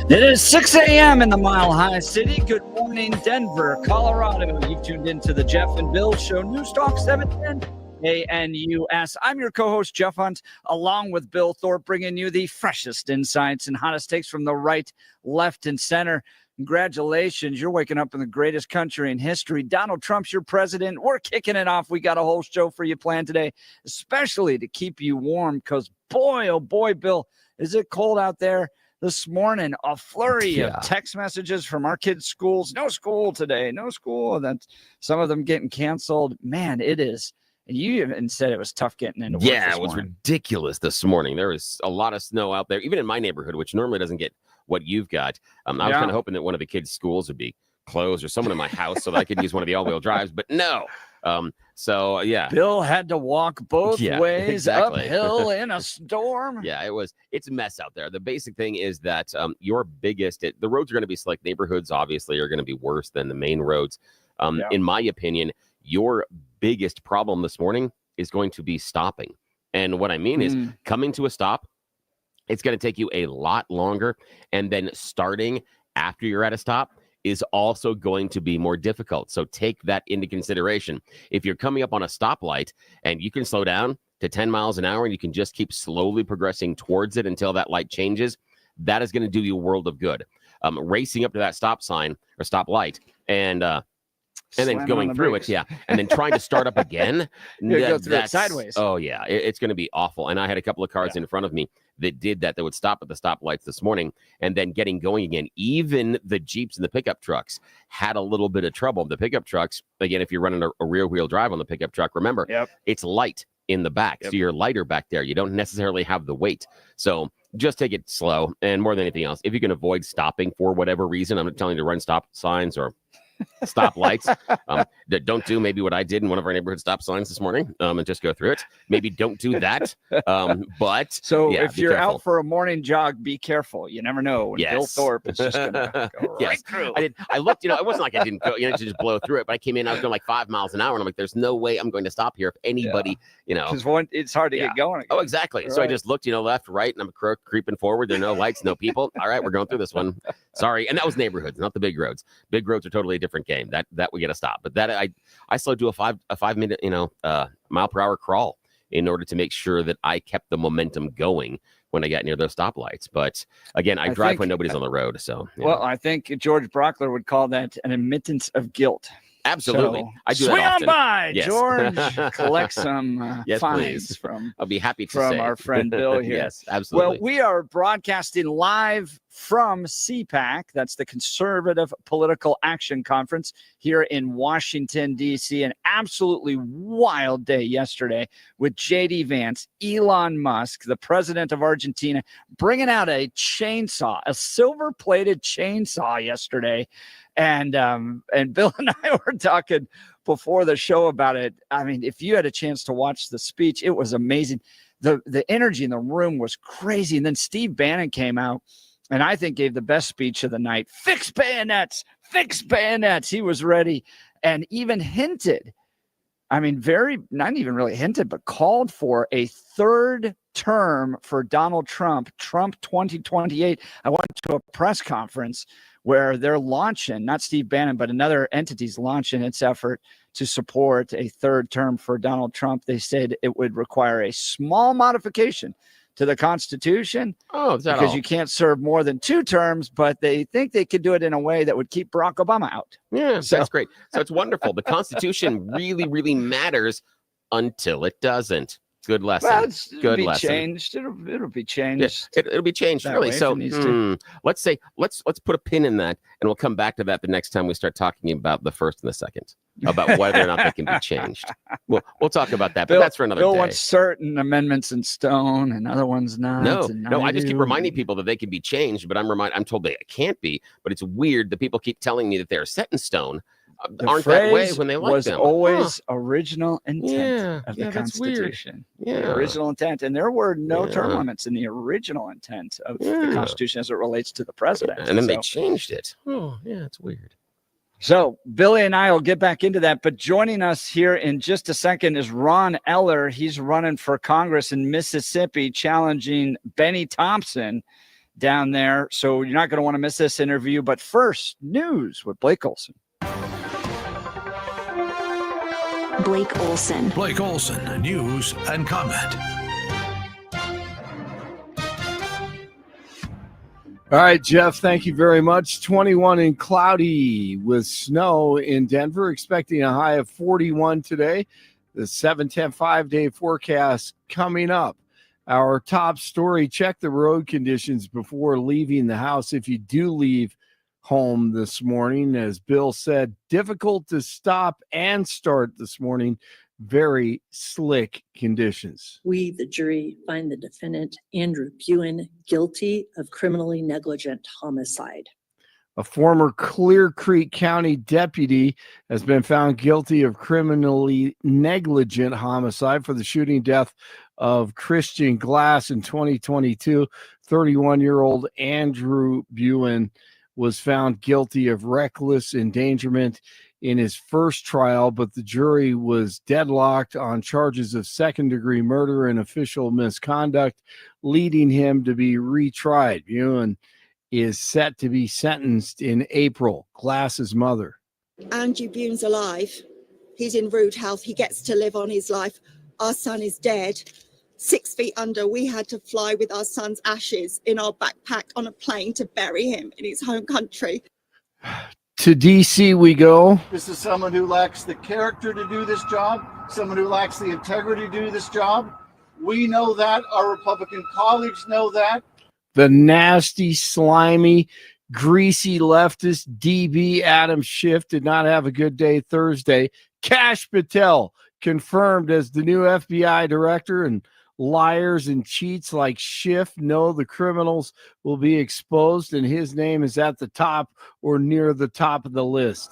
It is 6 a.m. in the Mile High City. Good morning, Denver, Colorado. You've tuned into the Jeff and Bill Show, News Talk 710 ANUS. I'm your co-host, Jeff Hunt, along with Bill Thorpe, bringing you the freshest insights and hottest takes from the right, left, and center. Congratulations. You're waking up in the greatest country in history. Donald Trump's your president. We're kicking it off. We got a whole show for you planned today, especially to keep you warm because, boy, oh boy, Bill, is it cold out there. This morning, a flurry of text messages from our kids' schools. No school today. No school. That's some of them getting canceled. Man, it is. And you even said it was tough getting into work this it was morning. ridiculous this morning. There was a lot of snow out there, even in my neyborhood, which normally doesn't get what you've got. I was kind of hoping that one of the kids' schools would be closed or someone in my house so that I could use one of the all-wheel drives, but no. Bill had to walk both ways uphill in a storm. It's a mess out there. The basic thing is that the roads are going to be select neighborhoods, obviously, are going to be worse than the main roads. In my opinion, your biggest problem this morning is going to be stopping. And what I mean is coming to a stop, it's going to take you a lot longer. And then starting after you're at a stop is also going to be more difficult. So take that into consideration. If you're coming up on a stoplight and you can slow down to 10 miles an hour and you can just keep slowly progressing towards it until that light changes, that is going to do you a world of good. Racing up to that stop sign or stoplight and then going through it, and then trying to start up again. Go through it sideways. Oh, yeah, it's going to be awful. And I had a couple of cars in front of me that did that would stop at the stoplights this morning and then getting going again. Even the Jeeps and the pickup trucks had a little bit of trouble. The pickup trucks, again, if you're running a rear-wheel drive on the pickup truck, remember, it's light in the back. So you're lighter back there. You don't necessarily have the weight. So just take it slow. And more than anything else, if you can avoid stopping for whatever reason, I'm not telling you to run stop signs or stop lights. That don't do maybe what I did in one of our neighborhood stop signs this morning and just go through it. Maybe don't do that. If you're out for a morning jog, be careful. You never know. When Bill Thorpe is just going to go right through. I looked, it wasn't like I didn't go, to just blow through it, but I came in, I was going like 5 miles an hour and I'm like, there's no way I'm going to stop here if anybody, Because it's hard to get going again. Oh, exactly. Right. So I just looked, left, right, and I'm creeping forward. There are no lights, no people. All right, we're going through this one. Sorry. And that was neighborhoods, not the big roads. Big roads are totally different game. That we got to stop. But that I slowed to a 5 minute mile per hour crawl in order to make sure that I kept the momentum going when I got near those stoplights. But again, I drive when nobody's on the road. So well, I think George Brockler would call that an admittance of guilt. Absolutely. So, I do swing that on by, George. Collect some fines from I'll be happy from our friend Bill here. Yes, absolutely. Well, we are broadcasting live from CPAC. That's the Conservative Political Action Conference here in Washington, D.C. An absolutely wild day yesterday with J.D. Vance, Elon Musk, the president of Argentina, bringing out a chainsaw, a silver-plated chainsaw yesterday. And Bill and I were talking before the show about it. I mean, if you had a chance to watch the speech, it was amazing. The energy in the room was crazy. And then Steve Bannon came out and I think gave the best speech of the night. Fix bayonets, fix bayonets. He was ready and even hinted, not even really hinted, but called for a third term for Donald Trump 2028. I went to a press conference where they're launching, not Steve Bannon, but another entity's launching its effort to support a third term for Donald Trump. They said it would require a small modification to the Constitution because you can't serve more than 2 terms, but they think they could do it in a way that would keep Barack Obama out. Yeah, that's great. So it's wonderful. The Constitution really, really matters until it doesn't. Good lesson. Well, Good be lesson. Changed. It'll be changed. Yeah, it'll be changed, really. So let's put a pin in that, and we'll come back to that the next time we start talking about the first and the second, about whether or not they can be changed. We'll talk about that, but that's for another day. Bill wants certain amendments in stone, and other ones not. No, I just keep reminding people that they can be changed, but I'm told they can't be. But it's weird that people keep telling me that they're set in stone. Aren't that way when they like them. Was always original intent of the Constitution. The original intent. And there were no term limits in the original intent of the Constitution as it relates to the president. And then they changed it. Oh, yeah, it's weird. So Billy and I will get back into that. But joining us here in just a second is Ron Eller. He's running for Congress in Mississippi, challenging Bennie Thompson, down there. So you're not going to want to miss this interview. But first, news with Blake Olson. Blake Olson. Blake Olson, news and comment. All right, Jeff, thank you very much. 21 and cloudy with snow in Denver, expecting a high of 41 today. The 7-10 5-day forecast coming up. Our top story, check the road conditions before leaving the house. If you do leave home this morning, as Bill said, difficult to stop and start this morning. Very slick conditions. We, the jury, find the defendant, Andrew Buin, guilty of criminally negligent homicide. A former Clear Creek County deputy has been found guilty of criminally negligent homicide for the shooting death of Christian Glass in 2022. 31-year-old Andrew Buin was found guilty of reckless endangerment in his first trial, but the jury was deadlocked on charges of second-degree murder and official misconduct, leading him to be retried. Buin is set to be sentenced in April. Glass's mother. Andrew Buin's alive. He's in rude health. He gets to live on his life. Our son is dead. 6 feet under. We had to fly with our son's ashes in our backpack on a plane to bury him in his home country. To D.C. we go. This is someone who lacks the character to do this job, someone who lacks the integrity to do this job. We know that. Our Republican colleagues know that. The nasty, slimy, greasy leftist DB Adam Schiff did not have a good day Thursday. Kash Patel confirmed as the new FBI director, and liars and cheats like Schiff know the criminals will be exposed, and his name is at the top or near the top of the list.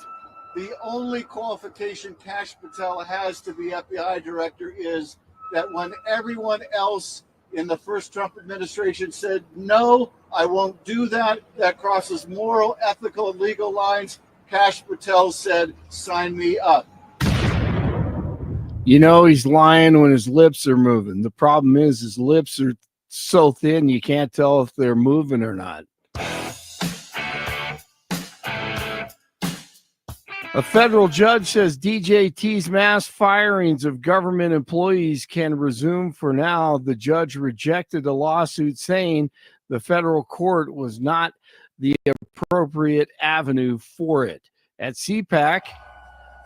The only qualification Kash Patel has to be FBI director is that when everyone else in the first Trump administration said, no, I won't do that, that crosses moral, ethical, and legal lines, Kash Patel said, sign me up. You know he's lying when his lips are moving. The problem is his lips are so thin you can't tell if they're moving or not. A federal judge says DJT's mass firings of government employees can resume for now. The judge rejected a lawsuit saying the federal court was not the appropriate avenue for it. At CPAC,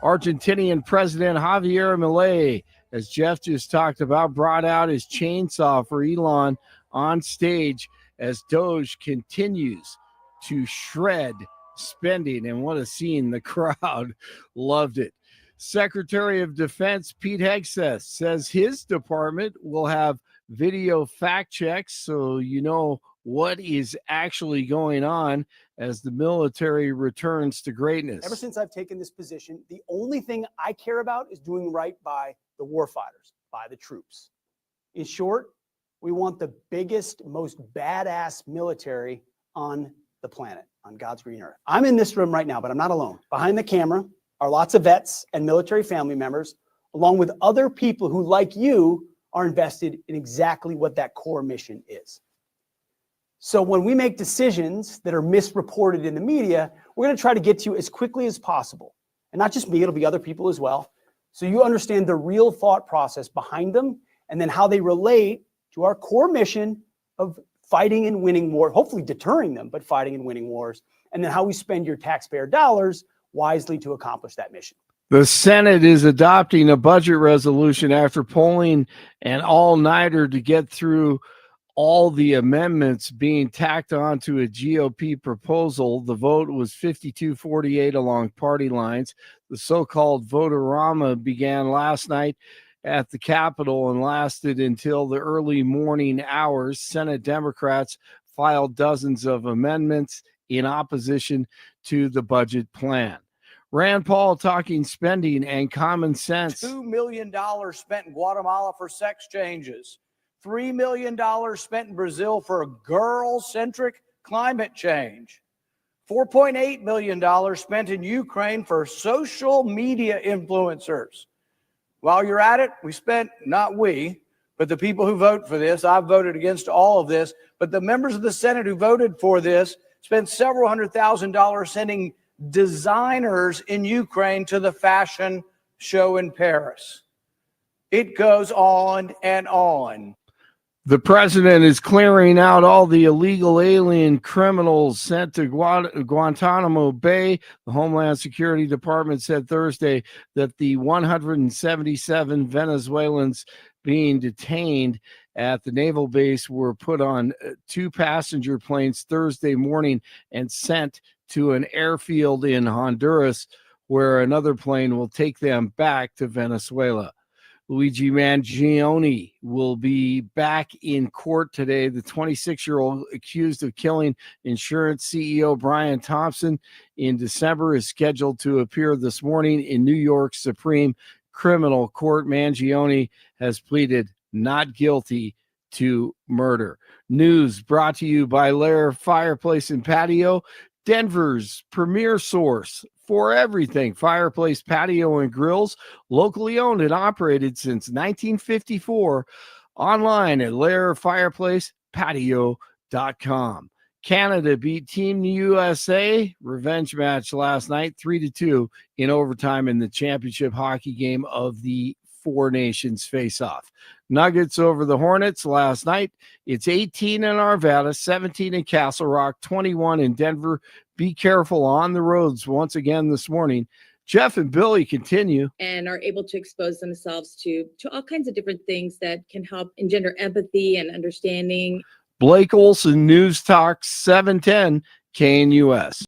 Argentinian President Javier Milei, as Jeff just talked about, brought out his chainsaw for Elon on stage as Doge continues to shred spending. And what a scene. The crowd loved it. Secretary of Defense Pete Hegseth says his department will have video fact checks so you know what is actually going on as the military returns to greatness. Ever since I've taken this position, the only thing I care about is doing right by the warfighters, by the troops. In short, we want the biggest, most badass military on the planet, on God's green earth. I'm in this room right now, but I'm not alone. Behind the camera are lots of vets and military family members, along with other people who, like you, are invested in exactly what that core mission is. So when we make decisions that are misreported in the media, we're going to try to get to you as quickly as possible. And not just me, it'll be other people as well. So you understand the real thought process behind them and then how they relate to our core mission of fighting and winning war, hopefully deterring them, but fighting and winning wars, and then how we spend your taxpayer dollars wisely to accomplish that mission. The Senate is adopting a budget resolution after pulling an all-nighter to get through all the amendments being tacked onto a GOP proposal. The vote was 52-48 along party lines. The so-called vote-a-rama began last night at the Capitol and lasted until the early morning hours. Senate Democrats filed dozens of amendments in opposition to the budget plan. Rand Paul talking spending and common sense. $2 million spent in Guatemala for sex changes. $3 million spent in Brazil for a girl-centric climate change. $4.8 million spent in Ukraine for social media influencers. While you're at it, we spent, not we, But the people who vote for this, I've voted against all of this, but the members of the Senate who voted for this spent several $100,000 sending designers in Ukraine to the fashion show in Paris. It goes on and on. The president is clearing out all the illegal alien criminals sent to Guantanamo Bay. The Homeland Security Department said Thursday that the 177 Venezuelans being detained at the naval base were put on 2 passenger planes Thursday morning and sent to an airfield in Honduras, where another plane will take them back to Venezuela. Luigi Mangione will be back in court today. The 26-year-old accused of killing insurance CEO Brian Thompson in December is scheduled to appear this morning in New York's Supreme Criminal Court. Mangione has pleaded not guilty to murder. News brought to you by Lair Fireplace and Patio, Denver's premier source for everything fireplace, patio, and grills, locally owned and operated since 1954. Online at lairfireplacepatio.com. Canada beat Team USA revenge match last night 3-2 in overtime in the championship hockey game of the Four Nations face-off. Nuggets over the Hornets last night. It's 18 in Arvada, 17 in Castle Rock, 21 in Denver. Be careful on the roads once again this morning. Jeff and Billy continue. And are able to expose themselves to all kinds of different things that can help engender empathy and understanding. Blake Olson, News Talk 710 KNUS.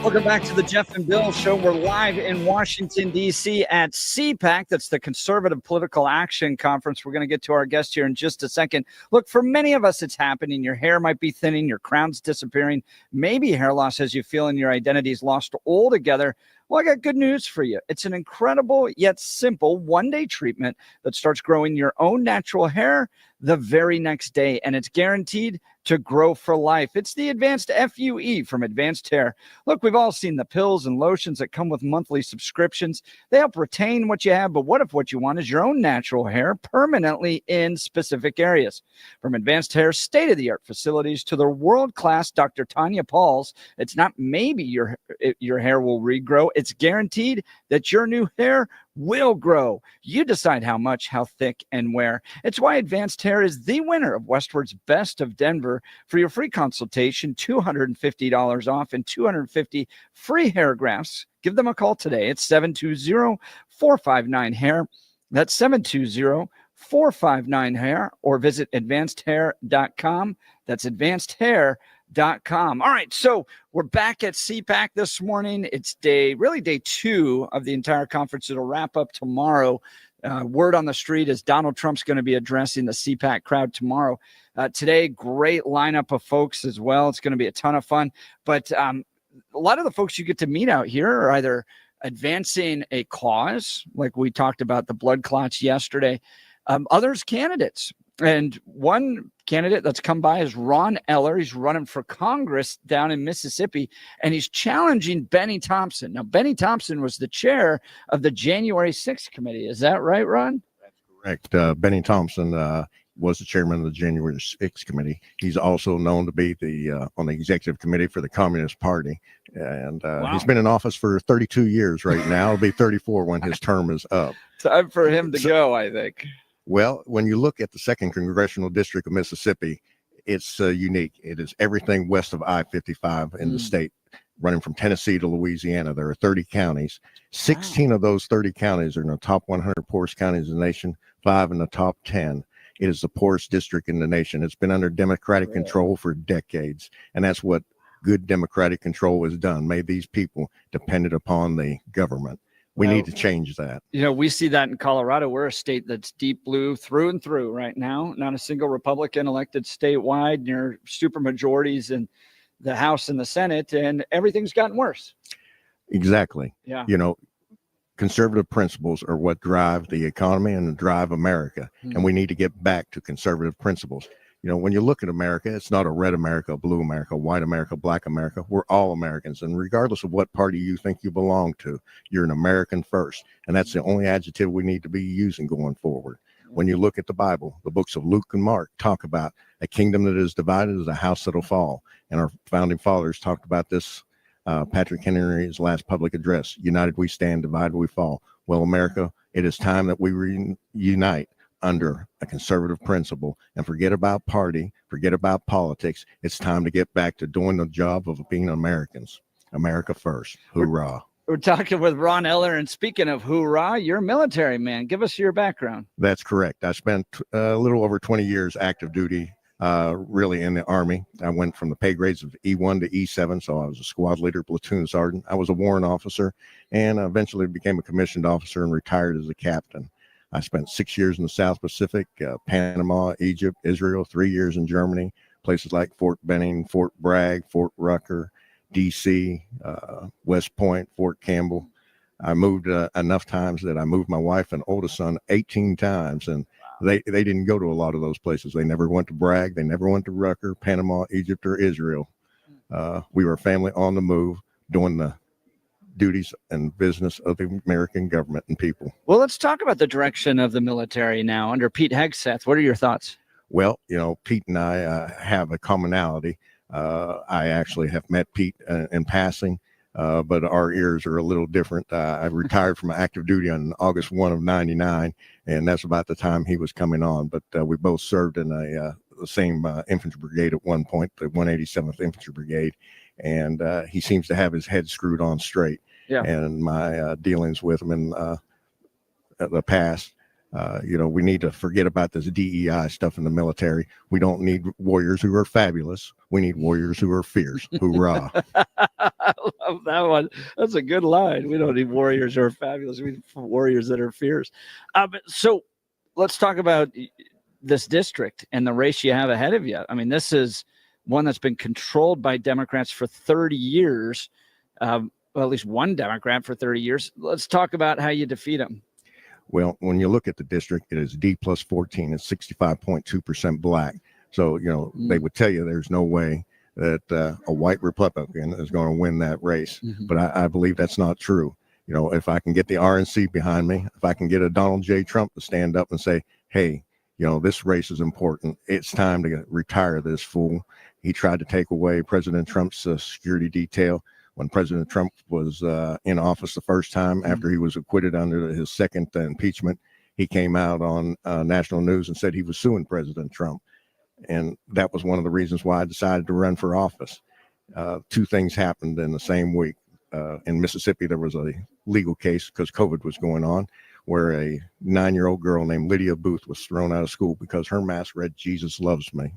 Welcome back to the Jeff and Bill Show. We're live in Washington, D.C. at CPAC. That's the Conservative Political Action Conference. We're going to get to our guest here in just a second. Look, for many of us, it's happening. Your hair might be thinning. Your crown's disappearing. Maybe hair loss has you feeling your identity's lost altogether. Well, I got good news for you. It's an incredible yet simple one-day treatment that starts growing your own natural hair the very next day, and it's guaranteed to grow for life. It's the Advanced FUE from Advanced Hair. Look, we've all seen the pills and lotions that come with monthly subscriptions. They help retain what you have, but what if what you want is your own natural hair permanently in specific areas? From Advanced Hair's state-of-the-art facilities to their world-class Dr. Tanya Paul's, it's not maybe your hair will regrow. It's guaranteed that your new hair will grow. You decide how much, how thick, and where. It's why Advanced Hair is the winner of Westward's Best of Denver. For your free consultation, $250 off and 250 free hair grafts. Give them a call today. It's 720-459-HAIR. That's 720-459-HAIR, or visit advancedhair.com. That's advancedhair.com. All right, so we're back at CPAC this morning. It's day 2 of the entire conference. It'll wrap up tomorrow. Word on the street is Donald Trump's going to be addressing the CPAC crowd tomorrow. Today, great lineup of folks as well. It's going to be a ton of fun. But a lot of the folks you get to meet out here are either advancing a cause, like we talked about the blood clots yesterday, others candidates. And one candidate that's come by is Ron Eller. He's running for Congress down in Mississippi, and he's challenging Bennie Thompson. Now, Bennie Thompson was the chair of the January 6th committee. Is that right, Ron? Correct. Bennie Thompson was the chairman of the January 6th committee. He's also known to be the on the executive committee for the Communist Party. And he's been in office for 32 years right now. It'll be 34 when his term is up. Time for him to go, I think. Well, when you look at the 2nd Congressional District of Mississippi, it's unique. It is everything west of I-55 in the state, running from Tennessee to Louisiana. There are 30 counties. 16 of those 30 counties are in the top 100 poorest counties in the nation, 5 in the top 10. It is the poorest district in the nation. It's been under Democratic control for decades, and that's what good Democratic control has done, made these people dependent upon the government. We need to change that. You know, we see that in Colorado. We're a state that's deep blue through and through right now. Not a single Republican elected statewide, near super majorities in the House and the Senate, and everything's gotten worse. Exactly. Yeah. You know, conservative principles are what drive the economy and drive America. And we need to get back to conservative principles. You know, when you look at America, it's not a red America, a blue America, white America, black America. We're all Americans. And regardless of what party you think you belong to, you're an American first. And that's the only adjective we need to be using going forward. When you look at the Bible, the books of Luke and Mark talk about a kingdom that is divided is a house that'll fall. And our founding fathers talked about this. Patrick Henry's last public address, united we stand, divided we fall. Well, America, it is time that we reunite under a conservative principle and forget about party, forget about politics. It's time to get back to doing the job of being Americans. America first. Hoorah. We're talking with Ron Eller, and speaking of hoorah, you're a military man. Give us your background. That's correct. I spent a little over 20 years active duty, really in the Army. I went from the pay grades of E1 to E7, so I was a squad leader, platoon sergeant. I was a warrant officer, and eventually became a commissioned officer and retired as a captain. I spent 6 years in the South Pacific, Panama, Egypt, Israel, 3 years in Germany, places like Fort Benning, Fort Bragg, Fort Rucker, DC, West Point, Fort Campbell. I moved enough times that I moved my wife and oldest son 18 times, and they didn't go to a lot of those places. They never went to Bragg. They never went to Rucker, Panama, Egypt, or Israel. We were a family on the move, doing the duties and business of the American government and people. Well, let's talk about the direction of the military now under Pete Hegseth. What are your thoughts? Well, you know, Pete and I have a commonality. I actually have met Pete in passing, but our ears are a little different. I retired from active duty on August 1 of 99, and that's about the time he was coming on. But we both served in the same infantry brigade at one point, the 187th Infantry Brigade, and he seems to have his head screwed on straight. Yeah. And my dealings with him in the past, you know, we need to forget about this DEI stuff in the military. We don't need warriors who are fabulous. We need warriors who are fierce. Hoorah. I love that one. That's a good line. We don't need warriors who are fabulous. We need warriors that are fierce. So let's talk about this district and the race you have ahead of you. I mean, this is one that's been controlled by Democrats for 30 years. Well, at least one Democrat for 30 years. Let's talk about how you defeat them. Well, when you look at the district, it is D plus 14. It's 65.2% black. So, you know, they would tell you there's no way that a white Republican is going to win that race. But I believe that's not true. You know, if I can get the RNC behind me, if I can get a Donald J. Trump to stand up and say, hey, you know, this race is important. It's time to retire this fool. He tried to take away President Trump's security detail. When President Trump was in office the first time, after he was acquitted under his second impeachment, he came out on national news and said he was suing President Trump. And that was one of the reasons why I decided to run for office. Two things happened in the same week. In Mississippi, there was a legal case because COVID was going on, where a 9-year-old girl named Lydia Booth was thrown out of school because her mask read, "Jesus loves me."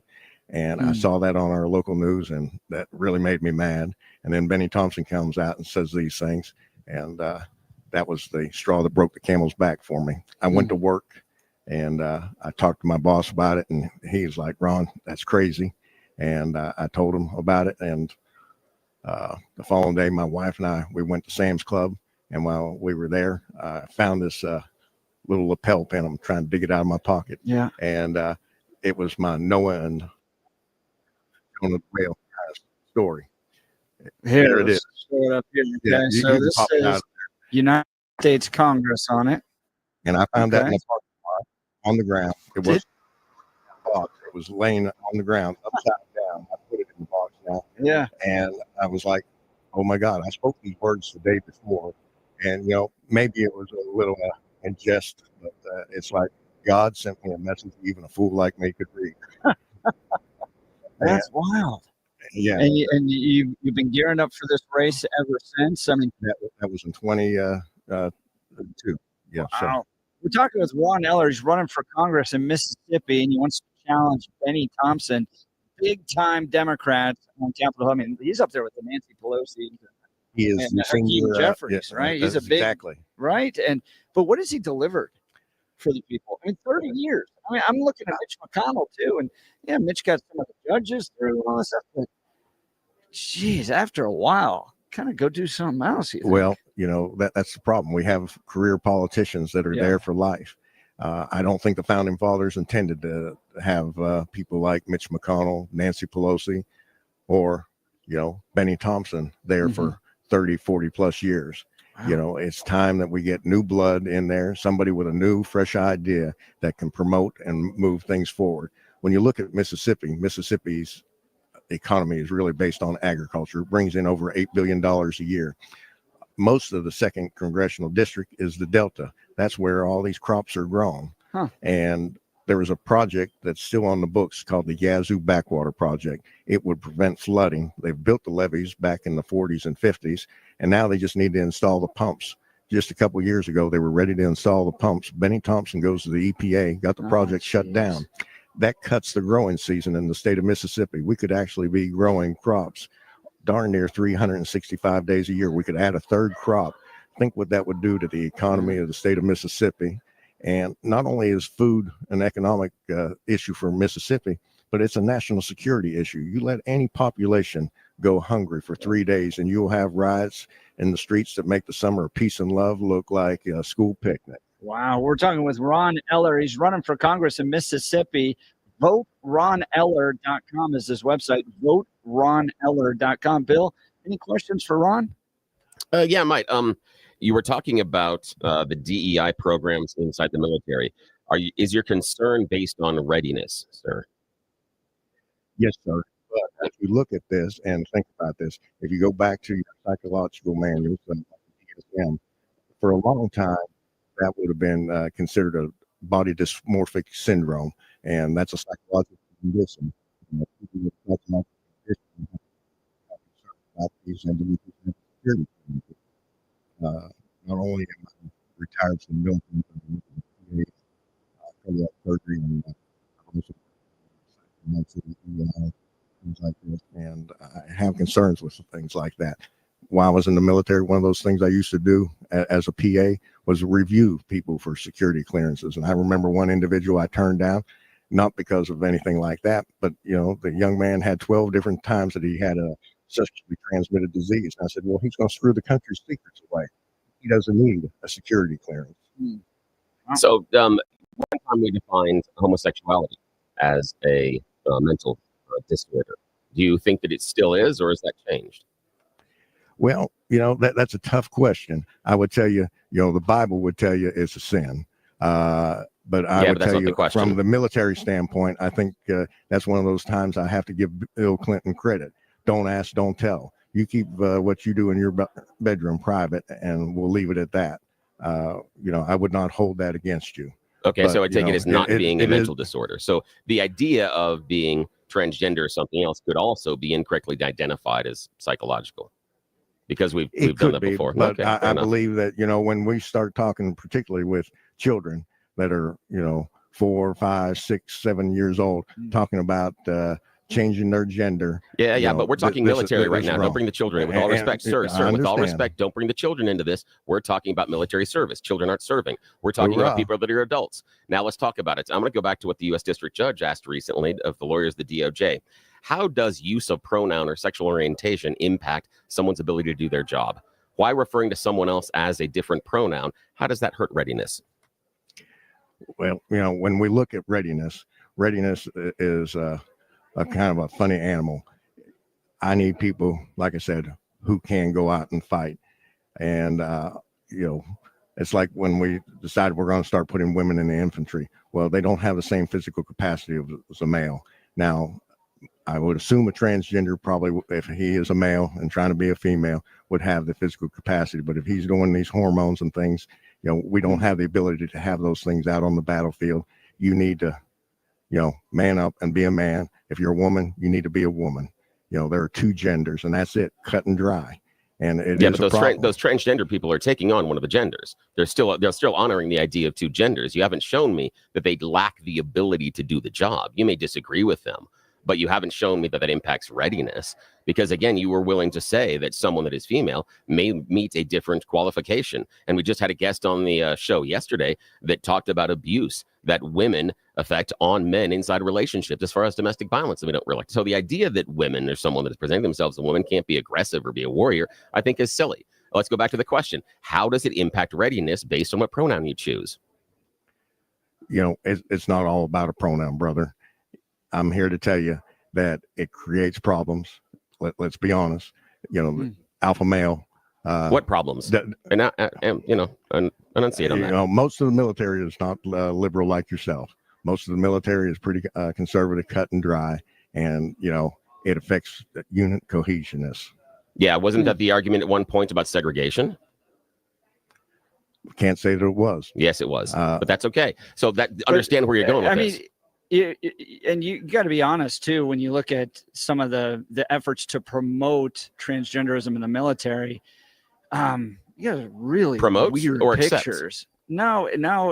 And I saw that on our local news, and that really made me mad. And then Bennie Thompson comes out and says these things. And that was the straw that broke the camel's back for me. I went to work and I talked to my boss about it, and he was like, Ron, that's crazy. And I told him about it. And the following day, my wife and I, we went to Sam's Club. And while we were there, I found this little lapel pin. I'm trying to dig it out of my pocket. Yeah. And it was my Noah and Jonah the whale story. Here it is. Show it up here. Okay, Yeah, you so can this pop it is out. United States Congress on it. And I found that in Okay. the parking lot on the ground. It was a box. It was laying on the ground upside down. I put it in the box now. Yeah. And I was like, oh my God, I spoke these words the day before. And, you know, maybe it was a little in jest, but it's like God sent me a message even a fool like me could read. That's wild. Yeah. And you've been gearing up for this race ever since. I mean, that was in 22. Yeah. wow. We're talking with Ron Eller. He's running for Congress in Mississippi, and he wants to challenge Bennie Thompson, big time Democrat on Capitol Hill. I mean, he's up there with the Nancy Pelosi. He is and the senior, Jeffries, right? He's a big, exactly right? But what has he delivered for the people? I mean, 30 years. I mean, I'm looking at Mitch McConnell too, and yeah, Mitch got some of the judges through and all this stuff. But geez, after a while, kind of go do something else. Well, you know, that's the problem. We have career politicians that are there for life. I don't think the founding fathers intended to have people like Mitch McConnell, Nancy Pelosi, or, you know, Bennie Thompson there for 30, 40 plus years. Wow. You know, it's time that we get new blood in there, somebody with a new, fresh idea that can promote and move things forward. When you look at Mississippi's economy is really based on agriculture. It brings in over $8 billion a year. Most of the second congressional district is the Delta. That's where all these crops are grown. And there was a project that's still on the books called the Yazoo Backwater Project. It would prevent flooding. They've built the levees back in the 40s and 50s, and now they just need to install the pumps. Just a couple of years ago, they were ready to install the pumps. Bennie Thompson goes to the EPA, got the project shut down. That cuts the growing season in the state of Mississippi. We could actually be growing crops darn near 365 days a year. We could add a third crop. Think what that would do to the economy of the state of Mississippi. And not only is food an economic issue for Mississippi, but it's a national security issue. You let any population go hungry for 3 days and you'll have riots in the streets that make the summer of peace and love look like a school picnic. Wow. We're talking with Ron Eller. He's running for Congress in Mississippi. VoteRonEller.com is his website. VoteRonEller.com. Bill, any questions for Ron? Yeah, Mike. You were talking about the DEI programs inside the military. Is your concern based on readiness, sir? Yes, sir. But if you look at this and think about this, if you go back to your psychological manuals, for a long time, that would have been considered a body dysmorphic syndrome, and that's a psychological condition. You know, people with psychological conditions have concern about these individuals and security. Not only am I retired from the military, cardiac surgery and things like this, and I have concerns with things like that. While I was in the military, one of those things I used to do as a PA was review people for security clearances. And I remember one individual I turned down, not because of anything like that, but, you know, the young man had 12 different times that he had a sexually transmitted disease. And I said, well, he's going to screw the country's secrets away. He doesn't need a security clearance. So one time we defined homosexuality as a mental disorder. Do you think that it still is, or has that changed? Well, you know, that's a tough question. I would tell you, you know, the Bible would tell you it's a sin. But I would tell you from the military standpoint, I think that's one of those times I have to give Bill Clinton credit. Don't ask, don't tell. You keep what you do in your bedroom private, and we'll leave it at that. You know, I would not hold that against you. Okay, But, so I take it as not being a it mental disorder. So the idea of being transgender or something else could also be incorrectly identified as psychological, because we've done that before. But okay, I believe that, you know, when we start talking, particularly with children that are, you know, 4, 5, 6, 7 years old, talking about changing their gender. Yeah, but we're talking military right now. Don't bring the children in. With all respect, sir, with all respect, don't bring the children into this. We're talking about military service. Children aren't serving. We're talking about people that are adults. Now let's talk about it. I'm going to go back to what the U.S. District Judge asked recently of the lawyers, the DOJ. How does use of pronoun or sexual orientation impact someone's ability to do their job? Why referring to someone else as a different pronoun? How does that hurt readiness? Well, when we look at readiness is a kind of a funny animal. I need people, like I said, who can go out and fight. And, it's like when we decided we're going to start putting women in the infantry. Well, they don't have the same physical capacity as a male. Now, I would assume a transgender probably, if he is a male and trying to be a female, would have the physical capacity. But if he's doing these hormones and things, we don't have the ability to have those things out on the battlefield. You need to, man up and be a man. If you're a woman, you need to be a woman. There are two genders, and that's it, cut and dry. And but those transgender people are taking on one of the genders. They're still honoring the idea of two genders. You haven't shown me that they lack the ability to do the job. You may disagree with them, but you haven't shown me that impacts readiness, because again, you were willing to say that someone that is female may meet a different qualification. And we just had a guest on the show yesterday that talked about abuse that women affect on men inside relationships as far as domestic violence. And we don't really. So the idea that women or someone that is presenting themselves as a woman can't be aggressive or be a warrior, I think is silly. Let's go back to the question. How does it impact readiness based on what pronoun you choose? It's not all about a pronoun, brother. I'm here to tell you that it creates problems. Let's be honest. Alpha male. What problems? Enunciate on that. Most of the military is not liberal like yourself. Most of the military is pretty conservative, cut and dry, and it affects unit cohesiveness. Yeah, wasn't that the argument at one point about segregation? Can't say that it was. Yes, it was, but that's okay. So understand where you're going with this. And you got to be honest too, when you look at some of the efforts to promote transgenderism in the military, you got really weird or pictures. Accepts. No,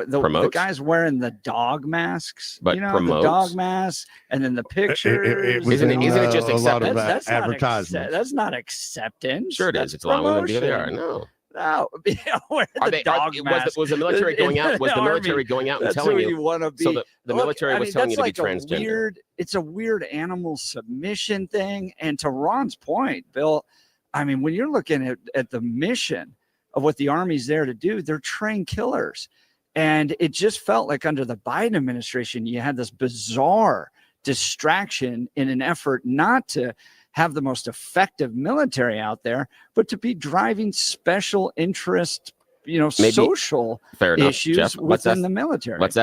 the guys wearing the dog masks, but the dog masks, and then the pictures. Isn't it just a lot of that's advertisement? That's not acceptance. Sure it is. It's allowing them to be there. No. No, the dog mask. Was the military going out? Was the military going out and telling you want to be? So the military was telling you to be transgender. It's a weird animal submission thing. And to Ron's point, Bill, when you're looking at the mission of what the Army's there to do, they're trained killers. And it just felt like under the Biden administration, you had this bizarre distraction in an effort not to have the most effective military out there, but to be driving special interest, social issues Jeff, within the military. Let's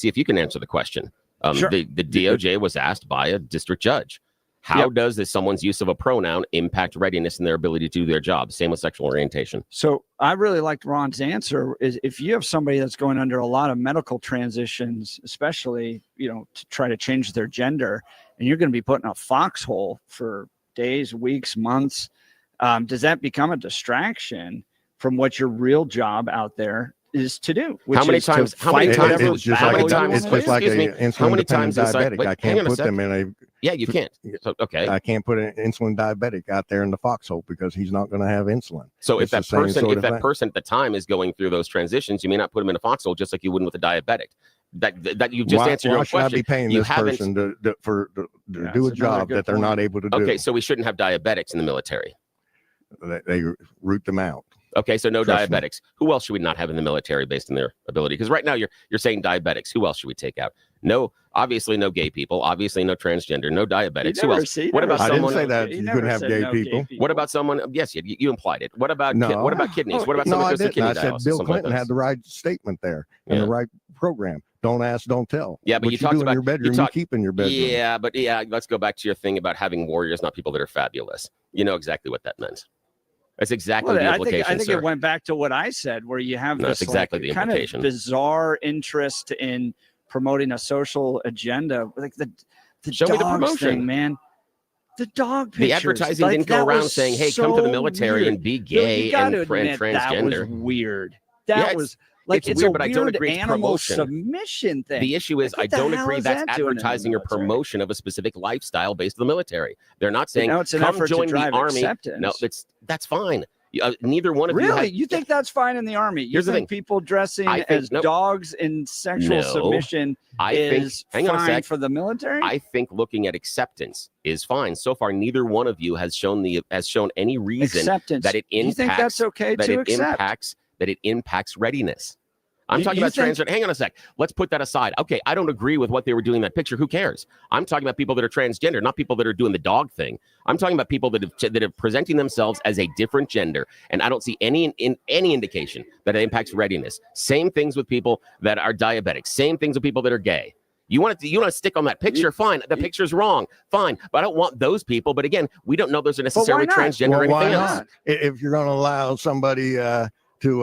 see if you can answer the question. Sure. The DOJ was asked by a district judge. How does someone's use of a pronoun impact readiness and their ability to do their job? Same with sexual orientation. So I really liked Ron's answer. Is if you have somebody that's going under a lot of medical transitions, especially, to try to change their gender, and you're going to be put in a foxhole for days, weeks, months, does that become a distraction from what your real job out there is to do? How many times? It's just like an insulin diabetic. I can't put them in a. Yeah, you can't. So, okay. I can't put an insulin diabetic out there in the foxhole because he's not going to have insulin. So if that person at the time is going through those transitions, you may not put him in a foxhole just like you wouldn't with a diabetic. That you just answered your own question. Why should I be paying this person to do a job that they're not able to do? Okay, so we shouldn't have diabetics in the military. They root them out. Okay, so no diabetics. Who else should we not have in the military based on their ability? Because right now you're saying diabetics. Who else should we take out? No, obviously no gay people. Obviously no transgender. No diabetics. Who else? What about someone? I didn't say that you couldn't have gay people. What about someone? Yes, you implied it. What about kidneys? What about someone who goes to kidney dialysis? I said Bill Clinton had the right statement there and the right program. Don't ask, don't tell. Yeah, but what you talked about in your bedroom. You keep in your bedroom. Yeah, but let's go back to your thing about having warriors, not people that are fabulous. You know exactly what that meant. That's exactly the implication. I think it went back to what I said, where you have this exactly the kind of bizarre interest in promoting a social agenda, like the show me the promotion thing, man. The dog pictures. The advertising didn't go around saying, "Hey, come to the military and be gay and transgender." That was weird. That was Like it's weird, a but I weird don't agree it's animal promotion. submission thing. The issue is Like, I don't what the hell agree is that's that doing in the advertising or military? promotion of a specific lifestyle based on the military. They're not saying It's an come effort join to the drive army. acceptance. No, that's fine. Neither one of really? you think that's fine in the army? You Here's the think thing. people dressing I think- as nope. dogs in sexual No. submission is hang on a fine sec. for the military? I think looking at acceptance is fine. So far, neither one of you has shown any reason Acceptance. that it impacts. You think that's okay that to it accept? impacts readiness. I'm You- talking you about think- transgender. Hang on a sec. Let's put that aside. Okay, I don't agree with what they were doing in that picture. Who cares? I'm talking about people that are transgender, not people that are doing the dog thing. I'm talking about people that are presenting themselves as a different gender, and I don't see any indication that it impacts readiness. Same things with people that are diabetic. Same things with people that are gay. You want to stick on that picture? Fine. The picture's wrong. Fine. But I don't want those people. But again, we don't know those are necessarily transgender or anything else. If you're going to allow somebody to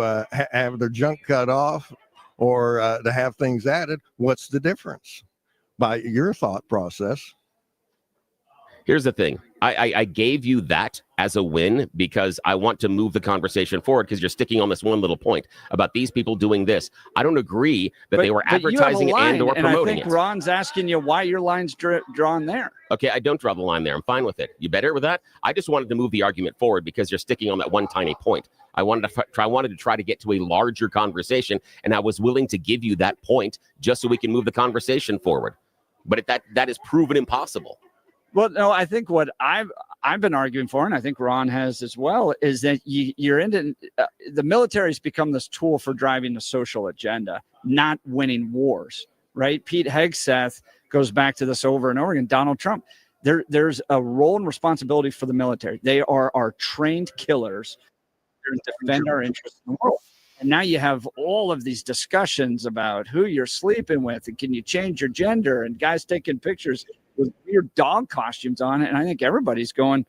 have their junk cut off or to have things added, what's the difference by your thought process? Here's the thing. I gave you that as a win because I want to move the conversation forward because you're sticking on this one little point about these people doing this. I don't agree that they were advertising and or promoting I think it. Ron's asking you why your line's drawn there. Okay, I don't draw the line there. I'm fine with it. You better with that? I just wanted to move the argument forward because you're sticking on that one tiny point. I wanted to try to get to a larger conversation, and I was willing to give you that point just so we can move the conversation forward. But that is proven impossible. Well, no, I think what I've been arguing for, and I think Ron has as well, is that you're into the military's become this tool for driving the social agenda, not winning wars, right? Pete Hegseth goes back to this over and over again. Donald Trump, there's a role and responsibility for the military. They are our trained killers to defend our interests in the world. And now you have all of these discussions about who you're sleeping with and can you change your gender and guys taking pictures with weird dog costumes on it. And I think everybody's going,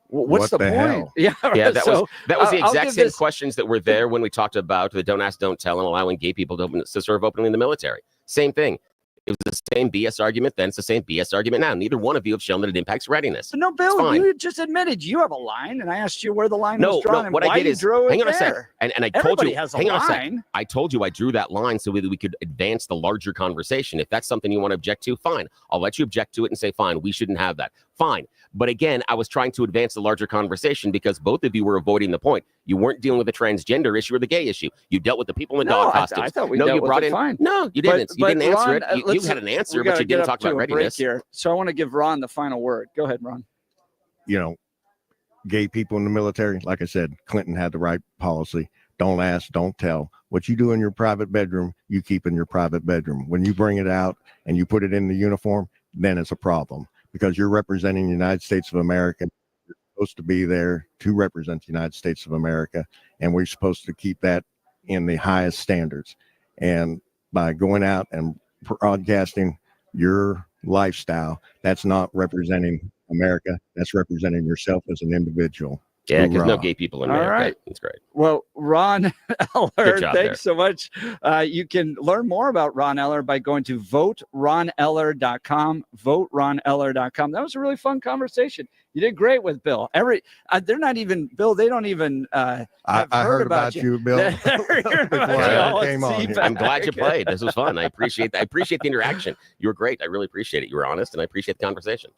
what's the point? Hell? Yeah, that was the exact same this questions that were there when we talked about the don't ask, don't tell and allowing gay people to serve openly in the military. Same thing. It was the same BS argument then. It's the same BS argument now. Neither one of you have shown that it impacts readiness. No, Bill, you just admitted you have a line, and I asked you where the line was drawn. No, and what why I did you is, drew it hang on a sec. there. And I told Everybody you, has a hang on a sec. line. I told you I drew that line so that we could advance the larger conversation. If that's something you want to object to, fine. I'll let you object to it and say, fine, we shouldn't have that. Fine. But again, I was trying to advance the larger conversation because both of you were avoiding the point. You weren't dealing with the transgender issue or the gay issue. You dealt with the people in the dog costumes. I thought we no, dealt you with brought it in. fine. No, you didn't. You didn't answer Ron, it. You had an answer, but you didn't talk about readiness. Here. So I want to give Ron the final word. Go ahead, Ron. You know, gay people in the military, like I said, Clinton had the right policy. Don't ask, don't tell. What you do in your private bedroom, you keep in your private bedroom. When you bring it out and you put it in the uniform, then it's a problem because you're representing the United States of America. You're supposed to be there to represent the United States of America, and we're supposed to keep that in the highest standards. And by going out and broadcasting your lifestyle, that's not representing America. That's representing yourself as an individual. Yeah, because no Hoorah. gay people in All America. right. That's great. Well, Ron Eller, Good job thanks there. so much. You can learn more about Ron Eller by going to voteroneller.com, voteroneller.com. That was a really fun conversation. You did great with Bill. They're not even, Bill, they don't even have I heard about you, Bill, They're hearing before about I you all came at on here. CPAC. I'm glad you played. This was fun. I appreciate that. I appreciate the interaction. You were great. I really appreciate it. You were honest, and I appreciate the conversation.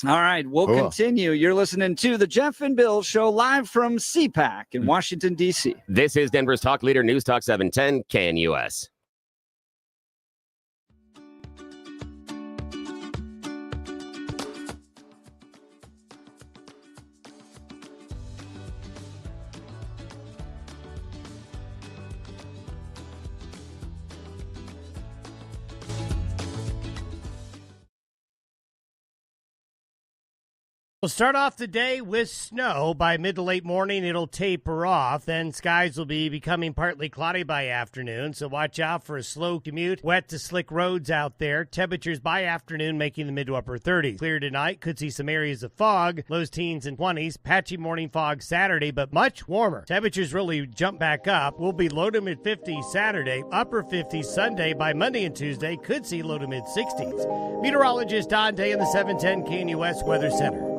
All right, we'll Cool. continue. You're listening to the Jeff and Bill Show live from CPAC in Washington, D.C. This is Denver's Talk Leader, News Talk 710, KNUS. We'll start off the day with snow. By mid to late morning, it'll taper off. Then skies will be becoming partly cloudy by afternoon, so watch out for a slow commute. Wet to slick roads out there. Temperatures by afternoon making the mid to upper 30s. Clear tonight. Could see some areas of fog. Lows teens and 20s. Patchy morning fog Saturday, but much warmer. Temperatures really jump back up. We'll be low to mid 50s Saturday, upper 50s Sunday. By Monday and Tuesday, could see low to mid 60s. Meteorologist Don Day in the 710 KNUS Weather Center.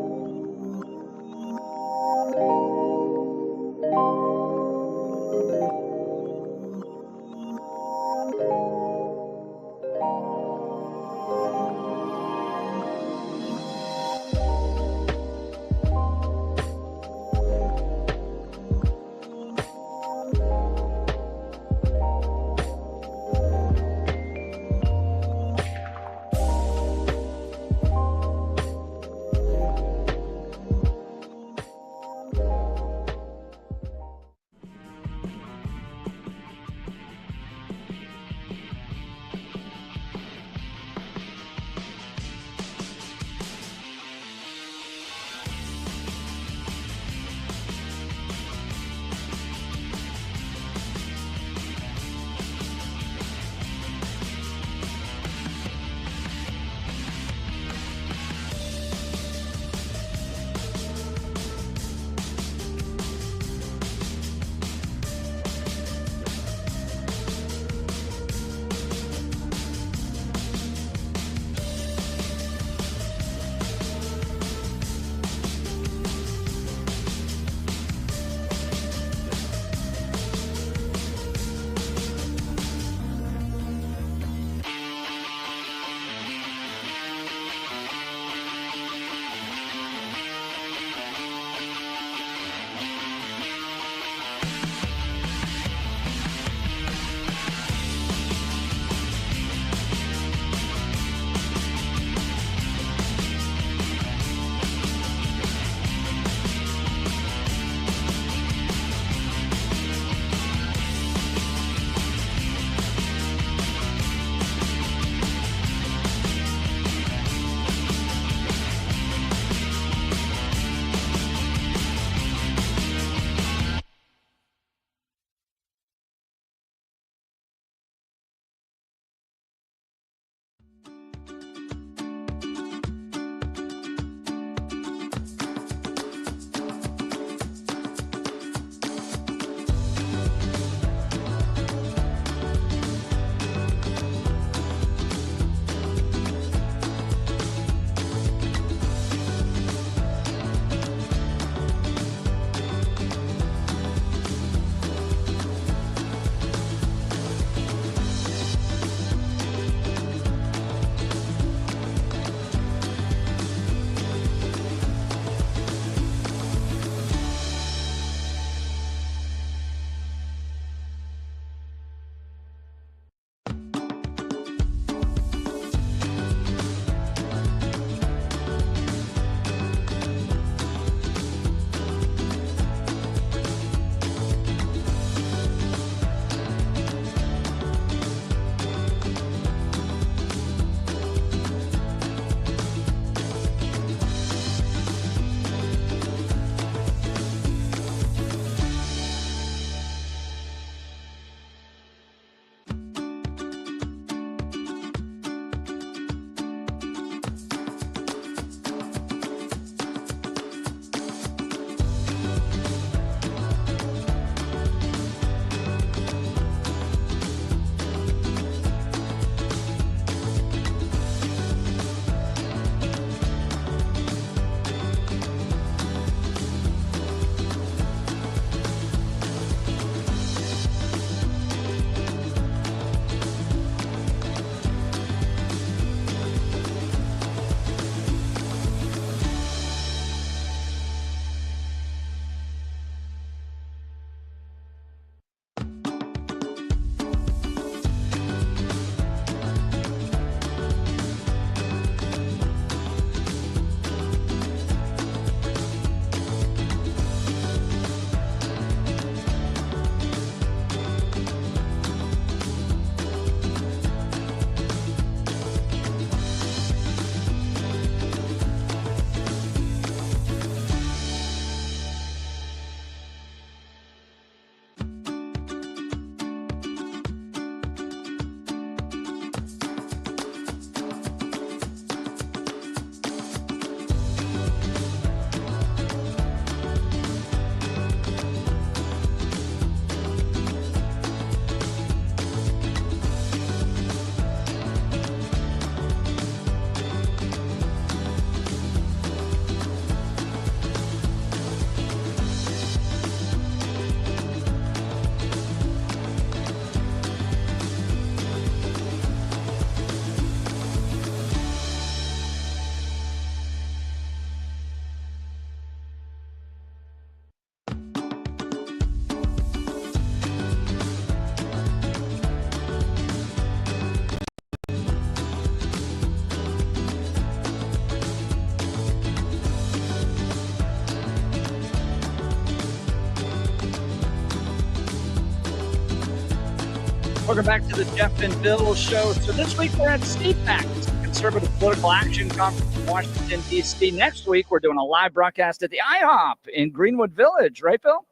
Welcome back to the Jeff and Bill Show. So this week we're at CPAC, it's the Conservative Political Action Conference in Washington, D.C. Next week we're doing a live broadcast at the IHOP in Greenwood Village, right, Bill?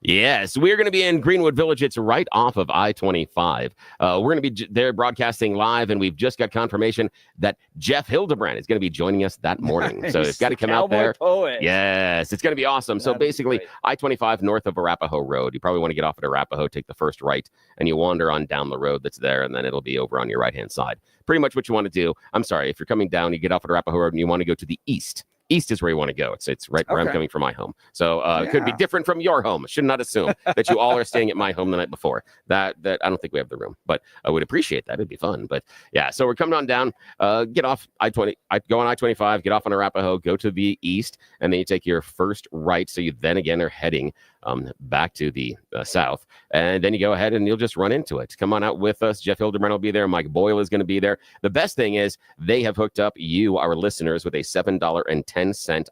Yes, we're going to be in Greenwood Village. It's right off of I-25. We're going to be there broadcasting live, and we've just got confirmation that Jeff Hildebrand is going to be joining us that morning. Nice. So it's got to come out there. Poet. Yes, it's going to be awesome. So basically, I-25 north of Arapahoe Road. You probably want to get off at Arapahoe, take the first right, and you wander on down the road that's there, and then it'll be over on your right-hand side. Pretty much what you want to do. I'm sorry, if you're coming down, you get off at Arapahoe Road, and you want to go to the east. East is where you want to go. It's right where I'm coming from my home. So it could be different from your home. I should not assume that you all are staying at my home the night before. That I don't think we have the room, but I would appreciate that. It'd be fun. But yeah, so we're coming on down, get off I-20, go on I-25, get off on Arapahoe, go to the east, and then you take your first right. So you then again are heading back to the south, and then you go ahead and you'll just run into it. Come on out with us. Jeff Hildebrand will be there. Mike Boyle is going to be there. The best thing is they have hooked up you, our listeners, with a $7.10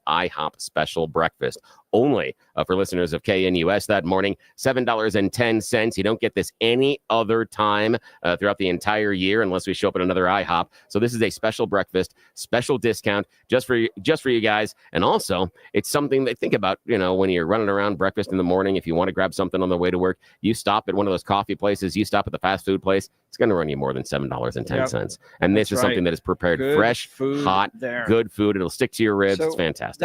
IHOP special breakfast. Only for listeners of KNUS that morning, $7.10. You don't get this any other time throughout the entire year unless we show up at another IHOP. So this is a special breakfast, special discount just for you guys. And also, it's something that think about, when you're running around breakfast in the morning, if you want to grab something on the way to work, you stop at one of those coffee places, you stop at the fast food place, it's going to run you more than $7.10. Yep. And this is something that is prepared fresh, hot, good food. It'll stick to your ribs. So it's fantastic.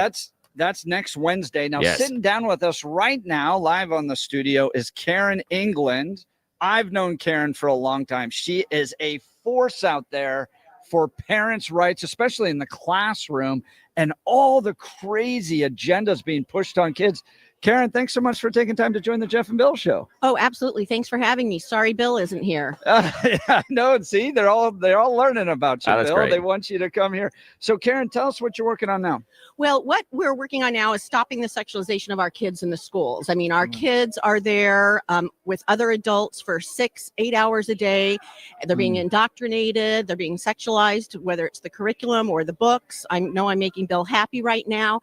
That's next Wednesday. Now, sitting down with us right now, live on the studio, is Karen England. I've known Karen for a long time. She is a force out there for parents' rights, especially in the classroom, and all the crazy agendas being pushed on kids. Karen, thanks so much for taking time to join the Jeff and Bill Show. Oh, absolutely. Thanks for having me. Sorry, Bill isn't here. Yeah, no, see, they're all learning about you, Bill. Great. They want you to come here. So, Karen, tell us what you're working on now. Well, what we're working on now is stopping the sexualization of our kids in the schools. I mean, our kids are there with other adults for 6-8 hours a day. They're being indoctrinated. They're being sexualized, whether it's the curriculum or the books. I know I'm making Bill happy right now.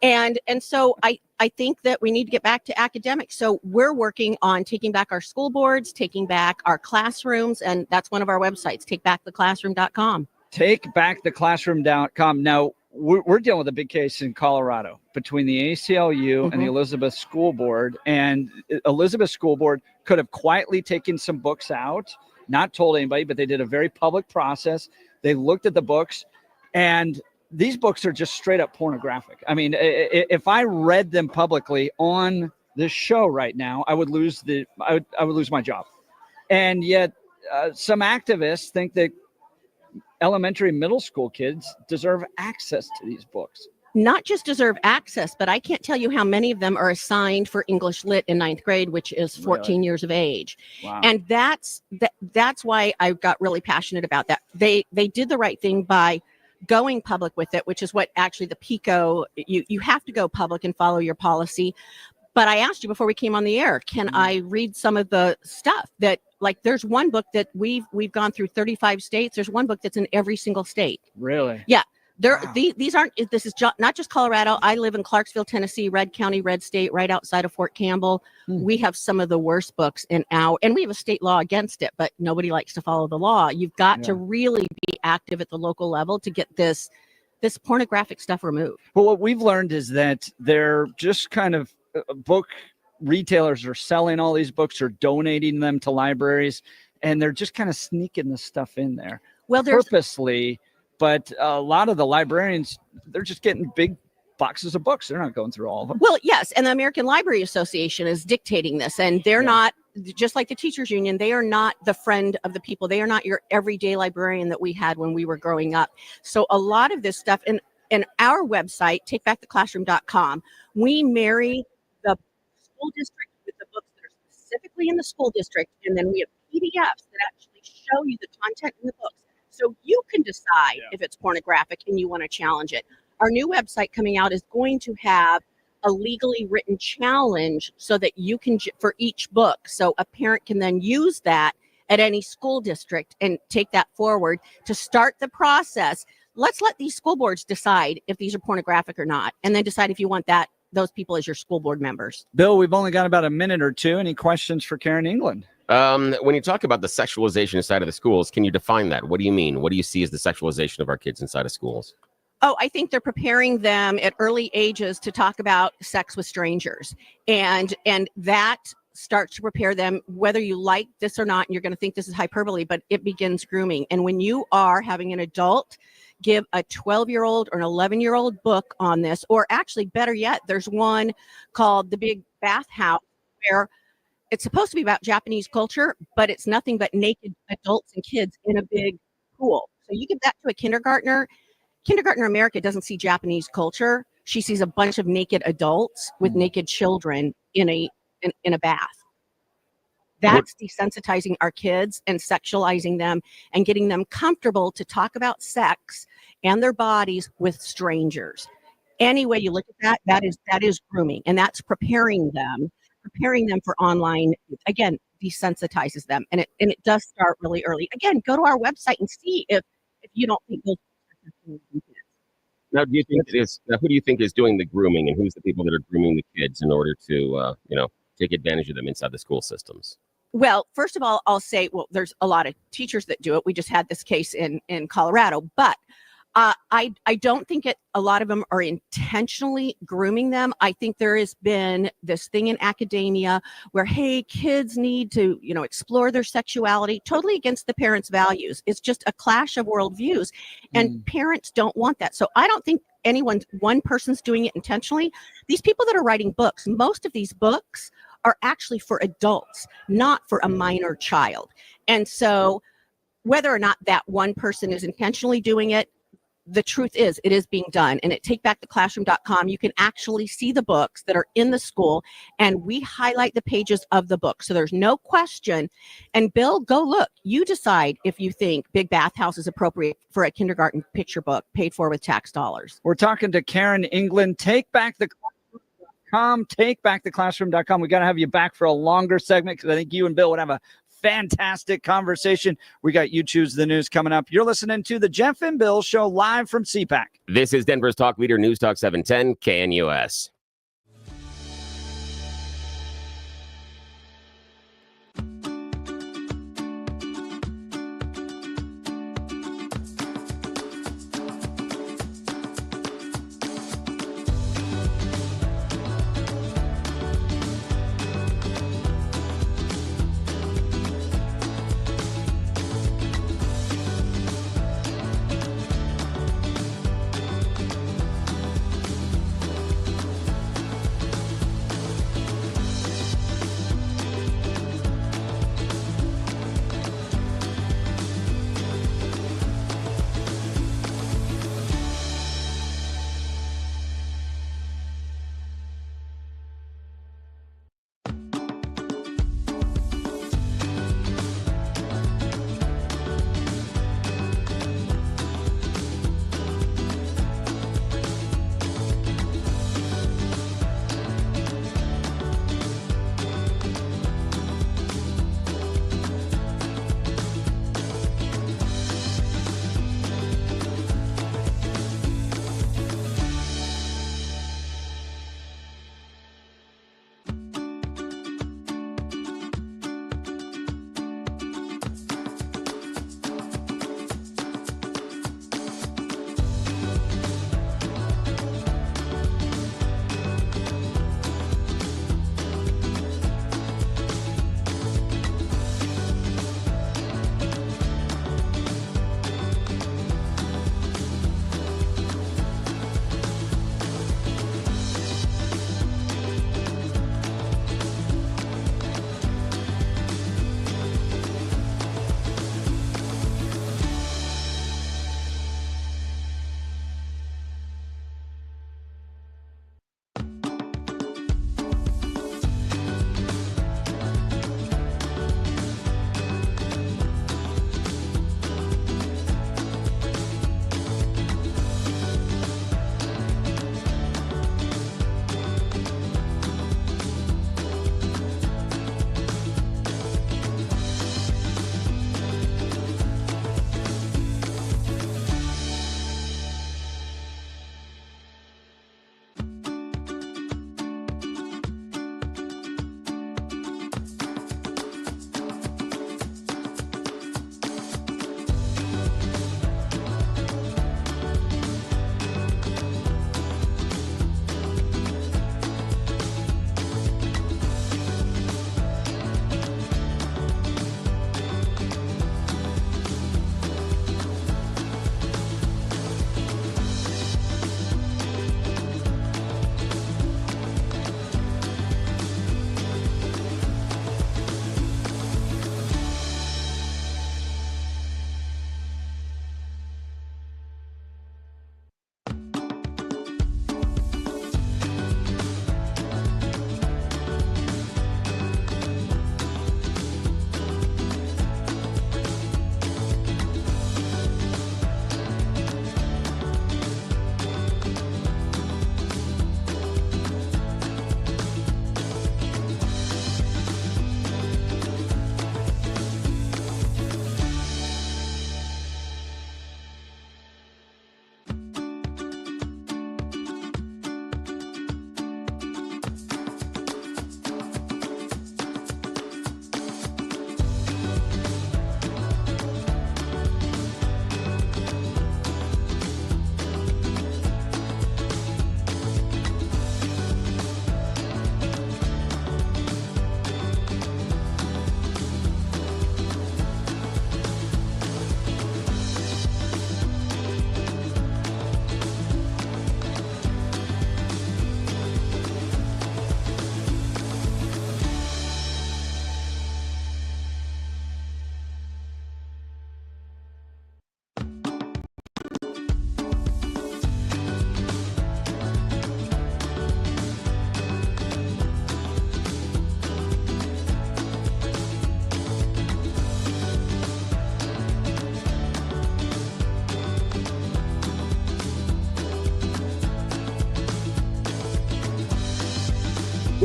And so I think that we need to get back to academics. So we're working on taking back our school boards, taking back our classrooms, and that's one of our websites, takebacktheclassroom.com. Takebacktheclassroom.com. Now, we're dealing with a big case in Colorado between the ACLU and the Elizabeth School Board. And Elizabeth School Board could have quietly taken some books out, not told anybody, but they did a very public process. They looked at the books, and these books are just straight up pornographic. I mean, if I read them publicly on this show right now, I would lose I would lose my job. And yet some activists think that elementary, middle school kids deserve access to these books. Not just deserve access, but I can't tell you how many of them are assigned for English Lit in 9th grade, which is 14 years of age. Wow. And that's why I got really passionate about that. They did the right thing by going public with it, which is what actually the PICO, you have to go public and follow your policy. But I asked you before we came on the air, can I read some of the stuff that, like, there's one book that we've gone through 35 states. There's one book that's in every single state. Really? Yeah. This is not just Colorado. I live in Clarksville, Tennessee, Red County, Red State, right outside of Fort Campbell. We have some of the worst books and we have a state law against it, but nobody likes to follow the law. You've got to really be active at the local level to get this pornographic stuff removed. Well, what we've learned is that they're just kind of book retailers are selling all these books or donating them to libraries, and they're just kind of sneaking this stuff in there purposely. But a lot of the librarians, they're just getting big boxes of books. They're not going through all of them. Well, yes. And the American Library Association is dictating this, and they're not, just like the teachers union, they are not the friend of the people. They are not your everyday librarian that we had when we were growing up. So a lot of this stuff, and our website, takebacktheclassroom.com, we marry the school district with the books that are specifically in the school district, and then we have PDFs that actually show you the content in the books. So you can decide if it's pornographic and you want to challenge it. Our new website coming out is going to have a legally written challenge so that you can, for each book, so a parent can then use that at any school district and take that forward to start the process. Let's let these school boards decide if these are pornographic or not, and then decide if you want those people as your school board members. Bill, we've only got about a minute or two. Any questions for Karen England? When you talk about the sexualization inside of the schools, can you define that? What do you mean? What do you see as the sexualization of our kids inside of schools? Oh, I think they're preparing them at early ages to talk about sex with strangers. And that starts to prepare them, whether you like this or not, and you're going to think this is hyperbole, but it begins grooming. And when you are having an adult give a 12-year-old or an 11-year-old book on this, or actually better yet, there's one called The Big Bath House, where it's supposed to be about Japanese culture, but it's nothing but naked adults and kids in a big pool. So you give that to a kindergartner. Kindergartner America doesn't see Japanese culture. She sees a bunch of naked adults with naked children in a bath. That's desensitizing our kids and sexualizing them and getting them comfortable to talk about sex and their bodies with strangers. Any way you look at that is grooming, and that's preparing them for online. Again, desensitizes them, and it does start really early. Again, go to our website and see if you don't think those. Now, who do you think is doing the grooming, and who's the people that are grooming the kids in order to, take advantage of them inside the school systems? Well, first of all, I'll say, there's a lot of teachers that do it. We just had this case in Colorado, but I don't think a lot of them are intentionally grooming them. I think there has been this thing in academia where, hey, kids need to, explore their sexuality, totally against the parents' values. It's just a clash of worldviews, and parents don't want that. So I don't think one person's doing it intentionally. These people that are writing books, most of these books are actually for adults, not for a minor child. And so whether or not that one person is intentionally doing it, the truth is it is being done. And at takebacktheclassroom.com, you can actually see the books that are in the school, and we highlight the pages of the book. So there's no question. And Bill, go look. You decide if you think Big Bath House is appropriate for a kindergarten picture book paid for with tax dollars. We're talking to Karen England. Takebacktheclassroom.com. We got to have you back for a longer segment because I think you and Bill would have a fantastic conversation. We got You Choose the News coming up. You're listening to the Jeff and Bill Show live from CPAC. This is Denver's Talk Leader, News Talk 710 KNUS.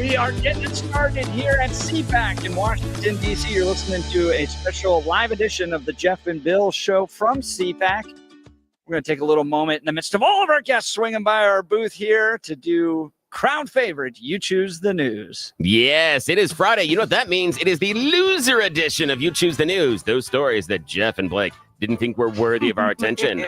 We are getting it started here at CPAC in Washington, D.C. You're listening to a special live edition of the Jeff and Bill Show from CPAC. We're going to take a little moment in the midst of all of our guests swinging by our booth here to do crowd favorite, You Choose the News. Yes, it is Friday. You know what that means? It is the loser edition of You Choose the News. Those stories that Jeff and Blake didn't think were worthy of our attention.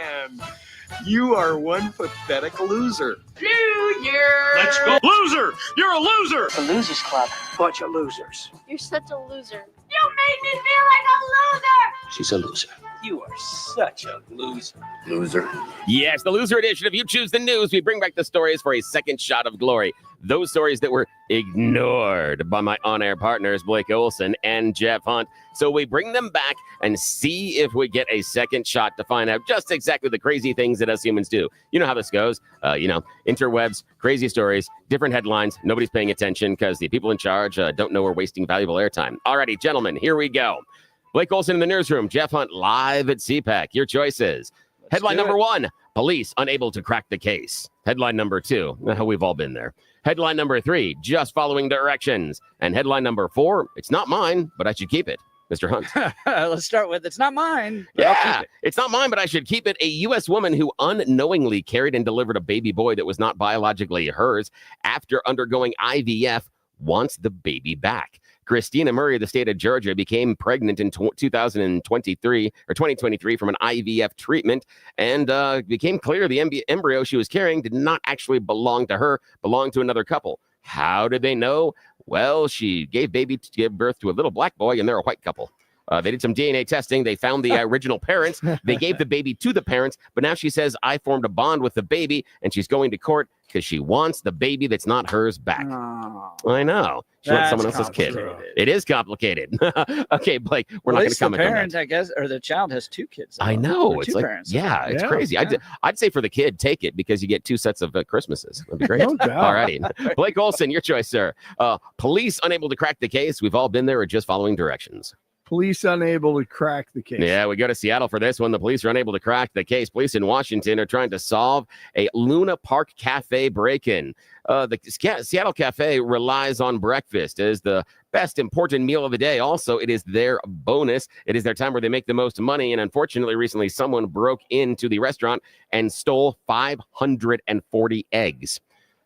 You are one pathetic loser. Loser! Let's go. Loser! You're a loser! The Losers Club. Bunch of losers. You're such a loser. You made me feel like a loser! She's a loser. You are such a loser. Loser. Yes, the loser edition of You Choose the News. We bring back the stories for a second shot of glory. Those stories that were ignored by my on-air partners, Blake Olson and Jeff Hunt. So we bring them back and see if we get a second shot to find out just exactly the crazy things that us humans do. You know how this goes. Interwebs, crazy stories, different headlines. Nobody's paying attention because the people in charge don't know we're wasting valuable airtime. Alrighty, gentlemen, here we go. Blake Olson in the newsroom, Jeff Hunt live at CPAC. Your choices. Headline number 1, police unable to crack the case. Headline number 2, we've all been there. Headline number 3, just following directions. And headline number 4, it's not mine, but I should keep it. Mr. Hunt. Let's start with, it's not mine. Yeah, it's not mine, but I should keep it. A U.S. woman who unknowingly carried and delivered a baby boy that was not biologically hers after undergoing IVF wants the baby back. Christina Murray of the state of Georgia became pregnant in 2023 from an IVF treatment, and became clear the embryo she was carrying did not actually belong to her, belonged to another couple. How did they know? Well, she gave birth to a little black boy, and they're a white couple. They did some DNA testing. They found the original parents. They gave the baby to the parents, but now she says, I formed a bond with the baby, and she's going to court because she wants the baby that's not hers back. Oh, I know. She wants someone else's kid. It is complicated. Okay, Blake, we're not going to comment on that. The parent, I guess, or the child has 2 kids. I know. Or It's 2 like, parents. it's crazy. Yeah. I'd say for the kid, take it because you get 2 sets of Christmases. That'd be great. No doubt. All righty. Blake Olson, your choice, sir. Police unable to crack the case. We've all been there or just following directions. Police unable to crack the case. Yeah, we go to Seattle for this one. The police are unable to crack the case. Police in Washington are trying to solve a Luna Park Cafe break-in. The Seattle Cafe relies on breakfast as the best important meal of the day. Also, it is their bonus. It is their time where they make the most money. And unfortunately, recently, someone broke into the restaurant and stole 540 eggs.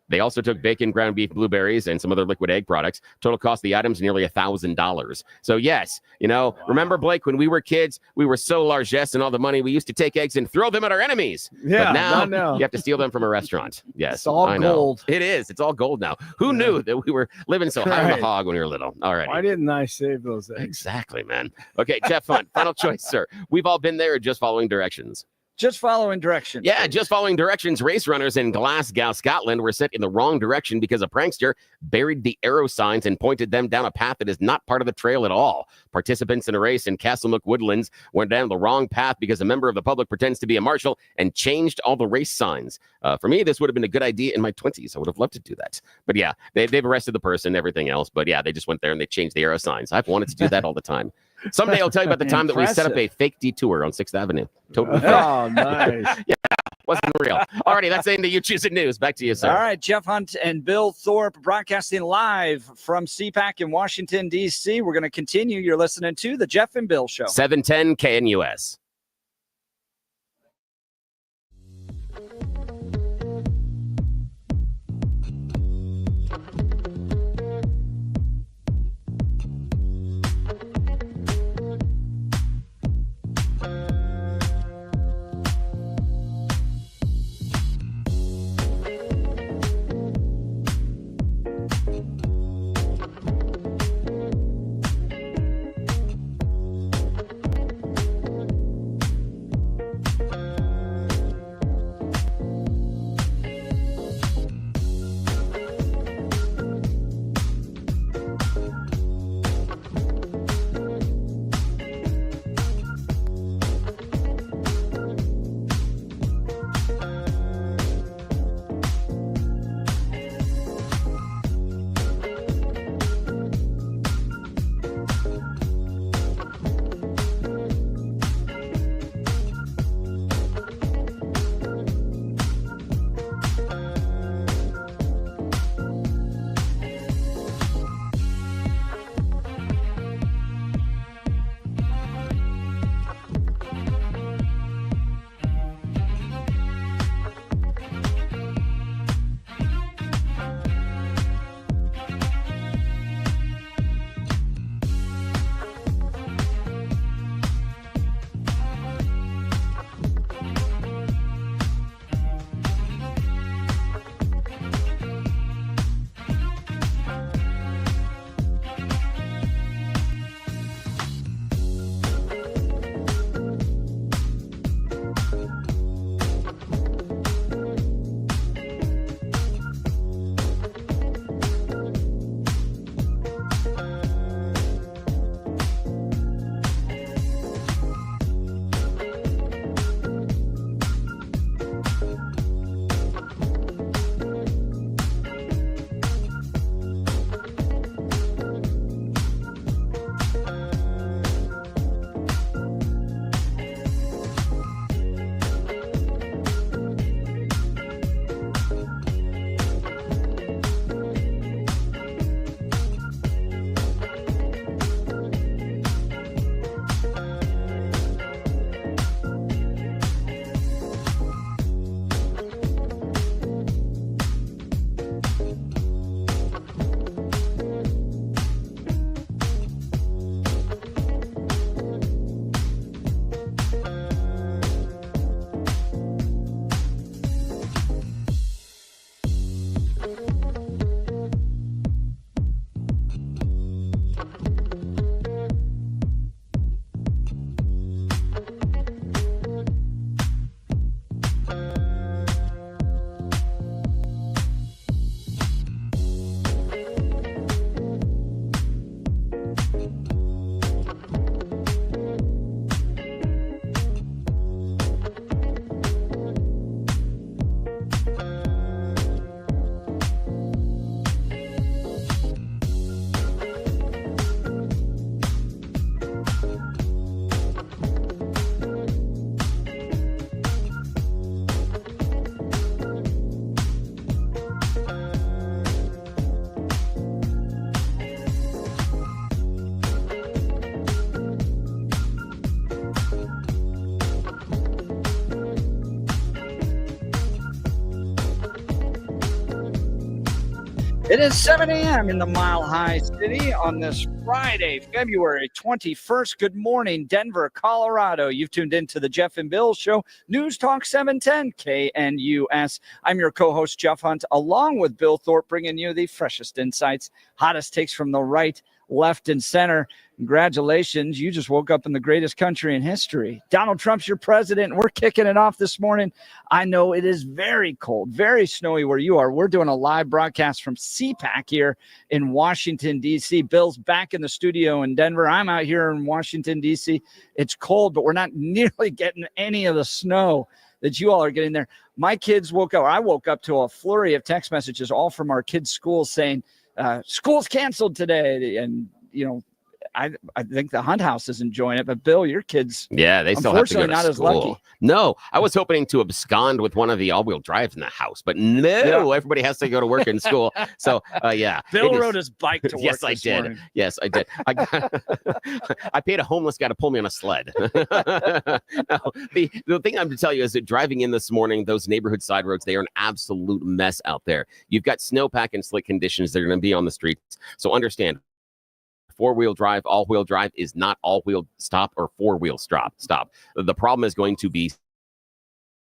They also took bacon, ground beef, blueberries, and some other liquid egg products. Total cost of the items nearly $1,000. So yes, remember, Blake, when we were kids, we were so largesse and all the money, we used to take eggs and throw them at our enemies. Yeah, but now you have to steal them from a restaurant. Yes, it's all gold. It is. It's all gold now. Who knew that we were living so high on the hog when we were little? All right. Why didn't I save those eggs? Exactly, man. Okay, Jeff Hunt, final choice, sir. We've all been there or just following directions. Just following directions. Yeah, just following directions. Race runners in Glasgow, Scotland were sent in the wrong direction because a prankster buried the arrow signs and pointed them down a path that is not part of the trail at all. Participants in a race in Castlenook Woodlands went down the wrong path because a member of the public pretends to be a marshal and changed all the race signs. For me, this would have been a good idea in my 20s. I would have loved to do that. But yeah, they've arrested the person, everything else. But yeah, they just went there and they changed the arrow signs. I've wanted to do that all the time. Someday I'll tell you about the time that we set up a fake detour on 6th Avenue. Totally fake. Oh, nice. Yeah, wasn't real. Alrighty, that's the end of You Choose the News. Back to you, sir. All right, Jeff Hunt and Bill Thorpe broadcasting live from CPAC in Washington, D.C. We're going to continue. You're listening to the Jeff and Bill Show. 710 KNUS. It is 7 a.m. in the Mile High City on this Friday, February 21st. Good morning, Denver, Colorado. You've tuned into the Jeff and Bill Show, News Talk 710 KNUS. I'm your co-host, Jeff Hunt, along with Bill Thorpe, bringing you the freshest insights, hottest takes from the right, left, and center. Congratulations. You just woke up in the greatest country in history. Donald Trump's your president. We're kicking it off this morning. I know it is very cold, very snowy where you are. We're doing a live broadcast from CPAC here in Washington, D.C. Bill's back in the studio in Denver. I'm out here in Washington, D.C. It's cold, but we're not nearly getting any of the snow that you all are getting there. My kids woke up. I woke up to a flurry of text messages, all from our kids' schools saying, school's canceled today. And, you know, I think the Hunt House is enjoying it, but Bill, your kids, yeah, they still have to go to not school. As lucky. No, I was hoping to abscond with one of the all-wheel drives in the house, but no, everybody has to go to work and school. So, yeah, Bill rode his bike to work. Yes, I did. Morning. Yes, I did. I paid a homeless guy to pull me on a sled. No, the thing I'm to tell you is that driving in this morning, those neighborhood side roads, they are an absolute mess out there. You've got snowpack and slick conditions that are going to be on the streets. So understand, four-wheel drive, all-wheel drive is not all-wheel stop or four-wheel stop. The problem is going to be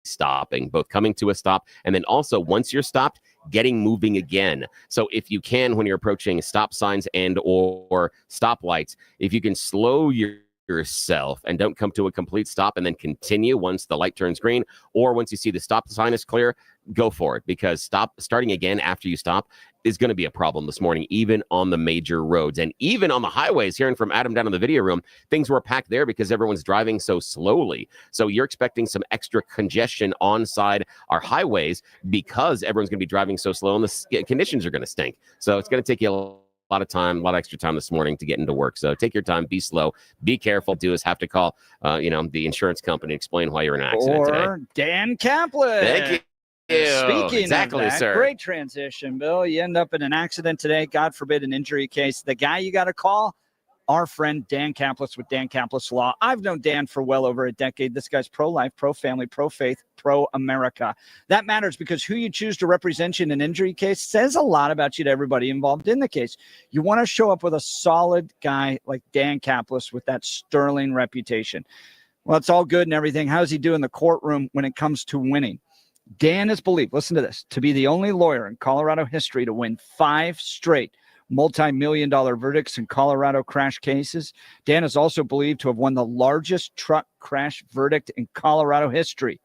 stopping, both coming to a stop and then also once you're stopped, getting moving again. So if you can, when you're approaching stop signs and or stoplights, if you can slow yourself and don't come to a complete stop and then continue once the light turns green, or once you see the stop sign is clear, go for it, because starting again after you stop is going to be a problem this morning, even on the major roads and even on the highways. Hearing from Adam down in the video room, things were packed there because everyone's driving so slowly. So you're expecting some extra congestion on side our highways because everyone's going to be driving so slow and the conditions are going to stink. So it's going to take you a lot of time, a lot of extra time this morning to get into work. So take your time, be slow, be careful. Do is have to call, the insurance company, explain why you're in an accident today. Or Dan Kaplan. Thank you. Speaking exactly, of that, sir. Great transition, Bill. You end up in an accident today, God forbid, an injury case. The guy you got to call, our friend Dan Kaplan with Dan Kaplan Law. I've known Dan for well over a decade. This guy's pro-life, pro-family, pro-faith, pro-America. That matters because who you choose to represent you in an injury case says a lot about you to everybody involved in the case. You want to show up with a solid guy like Dan Kaplan with that sterling reputation. Well, it's all good and everything. How's he do in the courtroom when it comes to winning? Dan is believed, listen to this, to be the only lawyer in Colorado history to win 5 straight multi-million-dollar verdicts in Colorado crash cases. Dan is also believed to have won the largest truck crash verdict in Colorado history.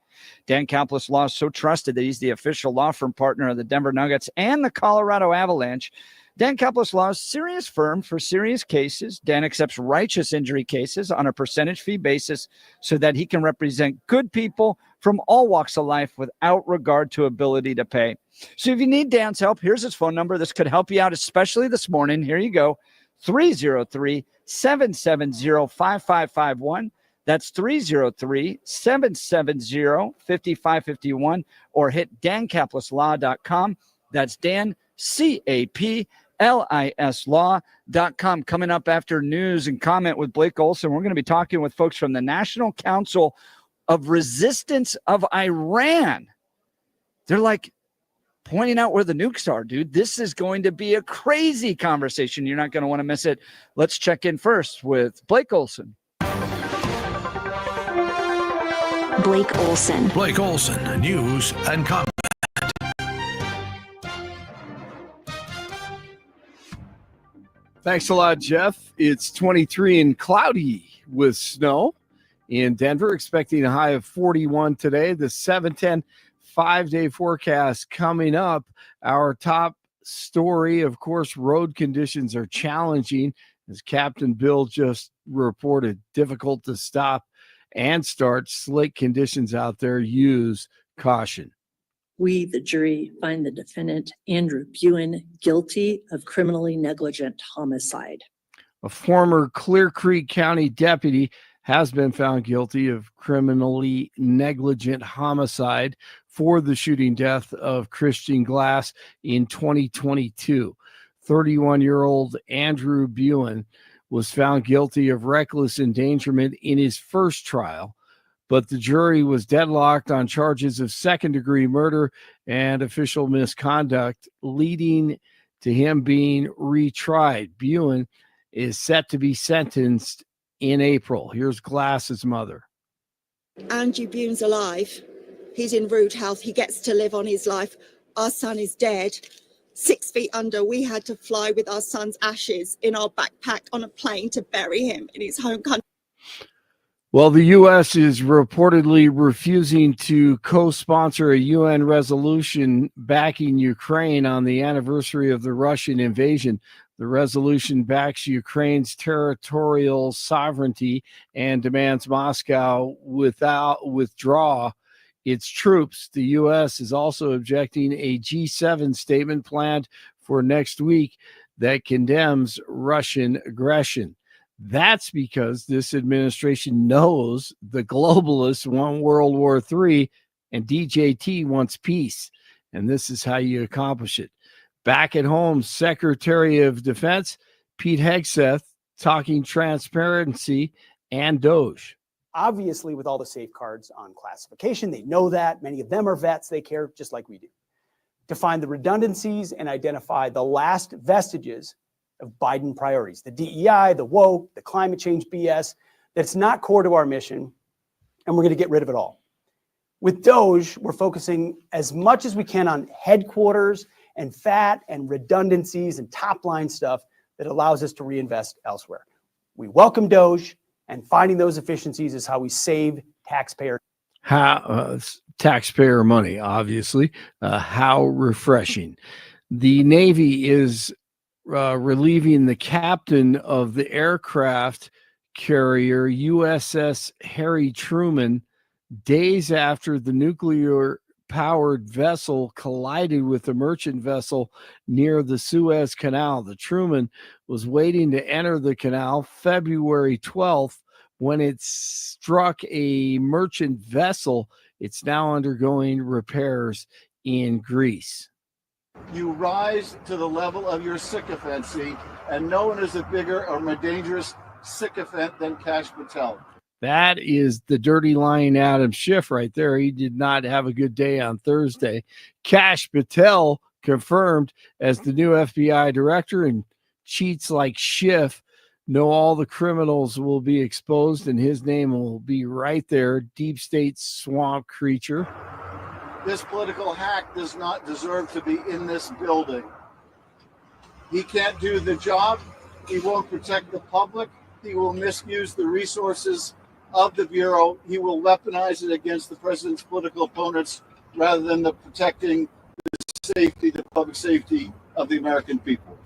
Dan Kaplan Law is so trusted that he's the official law firm partner of the Denver Nuggets and the Colorado Avalanche. Dan Kaplan Law is a serious firm for serious cases. Dan accepts righteous injury cases on a percentage fee basis so that he can represent good people from all walks of life without regard to ability to pay. So if you need Dan's help, here's his phone number. This could help you out, especially this morning. Here you go, 303-770-5551. That's 303-770-5551, or hit dankaplanslaw.com. That's Dan, CAPLIS Law.com. Coming up after news and comment with Blake Olson, we're going to be talking with folks from the National Council of Resistance of Iran. They're like pointing out where the nukes are, dude. This is going to be a crazy conversation. You're not going to want to miss it. Let's check in first with Blake Olson. Blake Olson. Blake Olson, news and comment. Thanks a lot, Jeff. It's 23 and cloudy with snow in Denver, expecting a high of 41 today. The 7-10 5-day forecast coming up. Our top story, of course, road conditions are challenging, as Captain Bill just reported. Difficult to stop and start. Slick conditions out there. Use caution. We, the jury, find the defendant, Andrew Buin, guilty of criminally negligent homicide. A former Clear Creek County deputy has been found guilty of criminally negligent homicide for the shooting death of Christian Glass in 2022. 31-year-old Andrew Buin was found guilty of reckless endangerment in his first trial, but the jury was deadlocked on charges of second-degree murder and official misconduct, leading to him being retried. Buin is set to be sentenced in April. Here's Glass's mother. Andrew Bune's alive. He's in rude health. He gets to live on his life. Our son is dead. 6 feet under. We had to fly with our son's ashes in our backpack on a plane to bury him in his home country. Well, the U.S. is reportedly refusing to co-sponsor a UN resolution backing Ukraine on the anniversary of the Russian invasion. The resolution backs Ukraine's territorial sovereignty and demands Moscow withdraw its troops. The U.S. is also objecting a G7 statement planned for next week that condemns Russian aggression. That's because this administration knows the globalists want World War III and DJT wants peace. And this is how you accomplish it. Back at home, Secretary of Defense Pete Hegseth talking transparency and Doge. Obviously, with all the safeguards on classification, they know that. Many of them are vets. They care just like we do. To find the redundancies and identify the last vestiges of Biden priorities, the DEI, the woke, the climate change BS, that's not core to our mission, and we're going to get rid of it all. With Doge, we're focusing as much as we can on headquarters and fat and redundancies and top-line stuff that allows us to reinvest elsewhere. We welcome Doge, and finding those efficiencies is how we save taxpayer. Taxpayer money, obviously. How refreshing. The Navy is relieving the captain of the aircraft carrier USS Harry Truman days after the nuclear-powered vessel collided with a merchant vessel near the Suez Canal. The Truman was waiting to enter the canal February 12th when it struck a merchant vessel. It's now undergoing repairs in Greece. You rise to the level of your sycophancy, and no one is a bigger or more dangerous sycophant than Kash Patel. That is the dirty lying Adam Schiff right there. He did not have a good day on Thursday. Kash Patel confirmed as the new FBI director, and cheats like Schiff know all the criminals will be exposed, and his name will be right there. Deep state swamp creature. This political hack does not deserve to be in this building. He can't do the job. He won't protect the public. He will misuse the resources of the Bureau. He will weaponize it against the president's political opponents rather than protecting the public safety of the American people.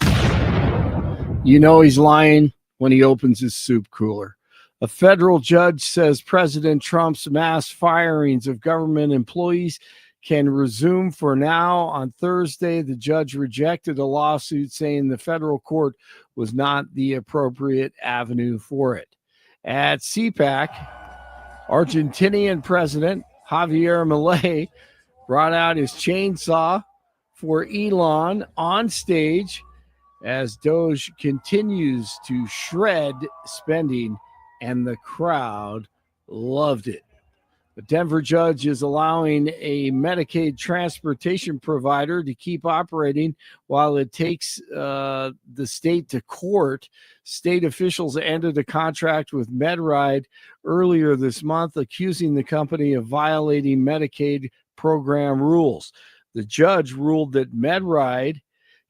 You know he's lying when he opens his soup cooler. A federal judge says President Trump's mass firings of government employees can resume for now. On Thursday, the judge rejected a lawsuit saying the federal court was not the appropriate avenue for it. At CPAC, Argentinian President Javier Milei brought out his chainsaw for Elon on stage as Doge continues to shred spending, and the crowd loved it. The Denver judge is allowing a Medicaid transportation provider to keep operating while it takes the state to court. State officials ended a contract with MedRide earlier this month, accusing the company of violating Medicaid program rules. The judge ruled that MedRide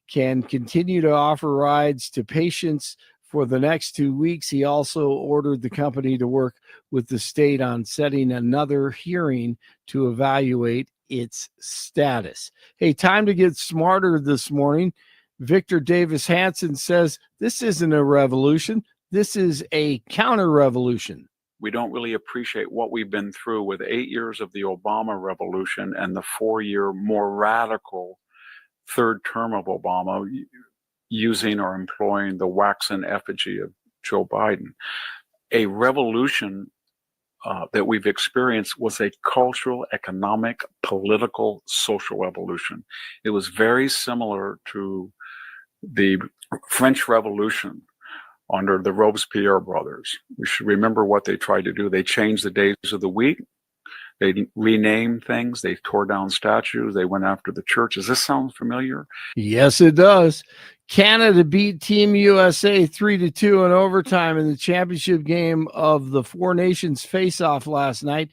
can continue to offer rides to patients for the next 2 weeks. He also ordered the company to work with the state on setting another hearing to evaluate its status. Hey, time to get smarter this morning. Victor Davis Hanson says this isn't a revolution. This is a counter-revolution. We don't really appreciate what we've been through with 8 years of the Obama revolution and the 4-year more radical third term of Obama, using or employing the waxen effigy of Joe Biden. A revolution that we've experienced was a cultural, economic, political, social revolution. It was very similar to the French Revolution under the Robespierre brothers. We should remember what they tried to do. They changed the days of the week. They renamed things. They tore down statues. They went after the church. Does this sound familiar? Yes, it does. Canada beat Team USA 3-2 in overtime in the championship game of the Four Nations face-off last night.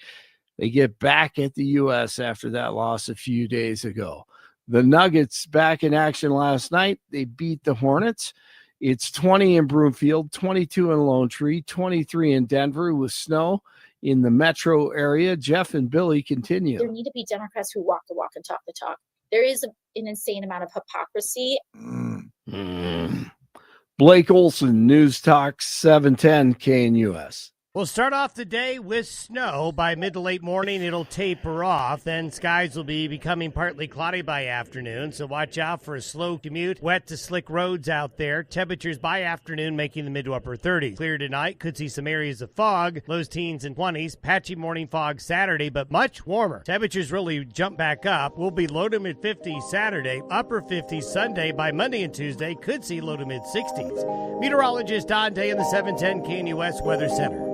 They get back at the U.S. after that loss a few days ago. The Nuggets back in action last night. They beat the Hornets. It's 20 in Broomfield, 22 in Lone Tree, 23 in Denver with snow in the metro area. Jeff and Billy continue. There need to be Democrats who walk the walk and talk the talk. There is an insane amount of hypocrisy. Blake Olson, News Talk 710 KNUS. We'll start off the day with snow. By mid to late morning, it'll taper off. Then skies will be becoming partly cloudy by afternoon, so watch out for a slow commute. Wet to slick roads out there. Temperatures by afternoon making the mid to upper 30s. Clear tonight. Could see some areas of fog. Lows teens and 20s. Patchy morning fog Saturday, but much warmer. Temperatures really jump back up. We'll be low to mid 50s Saturday, upper 50s Sunday. By Monday and Tuesday, could see low to mid 60s. Meteorologist Don Day in the 710 KNUS Weather Center.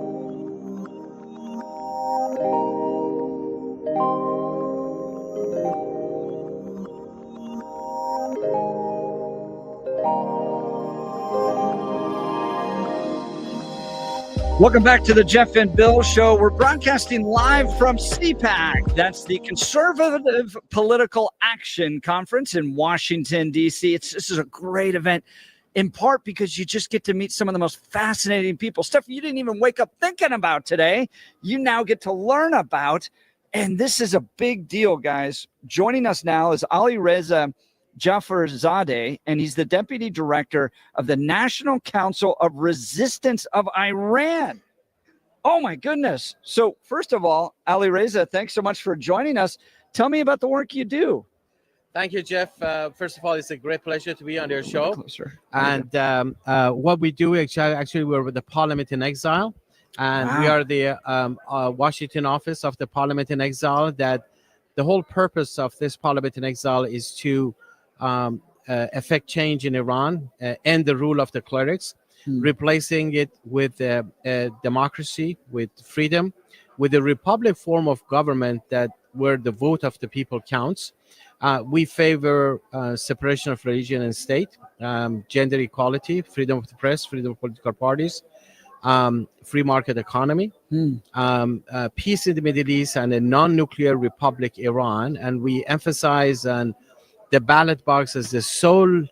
Welcome back to the Jeff and Bill Show. We're broadcasting live from CPAC. That's the Conservative Political Action Conference in Washington, D.C. This is a great event, in part because you just get to meet some of the most fascinating people. Stuff you didn't even wake up thinking about today, you now get to learn about. And this is a big deal, guys. Joining us now is Alireza Jafarzadeh, and he's the Deputy Director of the National Council of Resistance of Iran. Oh, my goodness. So first of all, Alireza, thanks so much for joining us. Tell me about the work you do. Thank you, Jeff. First of all, it's a great pleasure to be on your show. And what we do, actually, we're with the Parliament in Exile, and we are the Washington office of the Parliament in Exile. That the whole purpose of this Parliament in Exile is to affect change in Iran, end the rule of the clerics, replacing it with democracy, with freedom, with a republic form of government that where the vote of the people counts. We favor separation of religion and state, gender equality, freedom of the press, freedom of political parties, free market economy, peace in the Middle East, and a non-nuclear republic Iran. And we emphasize on the ballot box as the sole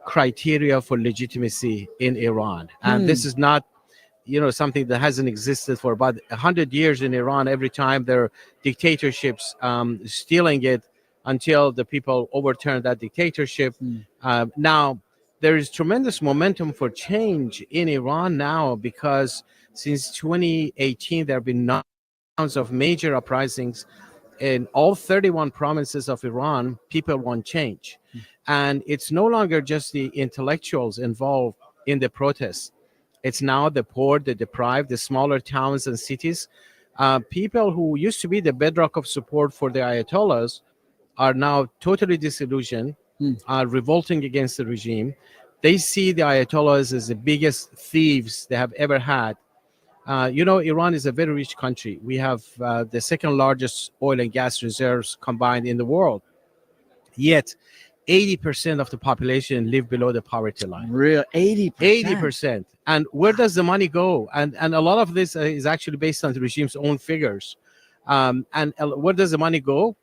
criteria for legitimacy in Iran. And this is not, something that hasn't existed for about 100 years in Iran. Every time there are dictatorships stealing it until the people overturn that dictatorship. Now, there is tremendous momentum for change in Iran now, because since 2018, there have been rounds of major uprisings in all 31 provinces of Iran. People want change. And it's no longer just the intellectuals involved in the protests. It's now the poor, the deprived, the smaller towns and cities. People who used to be the bedrock of support for the Ayatollahs are now totally disillusioned, are revolting against the regime. They see the Ayatollahs as the biggest thieves they have ever had. Iran is a very rich country. We have the second largest oil and gas reserves combined in the world. Yet, 80% of the population live below the poverty line. Real 80%. 80%. And where does the money go? And a lot of this is actually based on the regime's own figures. And where does the money go?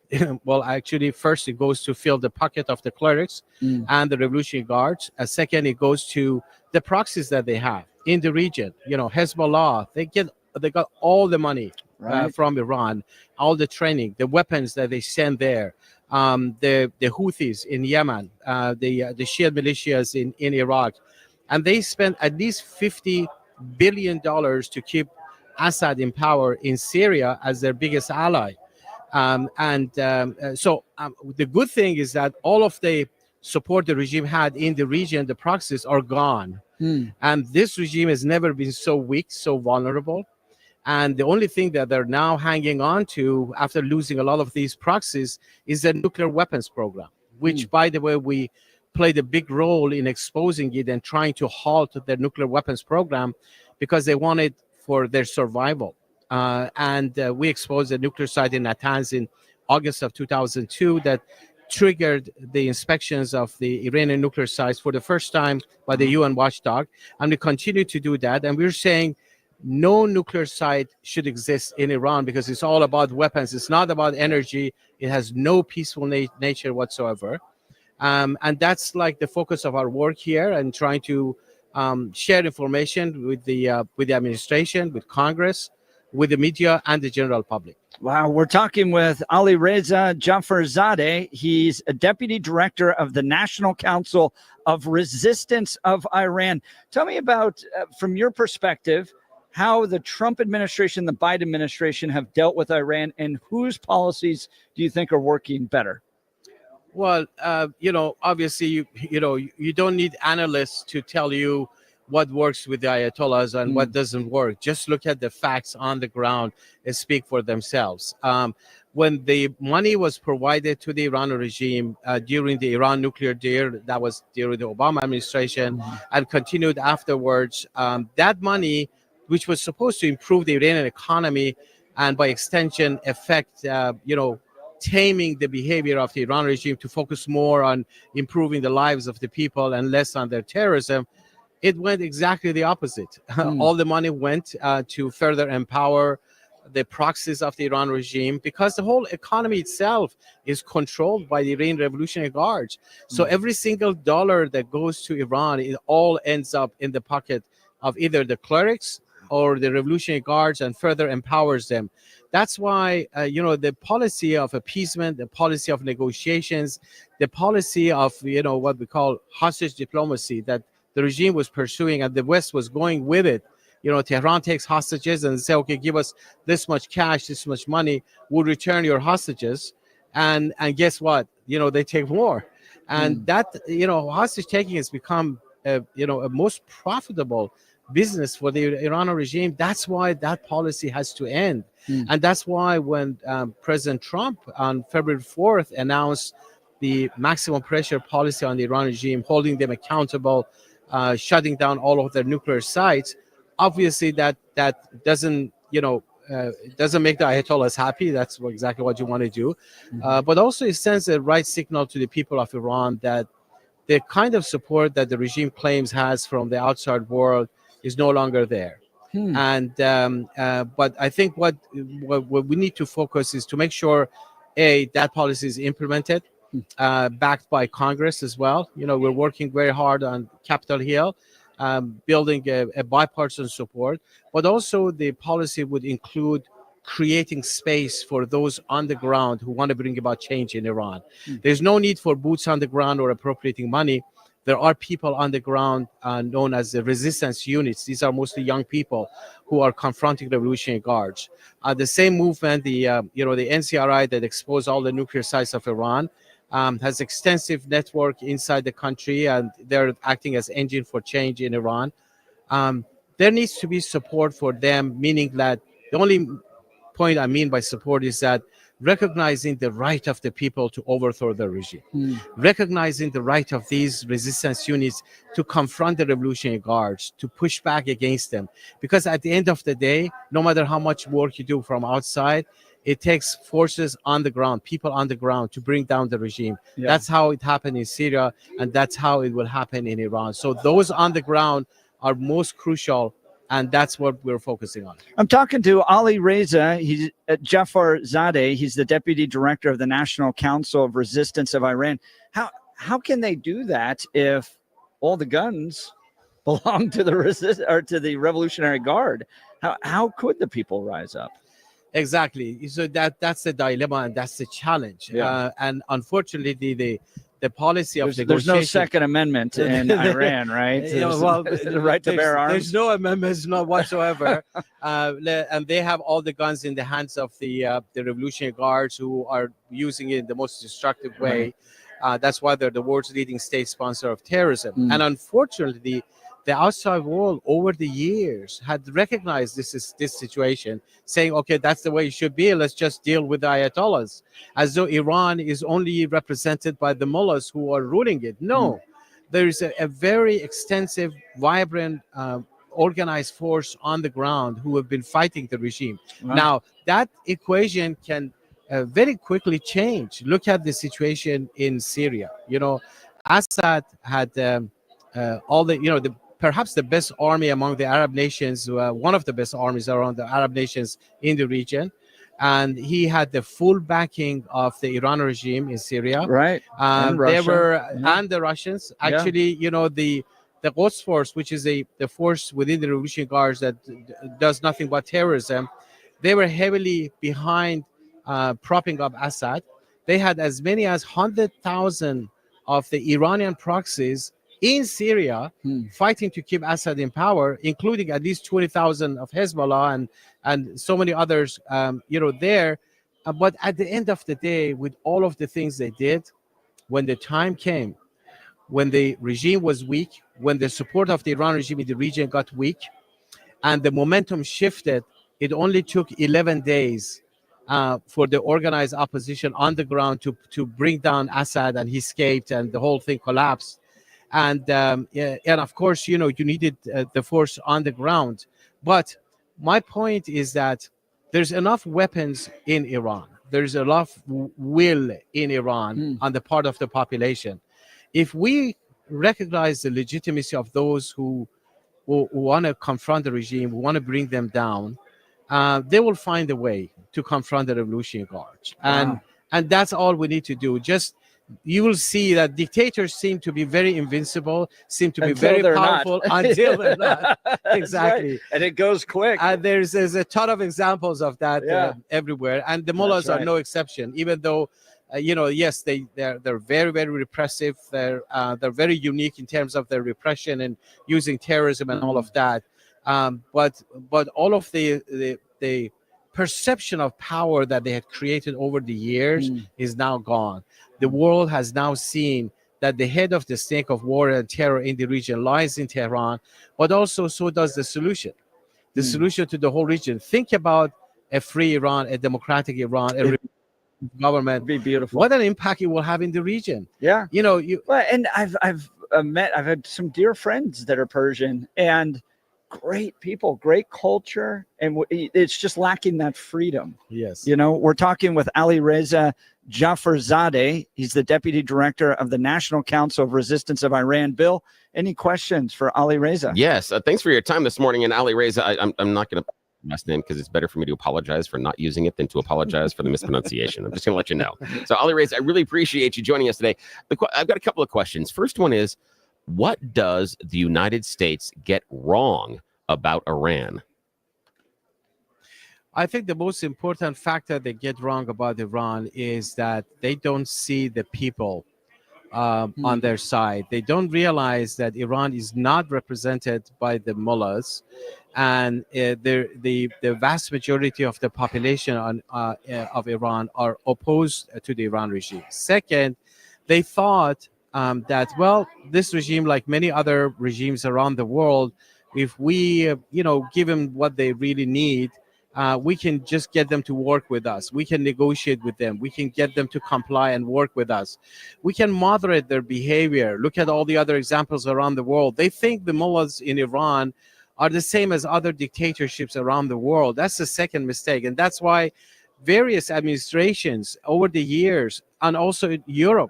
Well, actually, first it goes to fill the pocket of the clerics and the Revolutionary Guards. Second, it goes to the proxies that they have in the region. Hezbollah, they got all the money from Iran, all the training, the weapons that they send there. The Houthis in Yemen, the Shia militias in Iraq, and they spend at least $50 billion to keep Assad in power in Syria as their biggest ally. So the good thing is that all of the support the regime had in the region, the proxies, are gone. And this regime has never been so weak, so vulnerable. And the only thing that they're now hanging on to after losing a lot of these proxies is the nuclear weapons program, which, by the way, we played a big role in exposing it and trying to halt their nuclear weapons program because they wanted for their survival. and we exposed a nuclear site in Natanz in August of 2002 that triggered the inspections of the Iranian nuclear sites for the first time by the UN watchdog. And we continue to do that. And we're saying no nuclear site should exist in Iran because it's all about weapons. It's not about energy. It has no peaceful nature whatsoever. And that's like the focus of our work here, and trying to share information with the administration, with Congress, with the media, and the general public. Wow, we're talking with Alireza Jafarzadeh. He's a deputy director of the National Council of Resistance of Iran. Tell me about, from your perspective, how the Trump administration, the Biden administration have dealt with Iran, and whose policies do you think are working better? Well, obviously, you don't need analysts to tell you what works with the Ayatollahs and what doesn't work. Just look at the facts on the ground and speak for themselves. When the money was provided to the Iranian regime during the Iran nuclear deal, that was during the Obama administration, and continued afterwards, that money, which was supposed to improve the Iranian economy and by extension affect, taming the behavior of the Iran regime to focus more on improving the lives of the people and less on their terrorism, it went exactly the opposite. All the money went to further empower the proxies of the Iran regime, because the whole economy itself is controlled by the Iranian Revolutionary Guards. So every single dollar that goes to Iran, it all ends up in the pocket of either the clerics or the Revolutionary Guards, and further empowers them. That's why, the policy of appeasement, the policy of negotiations, the policy of, what we call hostage diplomacy that the regime was pursuing and the West was going with it. Tehran takes hostages and say, okay, give us this much cash, this much money, we'll return your hostages. And guess what? They take more. And that, hostage taking has become, a most profitable business for the Iranian regime. That's why that policy has to end. And that's why when President Trump on February 4th announced the maximum pressure policy on the Iranian regime, holding them accountable, shutting down all of their nuclear sites, obviously that doesn't, it doesn't make the Ayatollahs happy. That's exactly what you want to do. But also it sends the right signal to the people of Iran that the kind of support that the regime claims has from the outside world is no longer there. And but I think what we need to focus is to make sure, that policy is implemented, backed by Congress as well. We're working very hard on Capitol Hill, building a bipartisan support, but also the policy would include creating space for those on the ground who want to bring about change in Iran. There's no need for boots on the ground or appropriating money. There are people on the ground known as the resistance units. These are mostly young people who are confronting Revolutionary Guards. The same movement, the NCRI that exposed all the nuclear sites of Iran, has extensive network inside the country, and they're acting as engine for change in Iran. There needs to be support for them, meaning that the only point I mean by support is that recognizing the right of the people to overthrow the regime, recognizing the right of these resistance units to confront the Revolutionary Guards, to push back against them. Because at the end of the day, no matter how much work you do from outside, it takes forces on the ground, people on the ground, to bring down the regime. That's how it happened in Syria, and that's how it will happen in Iran. So those on the ground are most crucial, and that's what we're focusing on. I'm talking to Alireza Jafarzadeh. He's the deputy director of the National Council of Resistance of Iran. How can they do that if all the guns belong to the Revolutionary Guard? How could the people rise up? Exactly. So that's the dilemma, and that's the challenge. And unfortunately, the policy of negotiation. There's no Second Amendment in Iran, right? The right to bear arms. There's no amendments, not whatsoever. And they have all the guns in the hands of the Revolutionary Guards, who are using it in the most destructive way. That's why they're the world's leading state sponsor of terrorism. And unfortunately, the outside world over the years had recognized this situation, saying, okay, that's the way it should be. Let's just deal with the Ayatollahs, as though Iran is only represented by the mullahs who are ruling it. No, there is a very extensive, vibrant organized force on the ground who have been fighting the regime. Wow. Now, that equation can very quickly change. Look at the situation in Syria. Assad had all the, perhaps the best army among the Arab nations, one of the best armies around the Arab nations in the region. And he had the full backing of the Iran regime in Syria. Right. And They Russia. were, Yeah. and the Russians. Yeah. Actually, the Quds Force, which is the force within the Revolutionary Guards that does nothing but terrorism, they were heavily behind propping up Assad. They had as many as 100,000 of the Iranian proxies in Syria fighting to keep Assad in power, including at least 20,000 of Hezbollah and so many others, there. But at the end of the day, with all of the things they did, when the time came, when the regime was weak, when the support of the Iran regime in the region got weak, and the momentum shifted, it only took 11 days for the organized opposition on the ground to bring down Assad, and he escaped, and the whole thing collapsed. And of course, you needed the force on the ground. But my point is that there's enough weapons in Iran. There's enough will in Iran on the part of the population. If we recognize the legitimacy of those who want to confront the regime, who want to bring them down, they will find a way to confront the Revolutionary Guards. And that's all we need to do. You will see that dictators seem to be very invincible, seem to be very powerful until they're not. Exactly. Right. And it goes quick. There's a ton of examples of that everywhere. And the mullahs are no exception, even though, yes, they're very, very repressive. They're very unique in terms of their repression and using terrorism and all of that. But all of the perception of power that they had created over the years is now gone. The world has now seen that the head of the snake of war and terror in the region lies in Tehran, but also so does the solution. The solution to the whole region. Think about a free Iran, a democratic Iran, a government. It'd be beautiful. What an impact it will have in the region. Yeah. Well, and I've had some dear friends that are Persian, and great people, great culture, and it's just lacking that freedom. Yes. We're talking with Alireza Jafarzadeh. He's the deputy director of the National Council of Resistance of Iran. Bill, any questions for Alireza? Yes. Thanks for your time this morning. And Alireza, I'm not going to last name because it's better for me to apologize for not using it than to apologize for the mispronunciation. I'm just going to let you know. So Alireza, I really appreciate you joining us today. I've got a couple of questions. First one is, what does the United States get wrong about Iran? I think the most important factor they get wrong about Iran is that they don't see the people on their side. They don't realize that Iran is not represented by the mullahs, and the vast majority of the population of Iran are opposed to the Iran regime. Second, they thought that, well, this regime, like many other regimes around the world, if we give them what they really need, we can just get them to work with us. We can negotiate with them. We can get them to comply and work with us. We can moderate their behavior. Look at all the other examples around the world. They think the mullahs in Iran are the same as other dictatorships around the world. That's the second mistake. And that's why various administrations over the years, and also in Europe,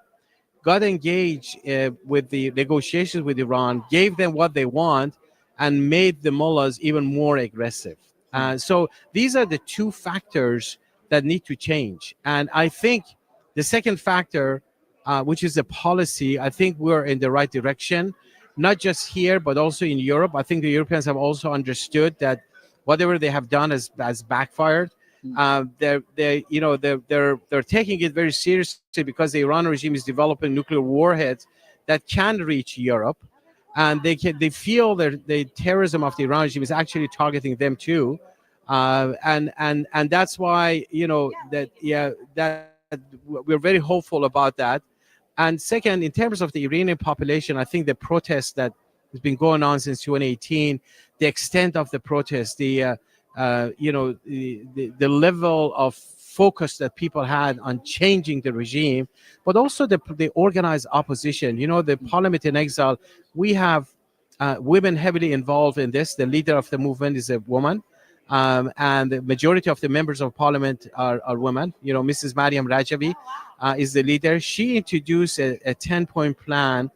got engaged with the negotiations with Iran, gave them what they want, and made the mullahs even more aggressive. So these are the two factors that need to change. And I think the second factor, which is the policy, I think we're in the right direction, not just here, but also in Europe. I think the Europeans have also understood that whatever they have done has backfired. They're taking it very seriously because the Iran regime is developing nuclear warheads that can reach Europe. And they feel that the terrorism of the Iran regime is actually targeting them too, and that's why that we're very hopeful about that. And second, in terms of the Iranian population, I think the protest that has been going on since 2018, the extent of the protest, the level of focus that people had on changing the regime, but also the organized opposition. The parliament in exile, we have women heavily involved in this. The leader of the movement is a woman. And the majority of the members of parliament are women. You know, Mrs. Mariam Rajavi is the leader. She introduced a 10-point plan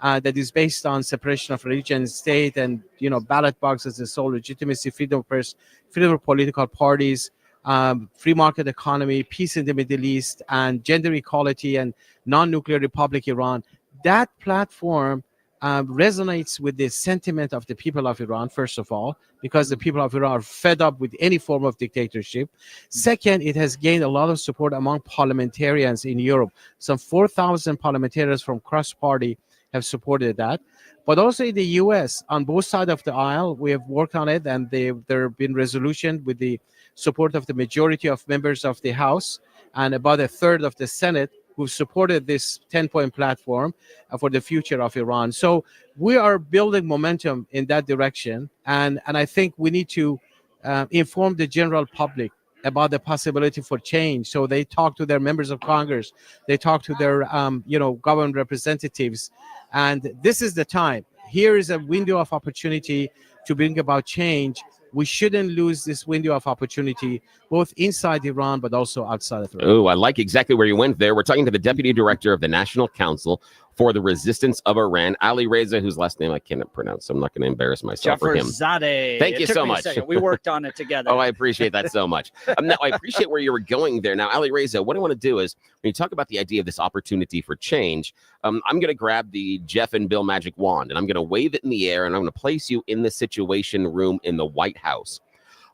that is based on separation of religion and state, and, you know, ballot boxes as sole legitimacy, freedom of press, freedom of political parties, free market economy, peace in the Middle East, and gender equality and non-nuclear republic Iran. That platform resonates with the sentiment of the people of Iran, first of all, because the people of Iran are fed up with any form of dictatorship. Second, it has gained a lot of support among parliamentarians in Europe. Some 4,000 parliamentarians from cross-party have supported that. But also in the U.S., on both sides of the aisle, we have worked on it, and there have been resolutions with the support of the majority of members of the House and about a third of the Senate, who supported this 10-point platform for the future of Iran. So we are building momentum in that direction. And I think we need to inform the general public about the possibility for change. So they talk to their members of Congress, they talk to their government representatives. And this is the time. Here is a window of opportunity to bring about change. We shouldn't lose this window of opportunity, both inside Iran, but also outside of Iran. Oh, I like exactly where you went there. We're talking to the Deputy Director of the National Council for the Resistance of Iran, Alireza, whose last name I cannot pronounce, so I'm not going to embarrass myself for him. Jafarzadeh. Thank you so much. We worked on it together. Oh, I appreciate that so much. Now, I appreciate where you were going there. Now, Alireza, what I want to do is, when you talk about the idea of this opportunity for change, I'm going to grab the Jeff and Bill magic wand, and I'm going to wave it in the air, and I'm going to place you in the Situation Room in the White House.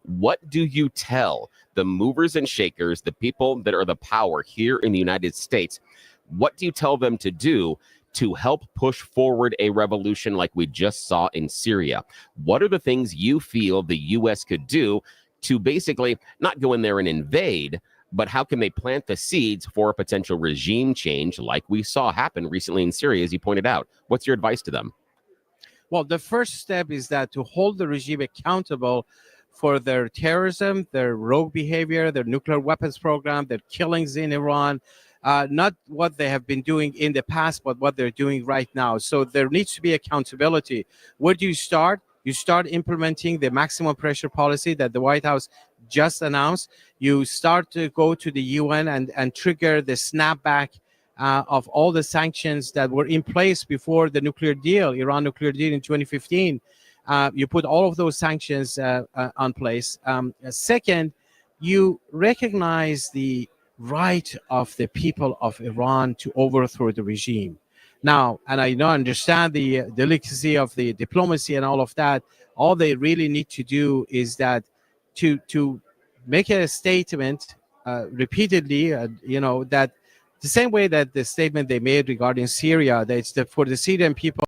What do you tell the movers and shakers, the people that are the power here in the United States? What do you tell them to do to help push forward a revolution like we just saw in Syria? What are the things you feel the U.S. could do to basically not go in there and invade, but how can they plant the seeds for a potential regime change like we saw happen recently in Syria, as you pointed out? What's your advice to them? Well, the first step is that to hold the regime accountable for their terrorism, their rogue behavior, their nuclear weapons program, their killings in Iran, not what they have been doing in the past, but what they're doing right now. So there needs to be accountability. Where do you start? You start implementing the maximum pressure policy that the White House just announced. You start to go to the UN and trigger the snapback of all the sanctions that were in place before the nuclear deal, Iran nuclear deal in 2015. You put all of those sanctions on place. Second, you recognize the right of the people of Iran to overthrow the regime. Now, and I understand the delicacy of the diplomacy and all of that. All they really need to do is that to make a statement repeatedly, that the same way that the statement they made regarding Syria, that it's for the Syrian people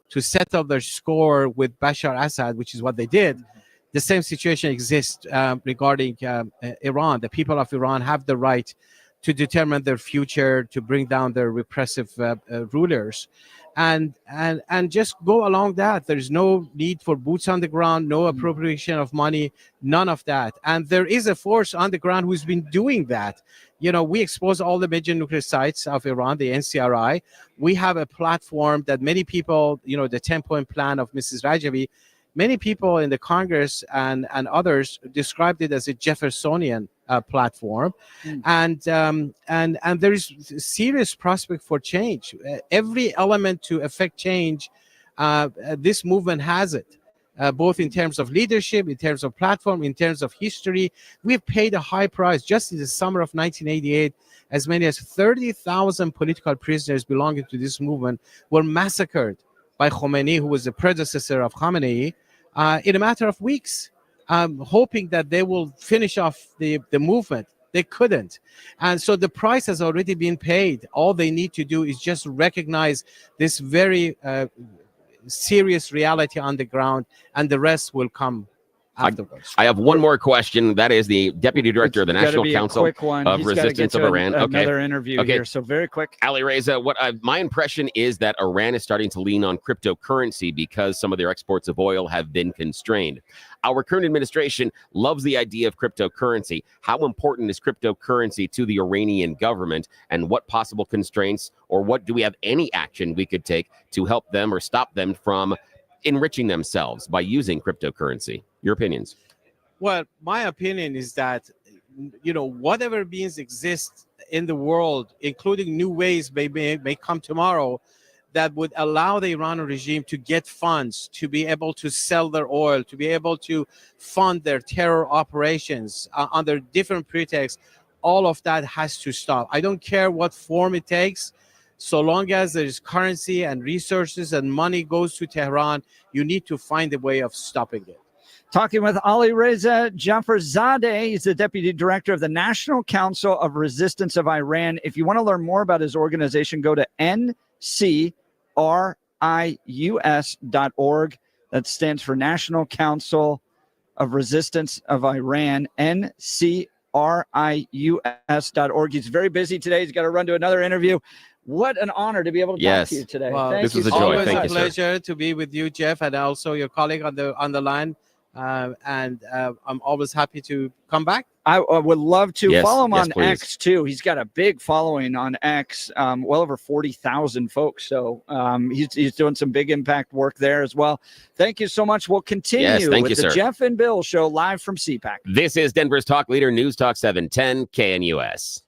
to settle their score with Bashar Assad, which is what they did. The same situation exists regarding Iran. The people of Iran have the right to determine their future, to bring down their repressive rulers, and just go along that. There's no need for boots on the ground, no appropriation of money, none of that. And there is a force on the ground who's been doing that. We expose all the major nuclear sites of Iran, the NCRI. We have a platform that many people, the 10-point plan of Mrs. Rajavi, many people in the Congress and others described it as a Jeffersonian platform. And there is serious prospect for change. Every element to affect change, this movement has it. Both in terms of leadership, in terms of platform, in terms of history. We've paid a high price. Just in the summer of 1988, as many as 30,000 political prisoners belonging to this movement were massacred by Khomeini, who was the predecessor of Khamenei, in a matter of weeks, hoping that they will finish off the movement. They couldn't. And so the price has already been paid. All they need to do is just recognize this very serious reality on the ground, and the rest will come afterwards. I have one more question. That is the Deputy Director of the National Council of Resistance of Iran. Another interview here, so very quick. Alireza, my impression is that Iran is starting to lean on cryptocurrency because some of their exports of oil have been constrained. Our current administration loves the idea of cryptocurrency. How important is cryptocurrency to the Iranian government, and what possible constraints, or what do we have any action we could take to help them or stop them from enriching themselves by using cryptocurrency? Your opinions? Well, my opinion is that, whatever means exist in the world, including new ways may come tomorrow, that would allow the Iranian regime to get funds, to be able to sell their oil, to be able to fund their terror operations under different pretexts. All of that has to stop. I don't care what form it takes. So long as there is currency and resources and money goes to Tehran, you need to find a way of stopping it. Talking with Alireza Jafarzadeh, he's the deputy director of the National Council of Resistance of Iran. If you want to learn more about his organization, go to NCRIUS.org. That stands for National Council of Resistance of Iran, NCRIUS.org. He's very busy today. He's got to run to another interview. What an honor to be able to talk to you today. Well, Thank this you was a so joy. much. Thank you, It's a pleasure to be with you, Jeff, and also your colleague on the line. I'm always happy to come back. I would love to Yes, follow him yes, on please. X too. He's got a big following on X, well over 40,000 folks. So he's doing some big impact work there as well. Thank you so much. We'll continue Yes, thank with you, the sir. Jeff and Bill show live from CPAC. This is Denver's Talk Leader, News Talk 710 KNUS.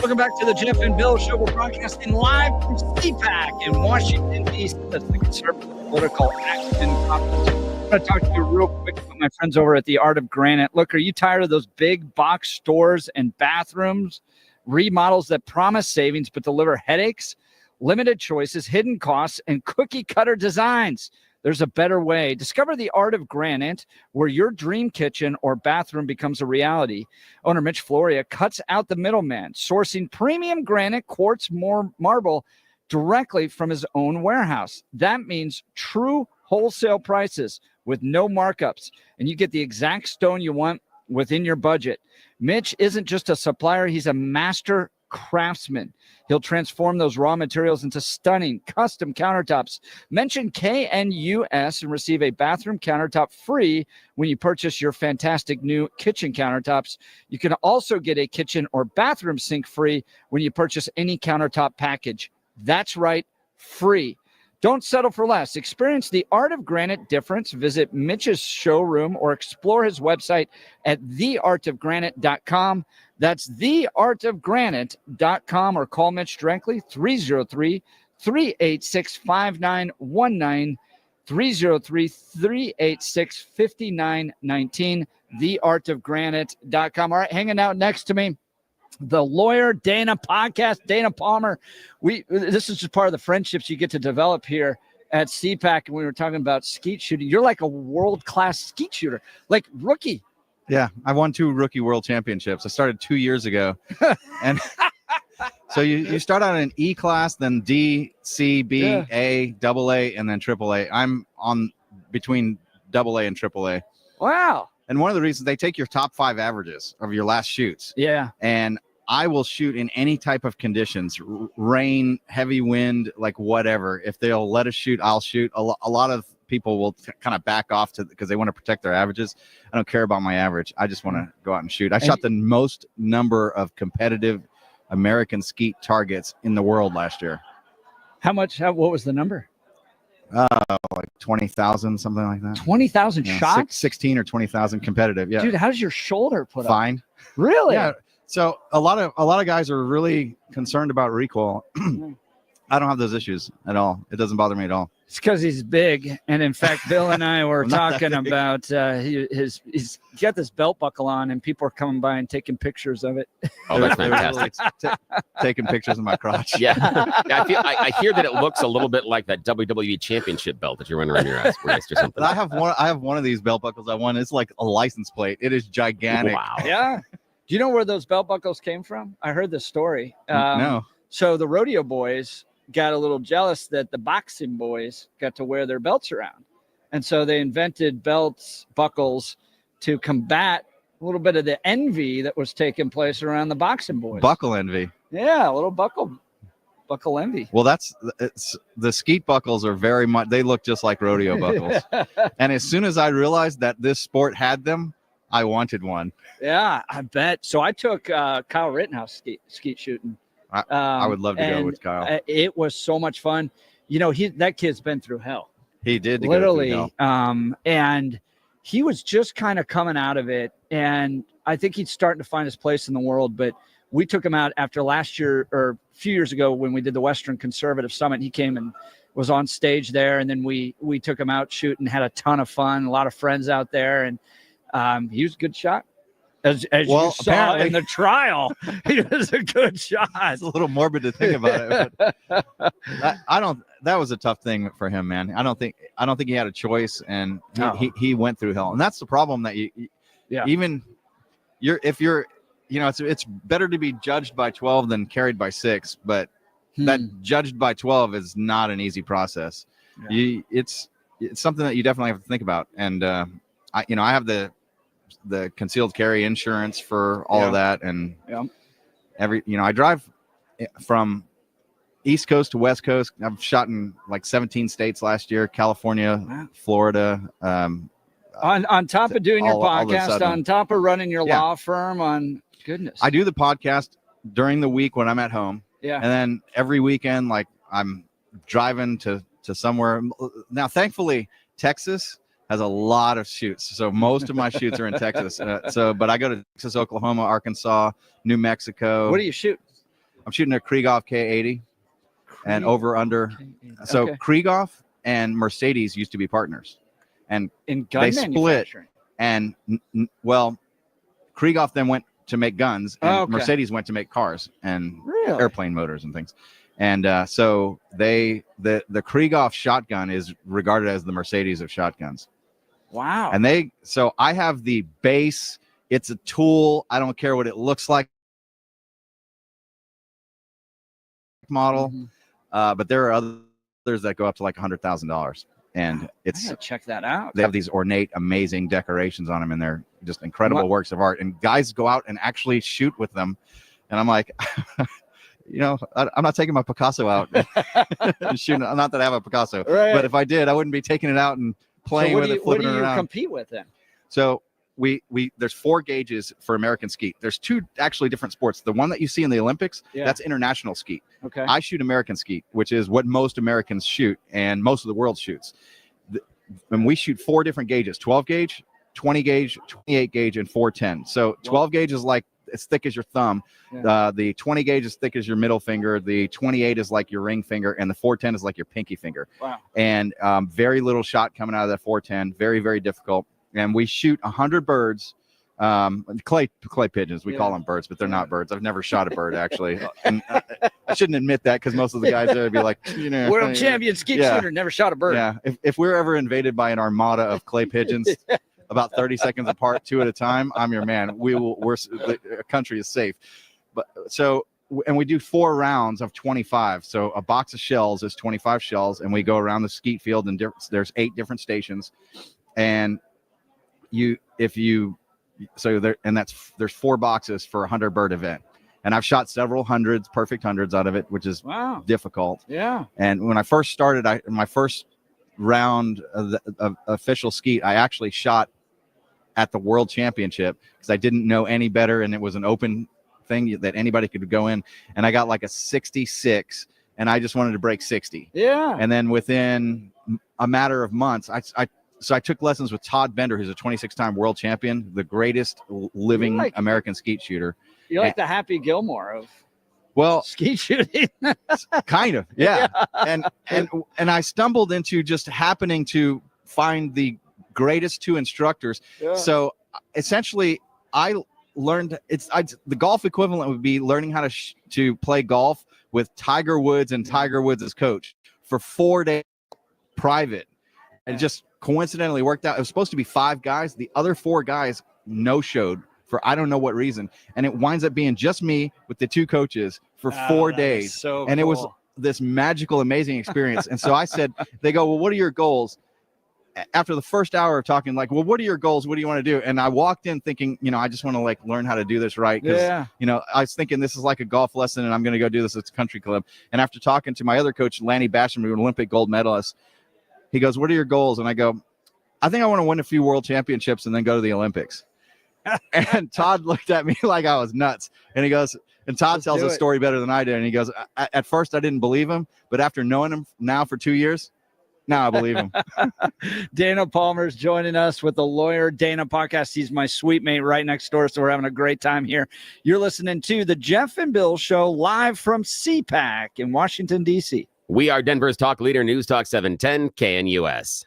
Welcome back to the Jeff and Bill Show. We're broadcasting live from CPAC in Washington, D.C. That's the Conservative Political Action Conference. I'm going to talk to you real quick about my friends over at the Art of Granite. Look, are you tired of those big box stores and bathrooms, remodels that promise savings but deliver headaches, limited choices, hidden costs, and cookie-cutter designs? There's a better way. Discover the Art of Granite, where your dream kitchen or bathroom becomes a reality. Owner Mitch Floria cuts out the middleman, sourcing premium granite, quartz, marble directly from his own warehouse. That means true wholesale prices with no markups, and you get the exact stone you want within your budget. Mitch isn't just a supplier, he's a master craftsman. He'll transform those raw materials into stunning custom countertops. Mention KNUS and receive a bathroom countertop free when you purchase your fantastic new kitchen countertops. You can also get a kitchen or bathroom sink free when you purchase any countertop package. That's right, free. Don't settle for less. Experience the Art of Granite difference. Visit Mitch's showroom or explore his website at theartofgranite.com. That's theartofgranite.com, or call Mitch directly, 303-386-5919, 303-386-5919, theartofgranite.com. All right, hanging out next to me, the Lawyer Dana podcast, Dana Palmer. This is just part of the friendships you get to develop here at CPAC. And we were talking about skeet shooting. You're like a world-class skeet shooter, like rookie. Yeah, I won 2 rookie world championships. I started 2 years ago. And so you start out in E class, then D, C, B, A, double A, and then triple A. I'm on between double A and triple A. Wow. And one of the reasons they take your top 5 averages of your last shoots. Yeah. And I will shoot in any type of conditions, rain, heavy wind, like whatever. If they'll let us shoot, I'll shoot. A lot of people will kind of back off because they want to protect their averages. I don't care about my average. I just want to go out and shoot. I shot the most number of competitive American skeet targets in the world last year. What was the number? Like 20,000, something like that. 20,000 shots? 16 or 20,000 competitive. Yeah. Dude, how's your shoulder put up? Fine. Really? Yeah. So a lot of guys are really concerned about recoil. I don't have those issues at all. It doesn't bother me at all. It's because he's big. And in fact, Bill and I were talking about he's got this belt buckle on, and people are coming by and taking pictures of it. Oh, that's fantastic. Taking pictures of my crotch. Yeah. I hear that it looks a little bit like that WWE championship belt that you're wearing around your ass waist or something. But I have one of these belt buckles I won. It's like a license plate. It is gigantic. Wow. Yeah. Do you know where those belt buckles came from? I heard this story. No. So the rodeo boys got a little jealous that the boxing boys got to wear their belts around. And so they invented buckles to combat a little bit of the envy that was taking place around the boxing boys. Buckle envy. Yeah, a little buckle envy. Well, it's the skeet buckles are very much, they look just like rodeo buckles. And as soon as I realized that this sport had them, I wanted one. Yeah, I bet. So I took Kyle Rittenhouse skeet shooting. I would love to go with Kyle. It was so much fun. You know, that kid's been through hell. He did literally. Go through hell. And he was just kind of coming out of it. And I think he's starting to find his place in the world. But we took him out after last year or a few years ago when we did the Western Conservative Summit. He came and was on stage there. And then we took him out shooting, had a ton of fun, a lot of friends out there. And he was a good shot. As you saw in the trial, he was a good shot. It's a little morbid to think about it. But that was a tough thing for him, man. I don't think he had a choice, and he went through hell. And that's the problem that it's better to be judged by 12 than carried by 6, but that judged by 12 is not an easy process. Yeah. It's something that you definitely have to think about. And I have the concealed carry insurance for all of that, and I drive from East Coast to West Coast. I've shot in like 17 states last year: California, Florida. On top of doing your podcast, on top of running your law firm, goodness, I do the podcast during the week when I'm at home. Yeah, and then every weekend, like I'm driving to somewhere. Now, thankfully, Texas has a lot of shoots. So most of my shoots are in Texas. But I go to Texas, Oklahoma, Arkansas, New Mexico. What do you shoot? I'm shooting a Krieghoff K80 and over under. So Okay. Krieghoff and Mercedes used to be partners, and In gun they split. manufacturing. And well, Krieghoff then went to make guns, and Okay. Mercedes went to make cars and Really? airplane motors and things. And so the Krieghoff shotgun is regarded as the Mercedes of shotguns. Wow. And so I have the base. It's a tool. I don't care what it looks like. Model, but there are others that go up to like $100,000, and it's I gotta check that out. they have these ornate, amazing decorations on them, and they're just incredible works of art. And guys go out and actually shoot with them, and I'm like, I'm not taking my Picasso out and shooting. Not that I have a Picasso, Right. but if I did, I wouldn't be taking it out and playing with it, What flipping do it you around. compete with then? So we there's 4 gauges for American skeet. There's 2 actually different sports. The one that you see in the Olympics, that's international skeet. Okay. I shoot American skeet, which is what most Americans shoot and most of the world shoots. And we shoot 4 different gauges: 12 gauge, 20 gauge, 28 gauge, and 410. So 12 gauge is like as thick as your thumb. Yeah. The 20 gauge is thick as your middle finger. The 28 is like your ring finger, and the 410 is like your pinky finger. Wow. And very little shot coming out of that 410. Very, very difficult. And we shoot 100 birds, clay pigeons. We call them birds, but they're not birds. I've never shot a bird actually, and I shouldn't admit that because most of the guys there would be like, World champion skeet shooter, never shot a bird. Yeah, if we're ever invaded by an armada of clay pigeons, about 30 seconds apart, 2 at a time, I'm your man. The country is safe. But and we do 4 rounds of 25. So a box of shells is 25 shells, and we go around the skeet field, and there's 8 different stations, and there's 4 boxes for a 100 bird event. And I've shot several hundreds, perfect hundreds out of it, which is difficult. Yeah. And when I first started, my first round of official skeet, I actually shot at the World Championship because I didn't know any better, and it was an open thing that anybody could go in. And I got like a 66, and I just wanted to break 60. Yeah. And then within a matter of months, I took lessons with Todd Bender, who's a 26-time world champion, the greatest living American skeet shooter. You're like the Happy Gilmore of skeet shooting. Kind of, yeah. And I stumbled into just happening to find the greatest 2 instructors. Yeah. So essentially, I learned the golf equivalent would be learning how to play golf with Tiger Woods and Tiger Woods' coach for 4 days private. And just coincidentally worked out. It was supposed to be 5 guys. The other 4 guys no-showed for I don't know what reason. And it winds up being just me with the 2 coaches for 4 days. So it was this magical, amazing experience. And so I said, they go, well, what are your goals? After the first hour of talking, like, well, what are your goals? What do you want to do? And I walked in thinking, I just want to learn how to do this right. Because, I was thinking this is like a golf lesson and I'm going to go do this at the country club. And after talking to my other coach, Lanny Basham, an Olympic gold medalist, he goes, what are your goals? And I go, I think I want to win a few world championships and then go to the Olympics. And Todd looked at me like I was nuts. And he goes, and Todd tells the story better than I did. And he goes, at first I didn't believe him, but after knowing him now for 2 years, now I believe him. Dana Palmer's joining us with the Lawyer Dana podcast. He's my sweet mate right next door, so we're having a great time here. You're listening to the Jeff and Bill Show live from CPAC in Washington, D.C. We are Denver's talk leader, News Talk 710 KNUS.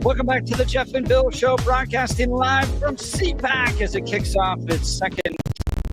Welcome back to the Jeff and Bill Show, broadcasting live from CPAC as it kicks off its second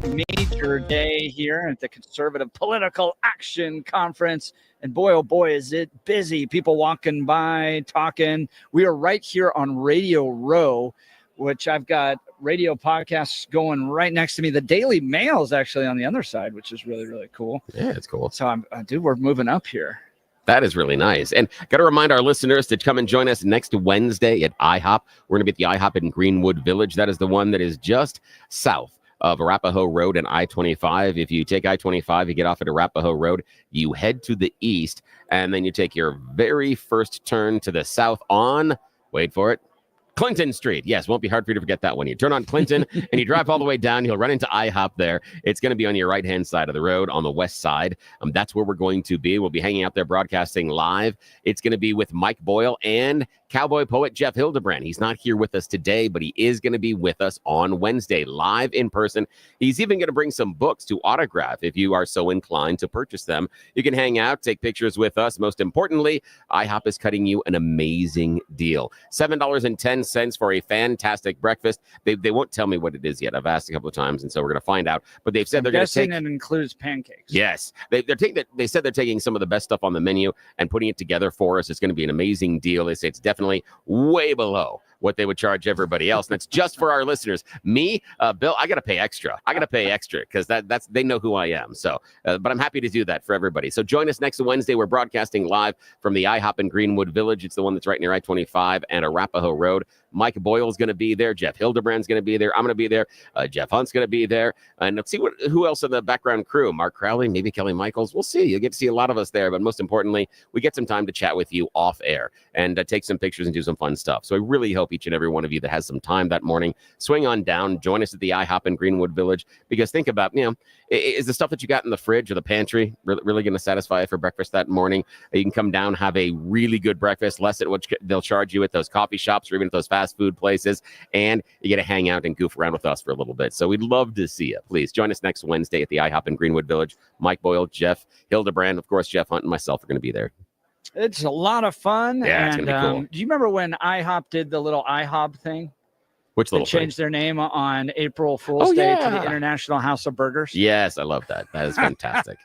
major day here at the Conservative Political Action Conference. And boy, oh boy, is it busy. People walking by, talking. We are right here on Radio Row, which I've got radio podcasts going right next to me. The Daily Mail is actually on the other side, which is really, really cool. Yeah, it's cool. So, dude, we're moving up here. That is really nice. And got to remind our listeners to come and join us next Wednesday at IHOP. We're going to be at the IHOP in Greenwood Village. That is the one that is just south of Arapahoe Road and I-25. If you take I-25, you get off at Arapahoe Road, you head to the east, and then you take your very first turn to the south on, wait for it, Clinton Street. Yes, won't be hard for you to forget that one. You turn on Clinton and you drive all the way down. You'll run into IHOP there. It's going to be on your right-hand side of the road on the west side. That's where we're going to be. We'll be hanging out there broadcasting live. It's going to be with Mike Boyle and cowboy poet Jeff Hildebrand. He's not here with us today, but he is going to be with us on Wednesday, live in person. He's even going to bring some books to autograph if you are so inclined to purchase them. You can hang out, take pictures with us. Most importantly, IHOP is cutting you an amazing deal. $7.10 for a fantastic breakfast. They won't tell me what it is yet. I've asked a couple of times, and so we're going to find out. But they've said they're going to take... it includes pancakes. Yes. They said they're taking some of the best stuff on the menu and putting it together for us. It's going to be an amazing deal. They say it's definitely way below what they would charge everybody else. And that's just for our listeners. Me, Bill, I got to pay extra. Because that's they know who I am. So, but I'm happy to do that for everybody. So join us next Wednesday. We're broadcasting live from the IHOP in Greenwood Village. It's the one that's right near I-25 and Arapahoe Road. Mike Boyle's going to be there. Jeff Hildebrand's going to be there. I'm going to be there. Jeff Hunt's going to be there. And let's see who else in the background crew. Mark Crowley, maybe Kelly Michaels. We'll see. You'll get to see a lot of us there. But most importantly, we get some time to chat with you off air and take some pictures and do some fun stuff. So I really hope each and every one of you that has some time that morning, swing on down, join us at the IHOP in Greenwood Village. Because think about, is the stuff that you got in the fridge or the pantry really going to satisfy you for breakfast that morning? You can come down, have a really good breakfast, less than what they'll charge you at those coffee shops or even at those fast food places, and you get to hang out and goof around with us for a little bit. So we'd love to see you. Please join us next Wednesday at the IHOP in Greenwood Village. Mike Boyle, Jeff Hildebrand, of course, Jeff Hunt and myself are going to be there. It's a lot of fun. Yeah, it's going to be cool. Do you remember when IHOP did the little IHOP thing? Which little They changed their name on April Fool's Day to the International House of Burgers. Yes, I love that. That is fantastic.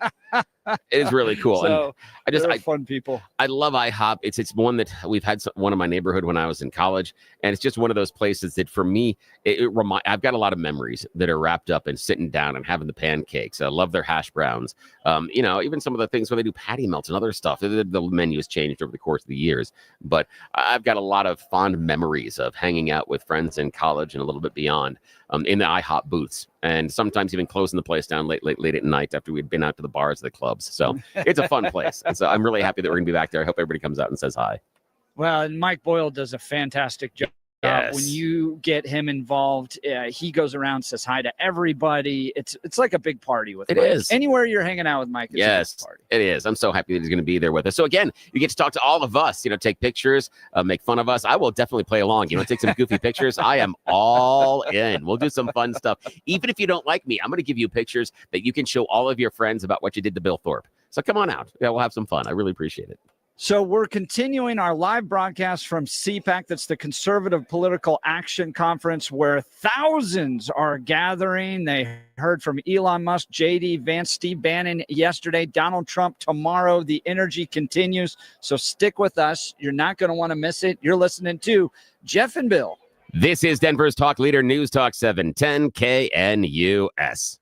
It is really cool. So, and they're fun people. I love IHOP. It's one that we've had one in my neighborhood when I was in college, and it's just one of those places that for me, I've got a lot of memories that are wrapped up in sitting down and having the pancakes. I love their hash browns. Even some of the things where they do patty melts and other stuff. The menu has changed over the course of the years, but I've got a lot of fond memories of hanging out with friends in college and a little bit beyond in the IHOP booths, and sometimes even closing the place down late at night after we'd been out to the bars or the clubs. So it's a fun place. And so I'm really happy that we're going to be back there. I hope everybody comes out and says hi. Well, and Mike Boyle does a fantastic job. Yes. When you get him involved, he goes around, says hi to everybody. It's like a big party with It Mike. is. Anywhere you're hanging out with Mike, it's a big party. It is. I'm so happy that he's going to be there with us. So again, you get to talk to all of us, take pictures, make fun of us. I will definitely play along. Take some goofy pictures. I am all in. We'll do some fun stuff. Even if you don't like me, I'm going to give you pictures that you can show all of your friends about what you did to Bill Thorpe. So come on out. Yeah, we'll have some fun. I really appreciate it. So we're continuing our live broadcast from CPAC. That's the Conservative Political Action Conference, where thousands are gathering. They heard from Elon Musk, JD Vance, Steve Bannon yesterday, Donald Trump tomorrow. The energy continues. So stick with us. You're not going to want to miss it. You're listening to Jeff and Bill. This is Denver's Talk Leader, News Talk 710 KNUS.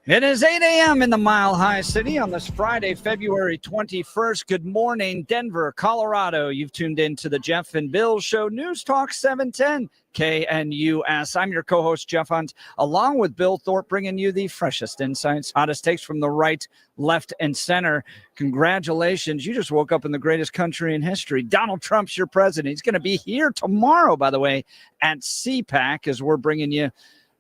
It is 8 a.m. in the Mile High City on this Friday, February 21st. Good morning, Denver, Colorado. You've tuned in to the Jeff and Bill Show, News Talk 710 KNUS. I'm your co-host, Jeff Hunt, along with Bill Thorpe, bringing you the freshest insights, hottest takes from the right, left, and center. Congratulations. You just woke up in the greatest country in history. Donald Trump's your president. He's going to be here tomorrow, by the way, at CPAC, as we're bringing you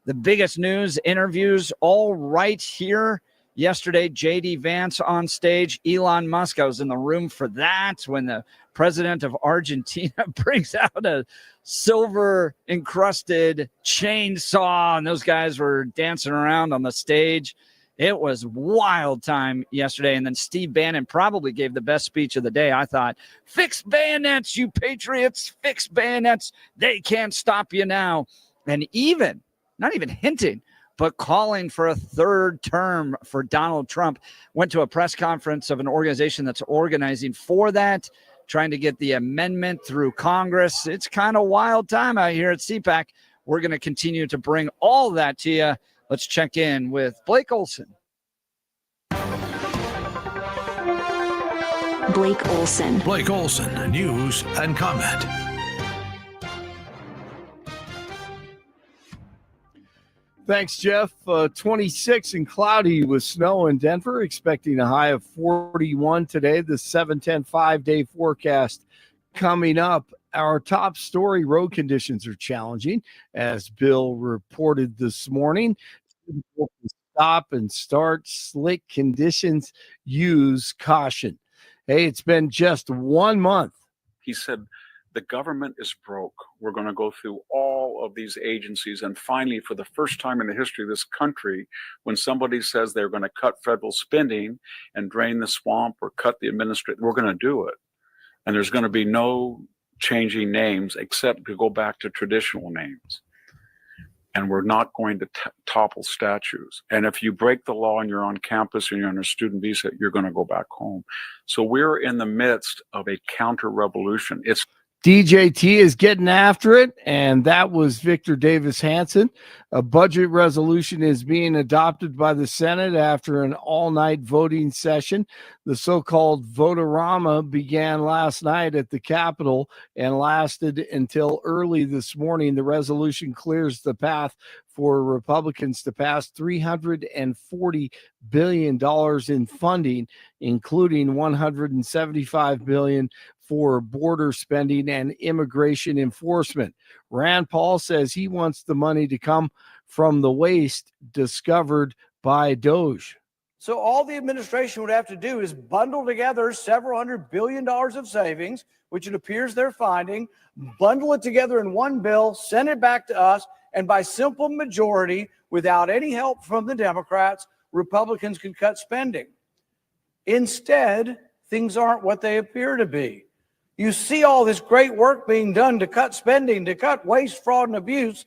the biggest news, interviews, all right here. Yesterday, J.D. Vance on stage. Elon Musk, I was in the room for that when the president of Argentina brings out a silver-encrusted chainsaw, and those guys were dancing around on the stage. It was wild time yesterday. And then Steve Bannon probably gave the best speech of the day, I thought. Fix bayonets, you patriots. Fix bayonets. They can't stop you now. And even not even hinting, but calling for a third term for Donald Trump. Went to a press conference of an organization that's organizing for that, trying to get the amendment through Congress. It's kind of wild time out here at CPAC. We're going to continue to bring all that to you. Let's check in with Blake Olson. Blake Olson. Blake Olson, news and comment. Thanks, Jeff. 26 and cloudy with snow in Denver, expecting a high of 41 today. The 7-10 5-day forecast coming up. Our top story, road conditions are challenging, as Bill reported this morning. Stop and start, slick conditions, use caution. Hey, it's been just 1 month. He said, the government is broke. We're going to go through all of these agencies. And finally, for the first time in the history of this country, when somebody says they're going to cut federal spending and drain the swamp or cut the administrative, we're going to do it. And there's going to be no changing names except to go back to traditional names. And we're not going to topple statues. And if you break the law and you're on campus and you're on a student visa, you're going to go back home. So we're in the midst of a counter-revolution. It's DJT is getting after it, and that was Victor Davis Hanson. A budget resolution is being adopted by the Senate after an all-night voting session. The so-called Votorama began last night at the Capitol and lasted until early this morning. The resolution clears the path for Republicans to pass $340 billion in funding, including $175 billion for border spending and immigration enforcement. Rand Paul says he wants the money to come from the waste discovered by Doge. So all the administration would have to do is bundle together several $100 billion of savings, which it appears they're finding, bundle it together in one bill, send it back to us, and by simple majority, without any help from the Democrats, Republicans could cut spending. Instead, things aren't what they appear to be. You see all this great work being done to cut spending, to cut waste, fraud, and abuse,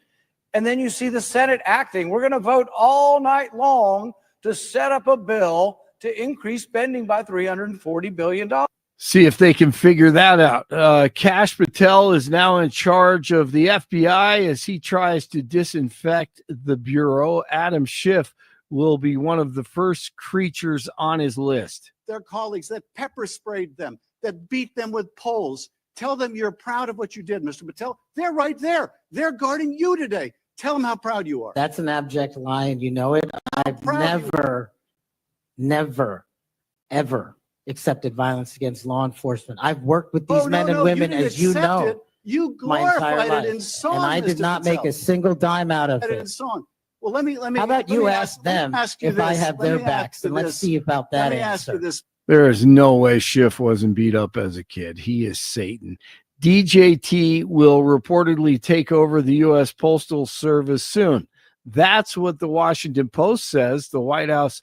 and then you see the Senate acting. We're going to vote all night long to set up a bill to increase spending by $340 billion. See if they can figure that out. Kash Patel is now in charge of the FBI as he tries to disinfect the Bureau. Adam Schiff will be one of the first creatures on his list. Their colleagues that pepper sprayed them, that beat them with poles. Tell them you're proud of what you did, Mr. Patel. They're right there. They're guarding you today. Tell them how proud you are. That's an abject lie, and you know it. I've never, ever accepted violence against law enforcement. I've worked with these men and women, as you know, you my entire glorified life, it in song, and I did Mr. not Patel. make a single dime out of It in it. song. Well, let me. How about you ask them if I have their backs, and let's see about that Let me ask answer. you this. There is no way Schiff wasn't beat up as a kid. He is Satan. DJT will reportedly take over the U.S. Postal Service soon. That's what the Washington Post says. The White House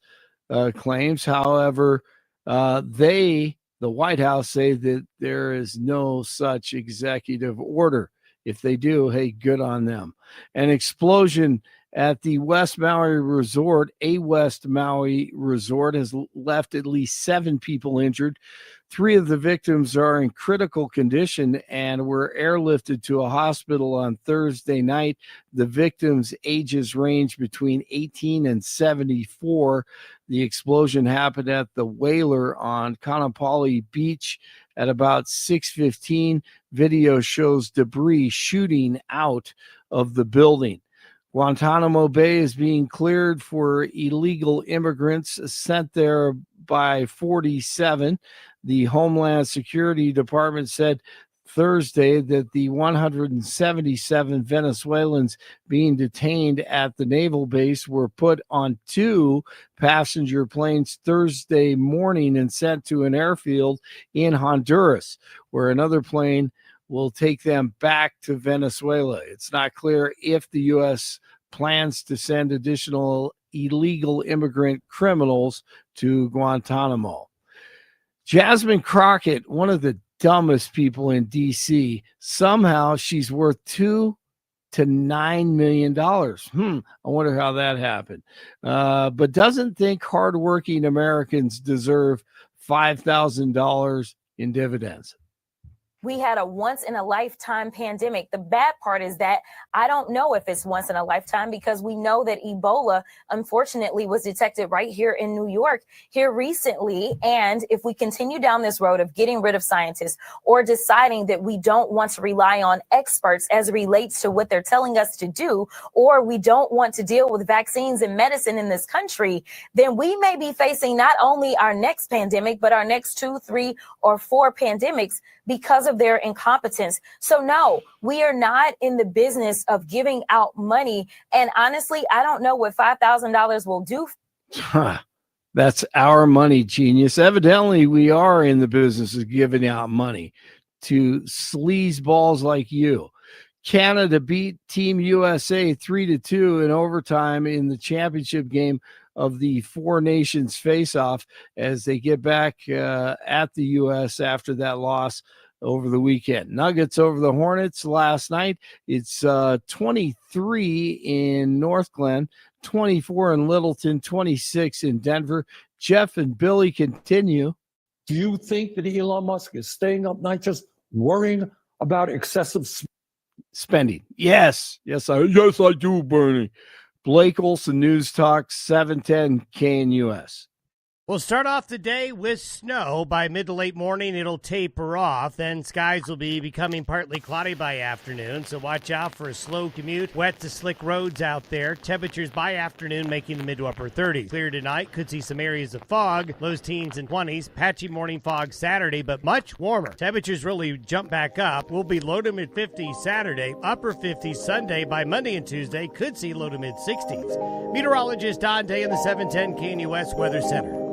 claims. However, the White House say that there is no such executive order. If they do, hey, good on them. An explosion at the West Maui Resort. A West Maui Resort has left at least 7 people injured. 3 of the victims are in critical condition and were airlifted to a hospital on Thursday night. The victims' ages range between 18 and 74. The explosion happened at the Whaler on Kaanapali Beach at about 6:15. Video shows debris shooting out of the building. Guantanamo Bay is being cleared for illegal immigrants sent there by 47. The Homeland Security Department said Thursday that the 177 Venezuelans being detained at the naval base were put on 2 passenger planes Thursday morning and sent to an airfield in Honduras, where another plane will take them back to Venezuela. It's not clear if the U.S. plans to send additional illegal immigrant criminals to Guantanamo. Jasmine Crockett, one of the dumbest people in D.C., somehow she's worth $2 to $9 million. I wonder how that happened. But doesn't think hardworking Americans deserve $5,000 in dividends. We had a once in a lifetime pandemic. The bad part is that I don't know if it's once in a lifetime, because we know that Ebola, unfortunately, was detected right here in New York here recently. And if we continue down this road of getting rid of scientists or deciding that we don't want to rely on experts as it relates to what they're telling us to do, or we don't want to deal with vaccines and medicine in this country, then we may be facing not only our next pandemic, but our next 2, 3, or 4 pandemics because of their incompetence. So no, we are not in the business of giving out money. And honestly, I don't know what $5,000 will do. That's our money, genius. Evidently, we are in the business of giving out money to sleazeballs like you. Canada beat Team USA 3-2 in overtime in the championship game of the 4 nations face-off as they get back at the U.S. after that loss over the weekend. Nuggets over the Hornets last night. It's 23 in North Glen, 24 in Littleton, 26 in Denver. Jeff and Billy continue. Do you think that Elon Musk is staying up night just worrying about excessive spending? Yes, I do, Bernie. Blake Olson, News Talk 710 KNUS. We'll start off the day with snow. By mid to late morning, it'll taper off. Then skies will be becoming partly cloudy by afternoon, so watch out for a slow commute. Wet to slick roads out there. Temperatures by afternoon making the mid to upper 30s. Clear tonight. Could see some areas of fog. Lows teens and 20s. Patchy morning fog Saturday, but much warmer. Temperatures really jump back up. We'll be low to mid 50s Saturday, upper 50s Sunday. By Monday and Tuesday, could see low to mid 60s. Meteorologist Don Day in the 710 KNUS Weather Center.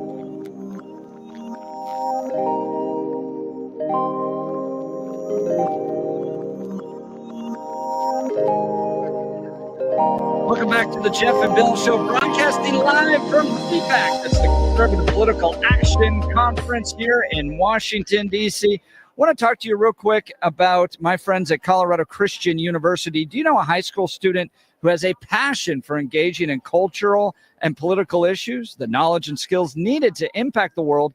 Welcome back to the Jeff and Bill Show, broadcasting live from CPAC. That's the Conservative Political Action Conference here in Washington, D.C. I want to talk to you real quick about my friends at Colorado Christian University. Do you know a high school student who has a passion for engaging in cultural and political issues? The knowledge and skills needed to impact the world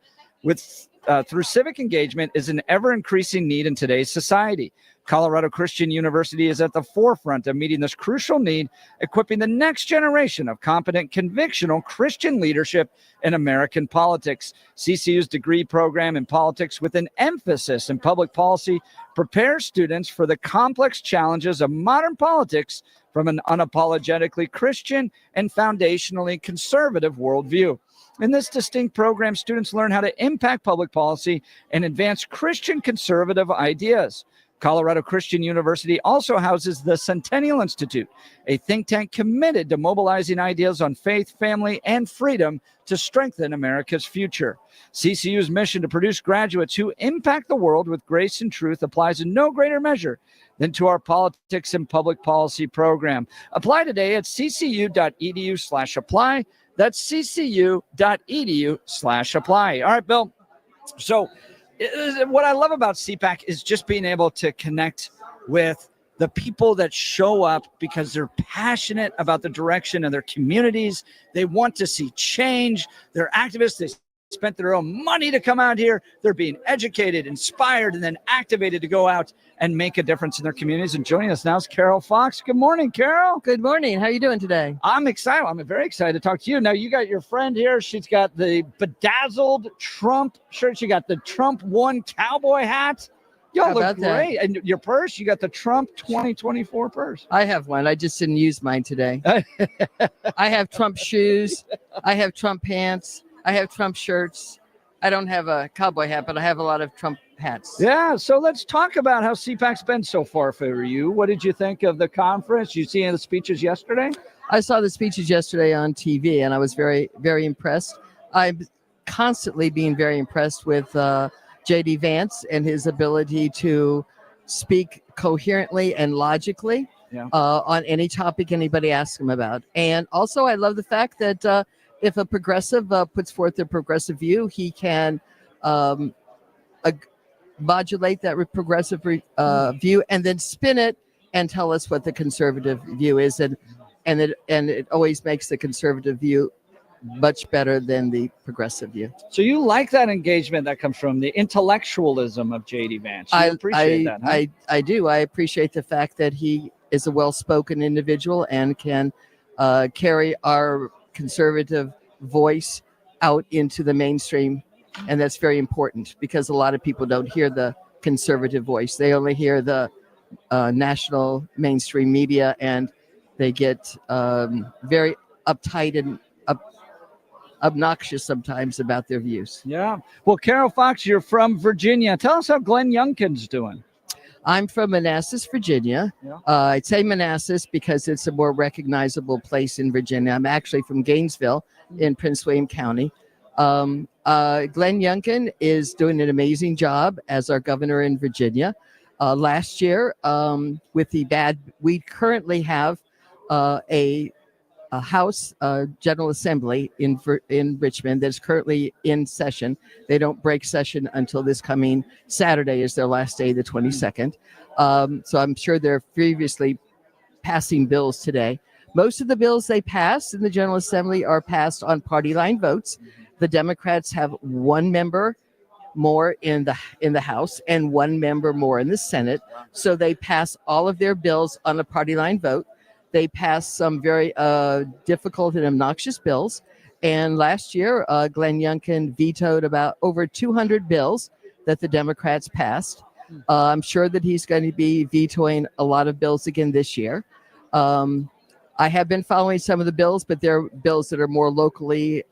through civic engagement is an ever-increasing need in today's society. Colorado Christian University is at the forefront of meeting this crucial need, equipping the next generation of competent, convictional Christian leadership in American politics. CCU's degree program in politics with an emphasis in public policy prepares students for the complex challenges of modern politics from an unapologetically Christian and foundationally conservative worldview. In this distinct program, students learn how to impact public policy and advance Christian conservative ideas. Colorado Christian University also houses the Centennial Institute, a think tank committed to mobilizing ideas on faith, family, and freedom to strengthen America's future. CCU's mission to produce graduates who impact the world with grace and truth applies in no greater measure than to our politics and public policy program. Apply today at ccu.edu/apply. That's ccu.edu/apply. All right, Bill. So what I love about CPAC is just being able to connect with the people that show up because they're passionate about the direction of their communities. They want to see change. They're activists. They spent their own money to come out here. They're being educated, inspired, and then activated to go out and make a difference in their communities. And joining us now is Carol Fox. Good morning, Carol. Good morning. How are you doing today? I'm excited. I'm very excited to talk to you. Now, you got your friend here. She's got the bedazzled Trump shirt. She got the Trump 1 cowboy hat. Y'all look great. That? And your purse, you got the Trump 2024 purse. I have one. I just didn't use mine today. I have Trump shoes. I have Trump pants. I have Trump shirts. I don't have a cowboy hat, but I have a lot of Trump hats. Yeah, so let's talk about how CPAC's been so far for you. What did you think of the conference? You see any of the speeches yesterday? I saw the speeches yesterday on TV, and I was very, very impressed. I'm constantly being very impressed with J.D. Vance and his ability to speak coherently and logically on any topic anybody asks him about. And also, I love the fact that if a progressive puts forth a progressive view, he can modulate that progressive view and then spin it and tell us what the conservative view is. And it always makes the conservative view much better than the progressive view. So you like that engagement that comes from the intellectualism of J.D. Vance. You appreciate that, huh? I do. I appreciate the fact that he is a well-spoken individual and can carry our conservative voice out into the mainstream. And that's very important because a lot of people don't hear the conservative voice. They only hear the national mainstream media, and they get very uptight and obnoxious sometimes about their views. Yeah. Well, Carol Fox, you're from Virginia. Tell us how Glenn Youngkin's doing. I'm from Manassas, Virginia. I'd say Manassas because it's a more recognizable place in Virginia. I'm actually from Gainesville in Prince William County. Glenn Youngkin is doing an amazing job as our governor in Virginia. Last year, with we currently have a House General Assembly in Richmond that's currently in session. They don't break session until this coming Saturday is their last day, the 22nd. So I'm sure they're furiously passing bills today. Most of the bills they pass in the General Assembly are passed on party line votes. The Democrats have one member more in the House and one member more in the Senate. So they pass all of their bills on a party line vote. They passed some very difficult and obnoxious bills. And last year, Glenn Youngkin vetoed about over 200 bills that the Democrats passed. I'm sure that he's going to be vetoing a lot of bills again this year. I have been following some of the bills, but they're bills that are more locally,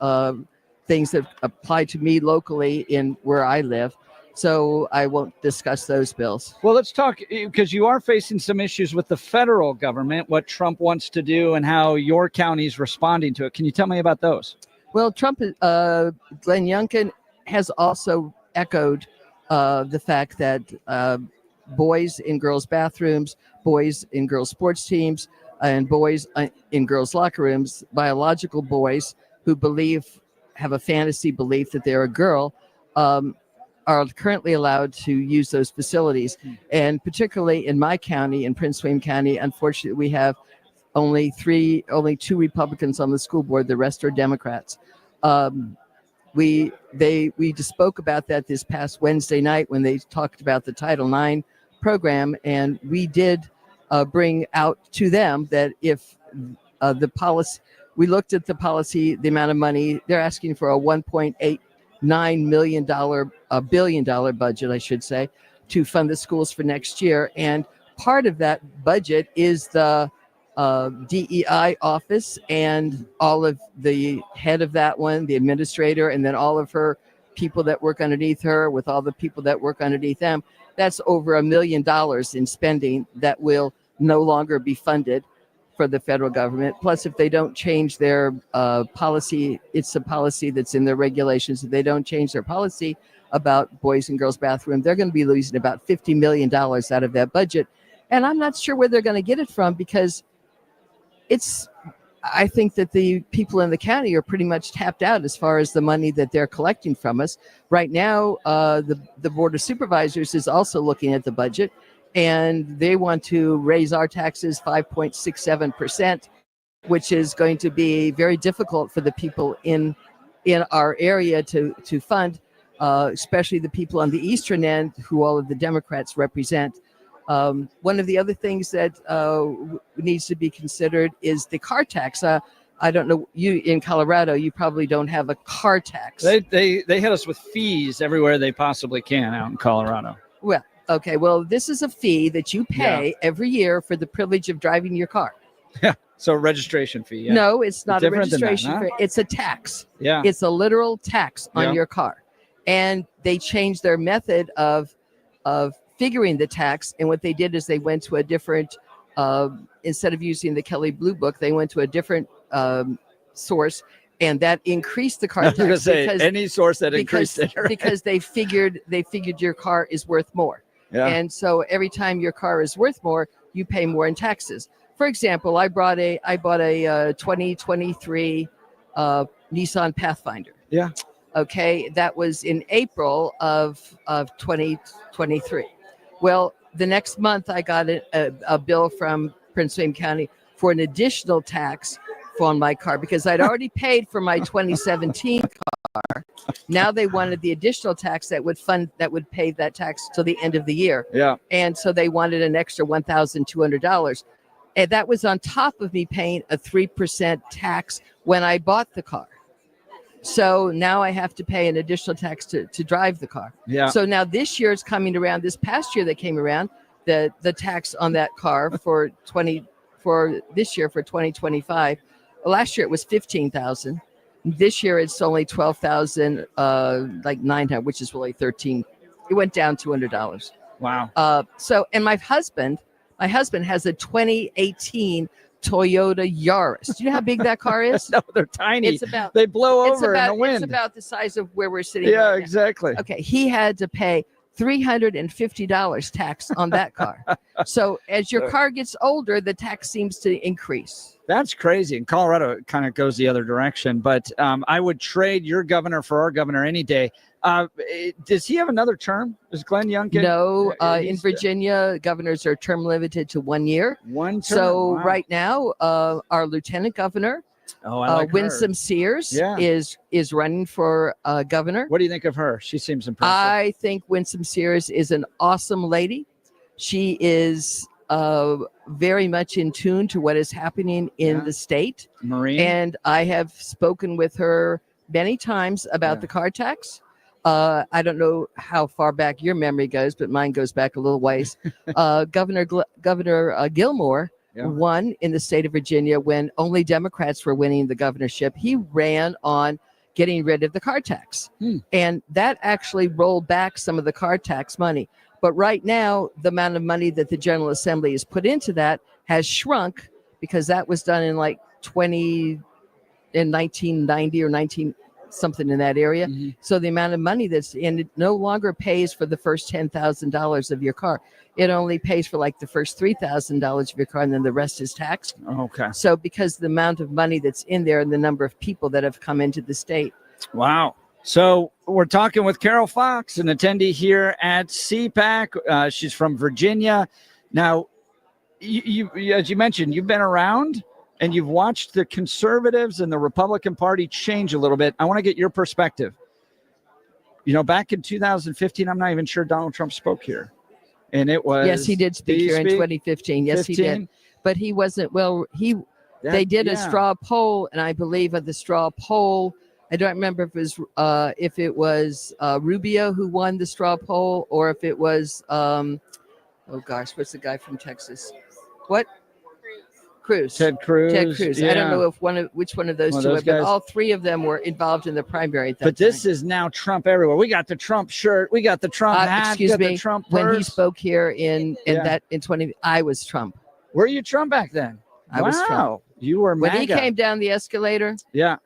things that apply to me locally in where I live. So I won't discuss those bills. Well, let's talk, because you are facing some issues with the federal government, what Trump wants to do and how your county's responding to it. Can you tell me about those? Well, Glenn Youngkin has also echoed the fact that boys in girls' bathrooms, boys in girls' sports teams, and boys in girls' locker rooms, biological boys who have a fantasy belief that they're a girl, are currently allowed to use those facilities. And particularly in my county, in Prince William County, unfortunately, we have only two Republicans on the school board. The rest are Democrats. We just spoke about that this past Wednesday night when they talked about the Title IX program. And we did bring out to them that if the policy, we looked at the policy, the amount of money, they're asking for a $1.89 billion budget, I should say, to fund the schools for next year. And part of that budget is the DEI office and all of the head of that one, the administrator, and then all of her people that work underneath her with all the people that work underneath them. That's over $1 million in spending that will no longer be funded for the federal government. Plus, if they don't change their policy, it's a policy that's in their regulations. If they don't change their policy about boys and girls bathroom, they're going to be losing about $50 million out of that budget. And I'm not sure where they're going to get it from because I think that the people in the county are pretty much tapped out as far as the money that they're collecting from us. Right now, the Board of Supervisors is also looking at the budget. and they want to raise our taxes 5.67%, which is going to be very difficult for the people in our area to fund, especially the people on the eastern end who all of the Democrats represent. One of the other things that needs to be considered is the car tax. I don't know, you in Colorado, you probably don't have a car tax. They hit us with fees everywhere they possibly can out in Colorado. Well, okay. Well, this is a fee that you pay every year for the privilege of driving your car. Yeah. So a registration fee. Yeah. No, it's not a Different than that, registration huh? fee. It's a tax. Yeah. It's a literal tax on Yeah. your car. And they changed their method of figuring the tax. And what they did is they went to a different, instead of using the Kelley Blue Book, they went to a different source, and that increased the car I was tax. gonna say, because- any source that increased it, right? because they figured your car is worth more. Yeah. And so every time your car is worth more, you pay more in taxes. For example, I bought a 2023 Nissan Pathfinder. Yeah. Okay, that was in April of 2023. Well, the next month I got a bill from Prince William County for an additional tax on my car because I'd already paid for my 2017 car. Now they wanted the additional tax that would pay that tax till the end of the year. Yeah. And so they wanted an extra $1,200. And that was on top of me paying a 3% tax when I bought the car. So now I have to pay an additional tax to drive the car. Yeah. So now this year is coming around. This past year that came around, the tax on that car for this year for 2025. Last year it was $15,000. This year it's only $12,000, like $900, which is really $13. It went down $200. Wow. So, and my husband has a 2018 Toyota Yaris. Do you know how big that car is? No, they're tiny. It's about they blow over in the wind. It's about the size of where we're sitting. Yeah, right now. exactly. Okay, he had to pay $350 tax on that car. So as your car gets older, the tax seems to increase. That's crazy. In Colorado, it kind of goes the other direction. But I would trade your governor for our governor any day. Does he have another term? Does Glenn Young get? No, in Virginia, governors are term limited to 1 year. One term. So Wow. right now, our lieutenant governor, Oh, I like her. Winsome Sears, is running for governor. What do you think of her? She seems impressive. I think Winsome Sears is an awesome lady. She is very much in tune to what is happening in the state. Marine. And I have spoken with her many times about the car tax. I don't know how far back your memory goes, but mine goes back a little ways. Governor Gilmore won in the state of Virginia when only Democrats were winning the governorship. He ran on getting rid of the car tax. And that actually rolled back some of the car tax money. But right now, the amount of money that the General Assembly has put into that has shrunk because that was done in like 1990 or 19 something in that area. So the amount of money that's in it no longer pays for the first $10,000 of your car. It only pays for like the first $3,000 of your car, and then the rest is taxed. Okay. So because the amount of money that's in there and the number of people that have come into the state. Wow. So we're talking with Carol Fox, an attendee here at CPAC. She's from Virginia. Now, you as you mentioned, you've been around and you've watched the conservatives and the Republican Party change a little bit. I want to get your perspective. You know, back in 2015, I'm not even sure Donald Trump spoke here. And it was... Yes, he did speak here in 2015. Yes, 15? He did. But he wasn't, they did a straw poll, and I believe at the straw poll, I don't remember if it was Rubio who won the straw poll or if it was, oh gosh, what's the guy from Texas? What? Cruz. Ted Cruz. I don't know which one of those two, but guys. all three of them were involved in the primary. But this is now Trump everywhere. We got the Trump shirt. We got the Trump hat. Excuse me. The Trump when he purse. spoke here in 20, I was Trump. Were you Trump back then? I was Trump. You were when MAGA. he came down the escalator. Yeah.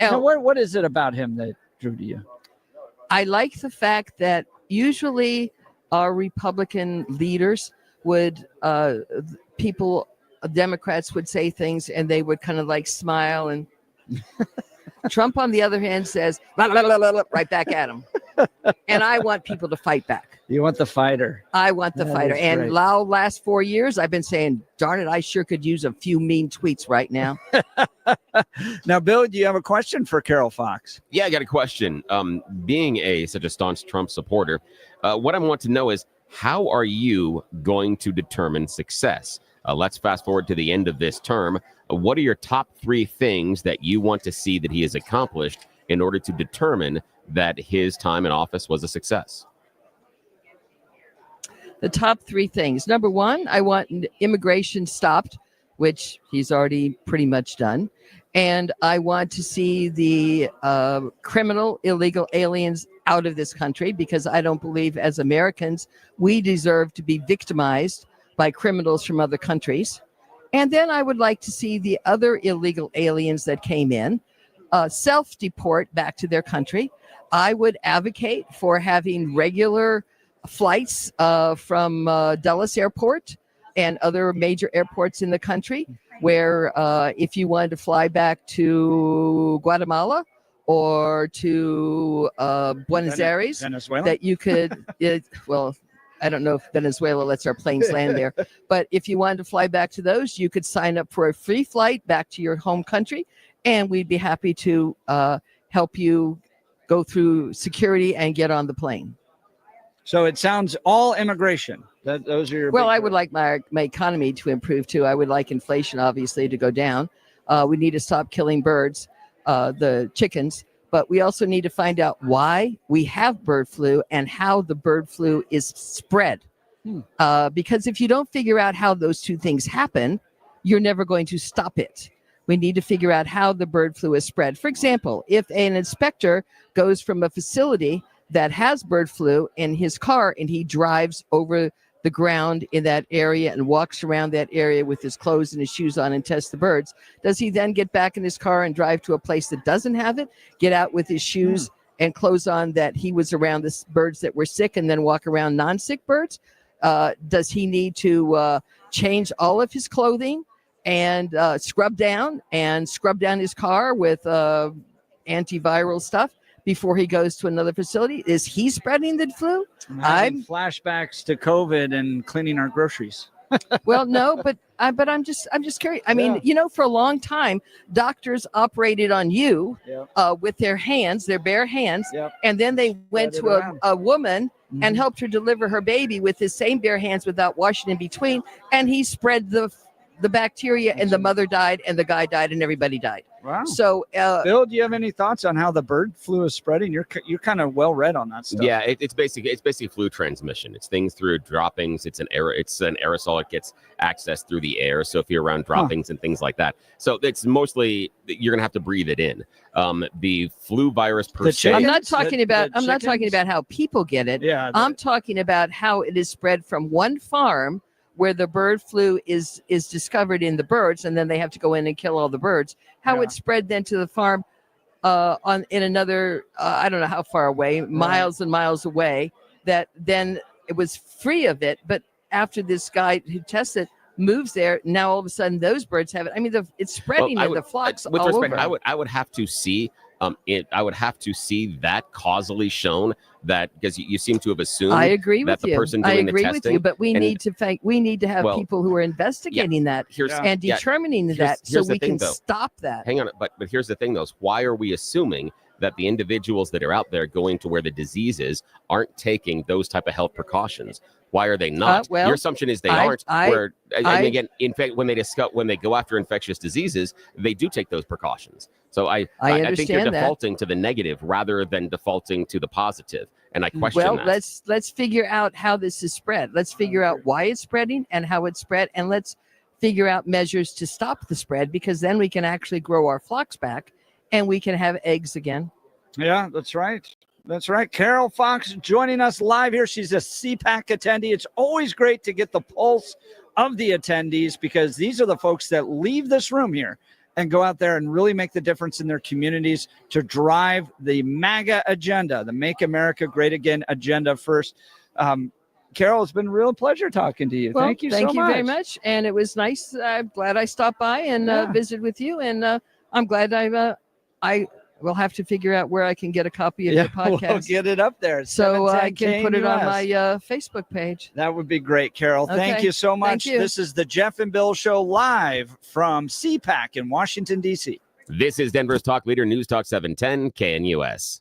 Oh. Now, what is it about him that drew to you? I like the fact that usually our Republican leaders would Democrats would say things and they would kind of like smile, and Trump on the other hand says blah, blah, blah, blah, blah, right back at him. And I want people to fight back. You want the fighter. I want the That fighter. is And great. last 4 years, I've been saying, darn it, I sure could use a few mean tweets right now. Now, Bill, do you have a question for Carol Fox? Yeah, I got a question. Being such a staunch Trump supporter, what I want to know is, how are you going to determine success? Let's fast forward to the end of this term. What are your top 3 things that you want to see that he has accomplished in order to determine that his time in office was a success? The top 3 things. Number 1, I want immigration stopped, which he's already pretty much done. And I want to see the criminal illegal aliens out of this country, because I don't believe as Americans we deserve to be victimized by criminals from other countries. And then I would like to see the other illegal aliens that came in self-deport back to their country. I would advocate for having regular flights from Dulles Airport and other major airports in the country, where if you wanted to fly back to Guatemala or to Buenos Aires, Venezuela? that you could, well, I don't know if Venezuela lets our planes land there, but if you wanted to fly back to those, you could sign up for a free flight back to your home country, and we'd be happy to help you go through security and get on the plane. So it sounds all immigration. Those are your Well, big I would like my economy to improve too. I would like inflation, obviously, to go down. We need to stop killing birds, the chickens, but we also need to find out why we have bird flu and how the bird flu is spread. Because if you don't figure out how those 2 things happen, you're never going to stop it. We need to figure out how the bird flu is spread. For example, if an inspector goes from a facility that has bird flu in his car and he drives over the ground in that area and walks around that area with his clothes and his shoes on and tests the birds, does he then get back in his car and drive to a place that doesn't have it, get out with his shoes and clothes on that he was around the birds that were sick, and then walk around non-sick birds? Does he need to change all of his clothing and scrub down his car with antiviral stuff before he goes to another facility? Is he spreading the flu? I'm flashbacks to COVID and cleaning our groceries. Well, no, but I'm just curious. I mean, for a long time, doctors operated on you with their hands, their bare hands, and then they went to a woman and helped her deliver her baby with his same bare hands without washing in between, and he spread the bacteria, and the mother died, and the guy died, and everybody died. Wow. So, Bill, do you have any thoughts on how the bird flu is spreading? You're kind of well read on that stuff. Yeah, it's basically flu transmission. It's things through droppings. It's an aerosol. It gets accessed through the air. So if you're around droppings and things like that, so it's mostly you're gonna have to breathe it in. The flu virus per se. I'm not talking about how people get it. Yeah, I'm talking about how it is spread from one farm where the bird flu is discovered in the birds, and then they have to go in and kill all the birds. How it spread then to the farm in another, I don't know how far away, miles and miles away, that then it was free of it. But after this guy who tested moves there, now all of a sudden those birds have it. I mean, it's spreading in the flocks with all respect, over. I would have to see I would have to see that causally shown, that because you seem to have assumed I agree that with the you. person I doing agree the with testing, you, but we and- need to have well, people who are investigating that and determining that, so here's the we thing, can though. stop that. Hang on, but here's the thing, though. Is why are we assuming that the individuals that are out there going to where the disease is aren't taking those type of health precautions? Why are they not? well, Your assumption is they aren't. I mean, again, in fact, when they go after infectious diseases, they do take those precautions. So I think you're understand that. defaulting to the negative rather than defaulting to the positive. And I question Well, that. let's figure out how this is spread. Let's figure out why it's spreading and how it's spread, and let's figure out measures to stop the spread, because then we can actually grow our flocks back and we can have eggs again. Yeah, that's right. That's right. Carol Fox joining us live here. She's a CPAC attendee. It's always great to get the pulse of the attendees, because these are the folks that leave this room here and go out there and really make the difference in their communities to drive the MAGA agenda, the Make America Great Again agenda first. Carol, it's been a real pleasure talking to you. Well, Thank you so much. Thank you very much. And it was nice. I'm glad I stopped by and visited with you. And I'm glad I we'll have to figure out where I can get a copy of your podcast. We'll get it up there. So I can put it on KNUS. my Facebook page. That would be great, Carol. Thank Okay. you so much. Thank you. This is the Jeff and Bill Show live from CPAC in Washington, D.C. This is Denver's Talk Leader, News Talk 710 KNUS.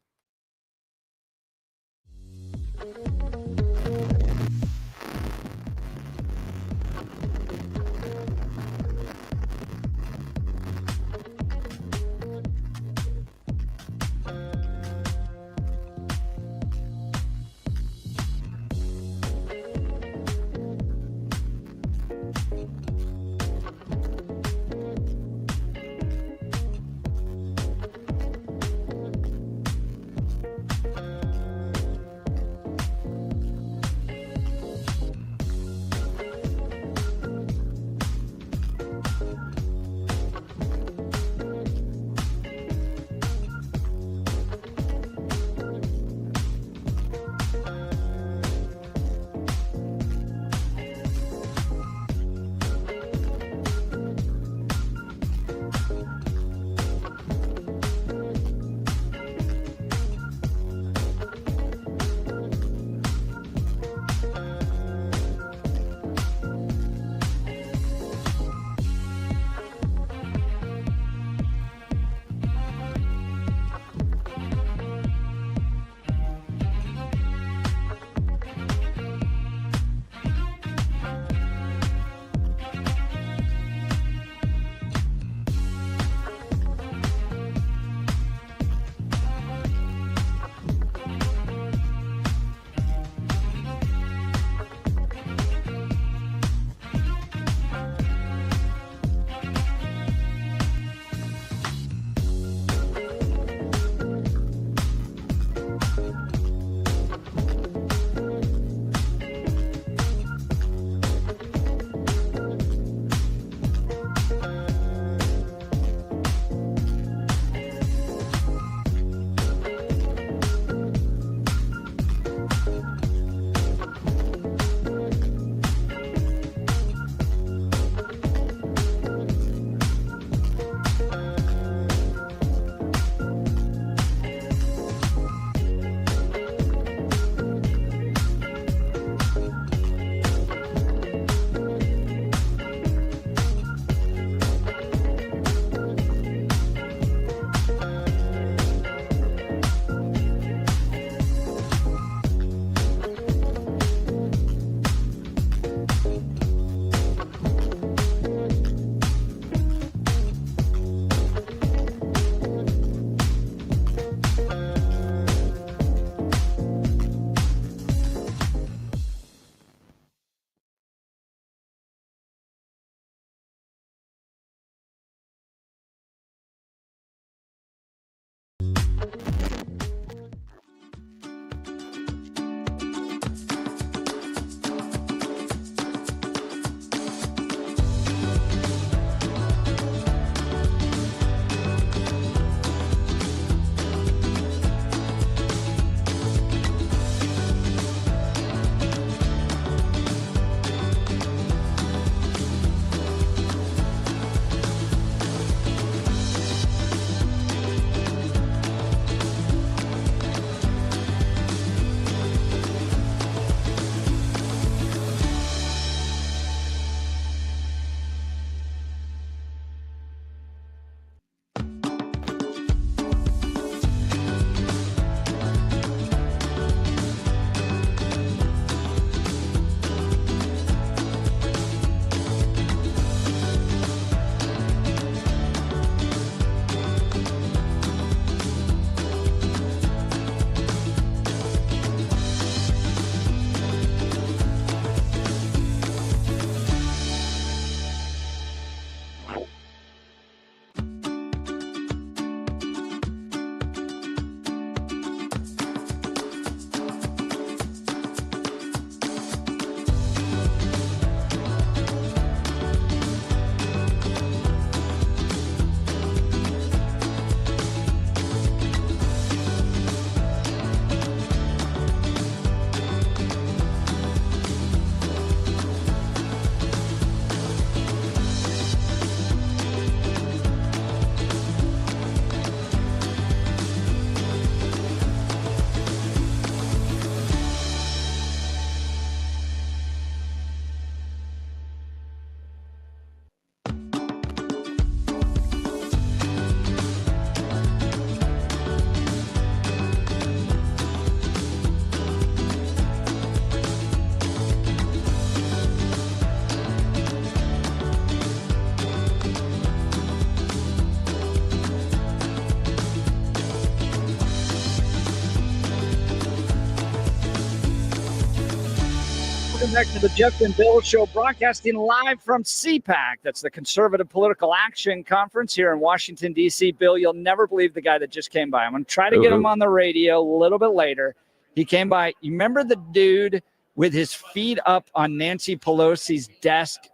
back to the Jeff and Bill Show, broadcasting live from CPAC. That's the Conservative Political Action Conference here in Washington, D.C. Bill, you'll never believe the guy that just came by. I'm going to try to get him on the radio a little bit later. He came by. You remember the dude with his feet up on Nancy Pelosi's desk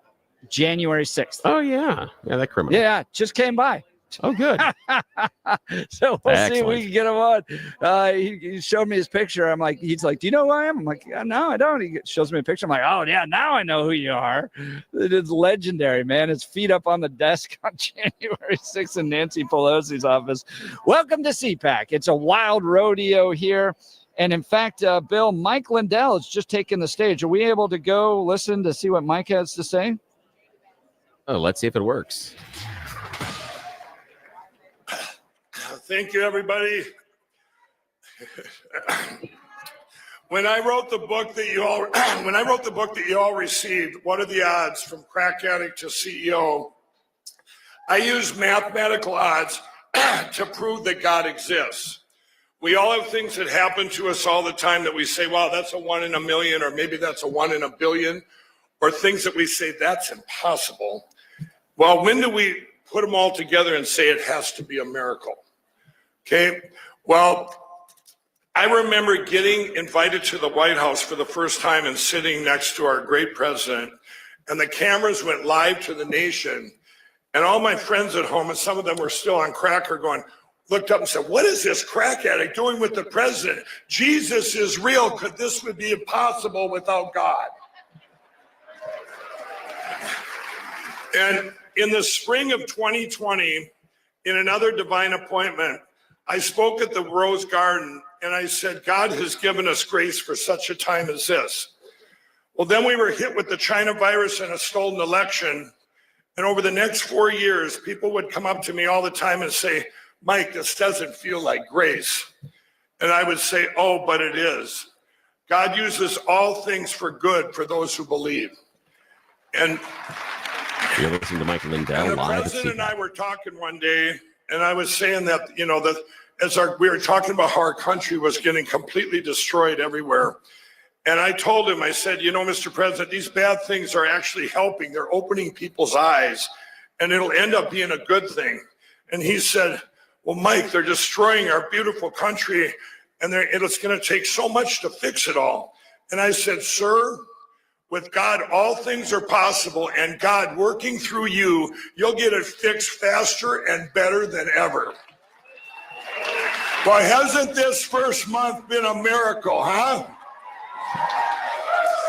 January 6th? Oh, yeah. Yeah, that criminal. Yeah, just came by. Oh, good. So we'll see if Excellent. we can get him on. He showed me his picture. I'm like, he's like, do you know who I am? I'm like, yeah, no, I don't. He shows me a picture. I'm like, oh, yeah, now I know who you are. It is legendary, man. His feet up on the desk on January 6th in Nancy Pelosi's office. Welcome to CPAC. It's a wild rodeo here. And in fact, Bill, Mike Lindell is just taking the stage. Are we able to go listen to see what Mike has to say? Oh, let's see if it works. Thank you, everybody. When I wrote the book that you all received, What Are the Odds from Crack Addict to CEO, I used mathematical odds to prove that God exists. We all have things that happen to us all the time that we say, wow, that's a 1 in a million, or maybe that's a 1 in a billion, or things that we say, that's impossible. Well, when do we put them all together and say it has to be a miracle? Okay, well, I remember getting invited to the White House for the first time and sitting next to our great president, and the cameras went live to the nation, and all my friends at home, and some of them were still on crack, are going, looked up and said, what is this crack addict doing with the president? Jesus is real. Could this would be impossible without God? And in the spring of 2020, in another divine appointment, I spoke at the Rose Garden, and I said, God has given us grace for such a time as this. Well, then we were hit with the China virus and a stolen election. And over the next 4 years, people would come up to me all the time and say, Mike, this doesn't feel like grace. And I would say, oh, but it is. God uses all things for good for those who believe. And you're listening to Mike Lindell the live. president and I were talking one day, and I was saying that, you know, that we were talking about how our country was getting completely destroyed everywhere. And I told him, I said, you know, Mr. President, these bad things are actually helping. They're opening people's eyes, and it'll end up being a good thing. And he said, well, Mike, they're destroying our beautiful country, and it's going to take so much to fix it all. And I said, sir, with God, all things are possible, and God working through you, you'll get it fixed faster and better than ever. Well, hasn't this first month been a miracle, huh?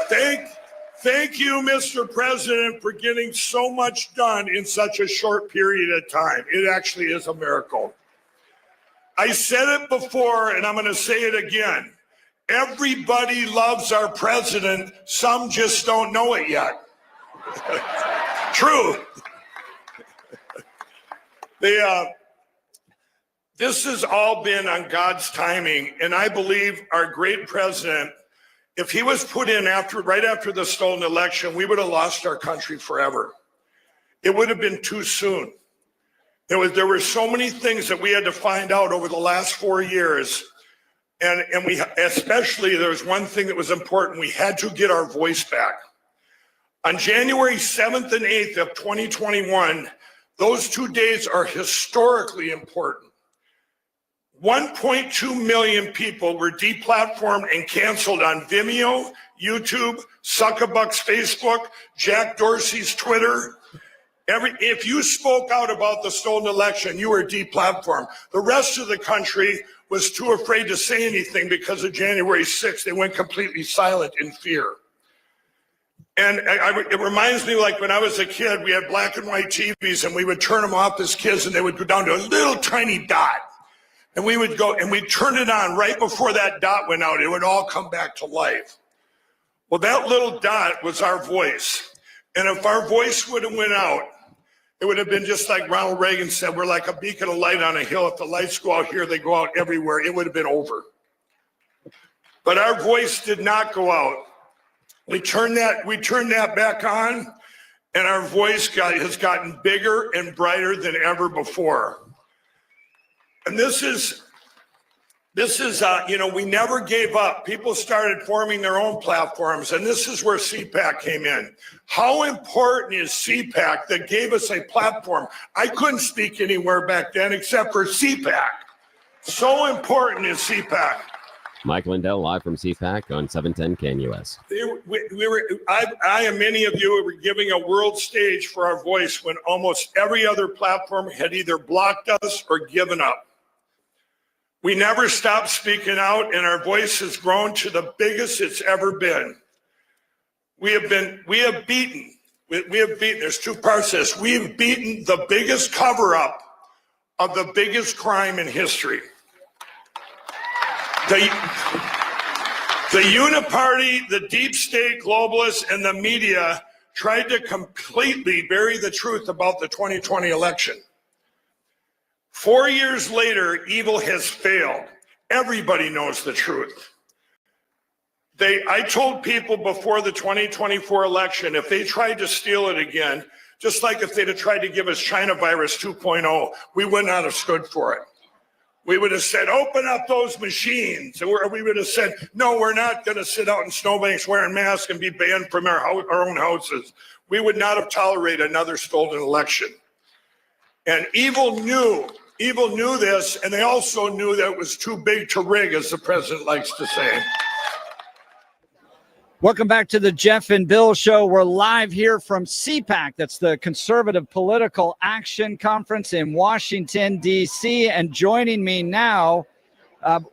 Thank you, Mr. President, for getting so much done in such a short period of time. It actually is a miracle. I said it before, and I'm going to say it again. Everybody loves our president. Some just don't know it yet. True. This has all been on God's timing, and I believe our great president, if he was put in right after the stolen election, we would have lost our country forever. It would have been too soon. There were so many things that we had to find out over the last 4 years. And we especially, there was one thing that was important. We had to get our voice back. On January 7th and 8th of 2021, those 2 days are historically important. 1.2 million people were deplatformed and canceled on Vimeo, YouTube, Zuckerbuck's Facebook, Jack Dorsey's Twitter. If you spoke out about the stolen election, you were deplatformed. The rest of the country was too afraid to say anything because of January 6th. They went completely silent in fear. And it reminds me, like when I was a kid, we had black and white TVs, and we would turn them off as kids, and they would go down to a little tiny dot. And we would go and we'd turn it on right before that dot went out. It would all come back to life. Well, that little dot was our voice. And if our voice would have went out, it would have been just like Ronald Reagan said, we're like a beacon of light on a hill. If the lights go out here, they go out everywhere. It would have been over. But our voice did not go out. We turned that back on, and our voice has gotten bigger and brighter than ever before. And this is This is, we never gave up. People started forming their own platforms, and this is where CPAC came in. How important is CPAC that gave us a platform? I couldn't speak anywhere back then except for CPAC. So important is CPAC. Mike Lindell live from CPAC on 710 KNUS. I and many of you were giving a world stage for our voice when almost every other platform had either blocked us or given up. We never stopped speaking out, and our voice has grown to the biggest it's ever been. We have beaten, there's two parts to this. We've beaten the biggest cover-up of the biggest crime in history. The uniparty, the deep state globalists, and the media tried to completely bury the truth about the 2020 election. 4 years later, evil has failed. Everybody knows the truth. I told people before the 2024 election, if they tried to steal it again, just like if they'd have tried to give us China virus 2.0, we would not have stood for it. We would have said, open up those machines. Or we would have said, no, we're not going to sit out in snowbanks wearing masks and be banned from our own houses. We would not have tolerated another stolen election. And evil knew this, and they also knew that it was too big to rig, as the president likes to say. Welcome back to the Jeff and Bill Show. We're live here from CPAC. That's the Conservative Political Action Conference in Washington, D.C. And joining me now,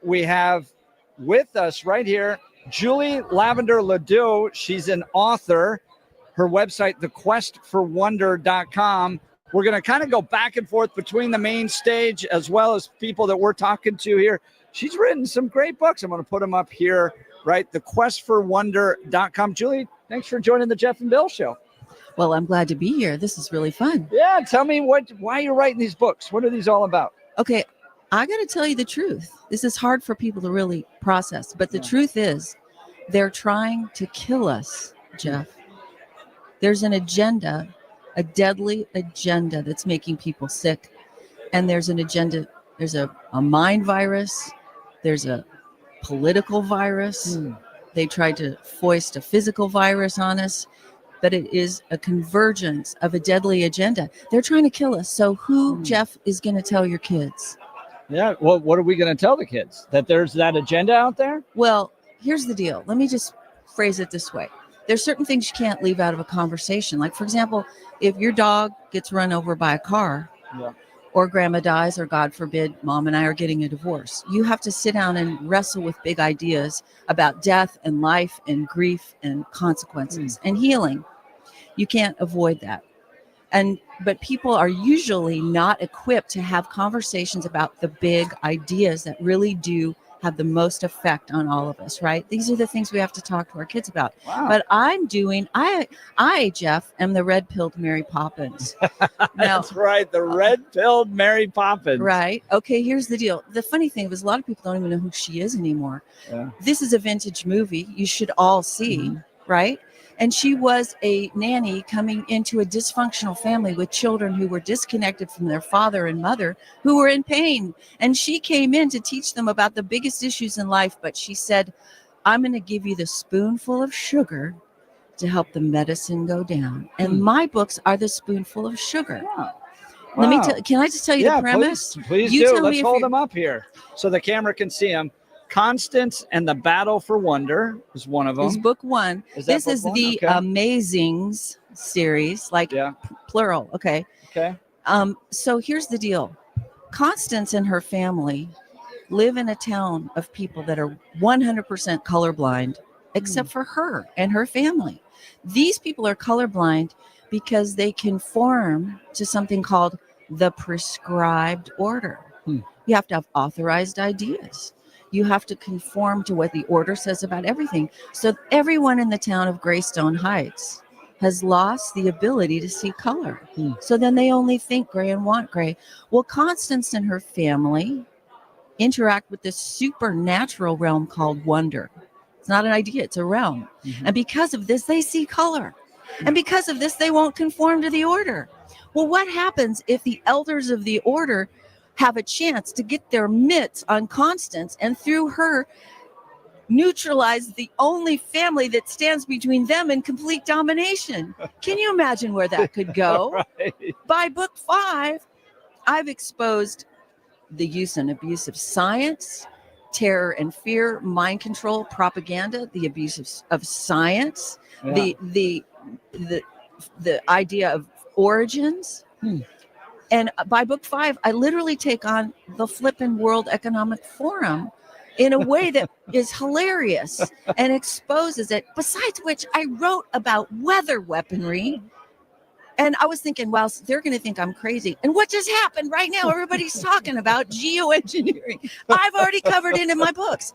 we have with us right here, Julie Lavender LeDoux. She's an author. Her website, thequestforwonder.com. We're going to kind of go back and forth between the main stage as well as people that we're talking to here. She's written some great books. I'm going to put them up here. Right, thequestforwonder.com. Julie, thanks for joining the Jeff and Bill Show. Well, I'm glad to be here. This is really fun. Yeah, tell me why you're writing these books. What are these all about? Okay, I got to tell you the truth. This is hard for people to really process, but the truth is they're trying to kill us, Jeff. There's an agenda, a deadly agenda that's making people sick. And there's an agenda, there's a mind virus, there's a political virus. They tried to foist a physical virus on us, but it is a convergence of a deadly agenda. They're trying to kill us. So who, Jeff, is going to tell your kids? Yeah, well, what are we going to tell the kids? That there's that agenda out there? Well, here's the deal. Let me just phrase it this way. There's certain things you can't leave out of a conversation. Like, for example, if your dog gets run over by a car, or grandma dies, or God forbid, mom and I are getting a divorce. You have to sit down and wrestle with big ideas about death and life and grief and consequences and healing. You can't avoid that. But people are usually not equipped to have conversations about the big ideas that really do have the most effect on all of us, right? These are the things we have to talk to our kids about. Wow. But I, Jeff, am the red-pilled Mary Poppins. That's right, the red-pilled Mary Poppins. Right. Okay, here's the deal. The funny thing is a lot of people don't even know who she is anymore. Yeah. This is a vintage movie you should all see, right? And she was a nanny coming into a dysfunctional family with children who were disconnected from their father and mother who were in pain. And she came in to teach them about the biggest issues in life. But she said, I'm going to give you the spoonful of sugar to help the medicine go down. And my books are the spoonful of sugar. Wow. Let me can I just tell you the premise? Please You do. tell me Let's if hold you're- them up here so the camera can see them. Constance and the Battle for Wonder is one of them. Is book one. This is the Okay. Amazings series, like plural. Okay. Okay. So here's the deal. Constance and her family live in a town of people that are 100% colorblind, except for her and her family. These people are colorblind because they conform to something called the prescribed order. You have to have authorized ideas. You have to conform to what the order says about everything. So everyone in the town of Greystone Heights has lost the ability to see color. So then they only think gray and want gray. Well, Constance and her family interact with this supernatural realm called wonder. It's not an idea, it's a realm. And because of this, they see color. And because of this, they won't conform to the order. Well, what happens if the elders of the order have a chance to get their mitts on Constance, and through her neutralize the only family that stands between them and complete domination. Can you imagine where that could go? Right. By book 5, I've exposed the use and abuse of science, terror and fear, mind control, propaganda, the abuse of science, Yeah. the idea of origins. And by book 5, I literally take on the flippin' World Economic Forum in a way that is hilarious and exposes it. Besides which, I wrote about weather weaponry. And I was thinking, well, they're going to think I'm crazy. And what just happened right now? Everybody's talking about geoengineering. I've already covered it in my books.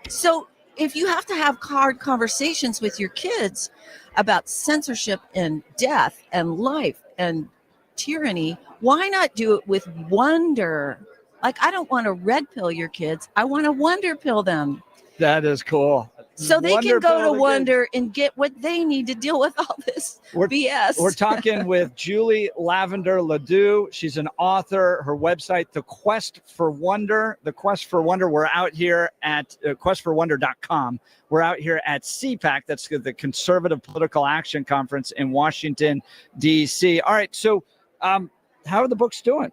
So if you have to have hard conversations with your kids about censorship and death and life and tyranny, why not do it with wonder? Like, I don't want to red pill your kids. I want to wonder pill them. That is cool. So they Wonder can go pill to the Wonder and get what they need to deal with all this BS. We're talking with Julie Lavender LeDoux. She's an author. Her website, The Quest for Wonder. The Quest for Wonder. We're out here at questforwonder.com. We're out here at CPAC. That's the Conservative Political Action Conference in Washington, D.C. All right. So how are the books doing?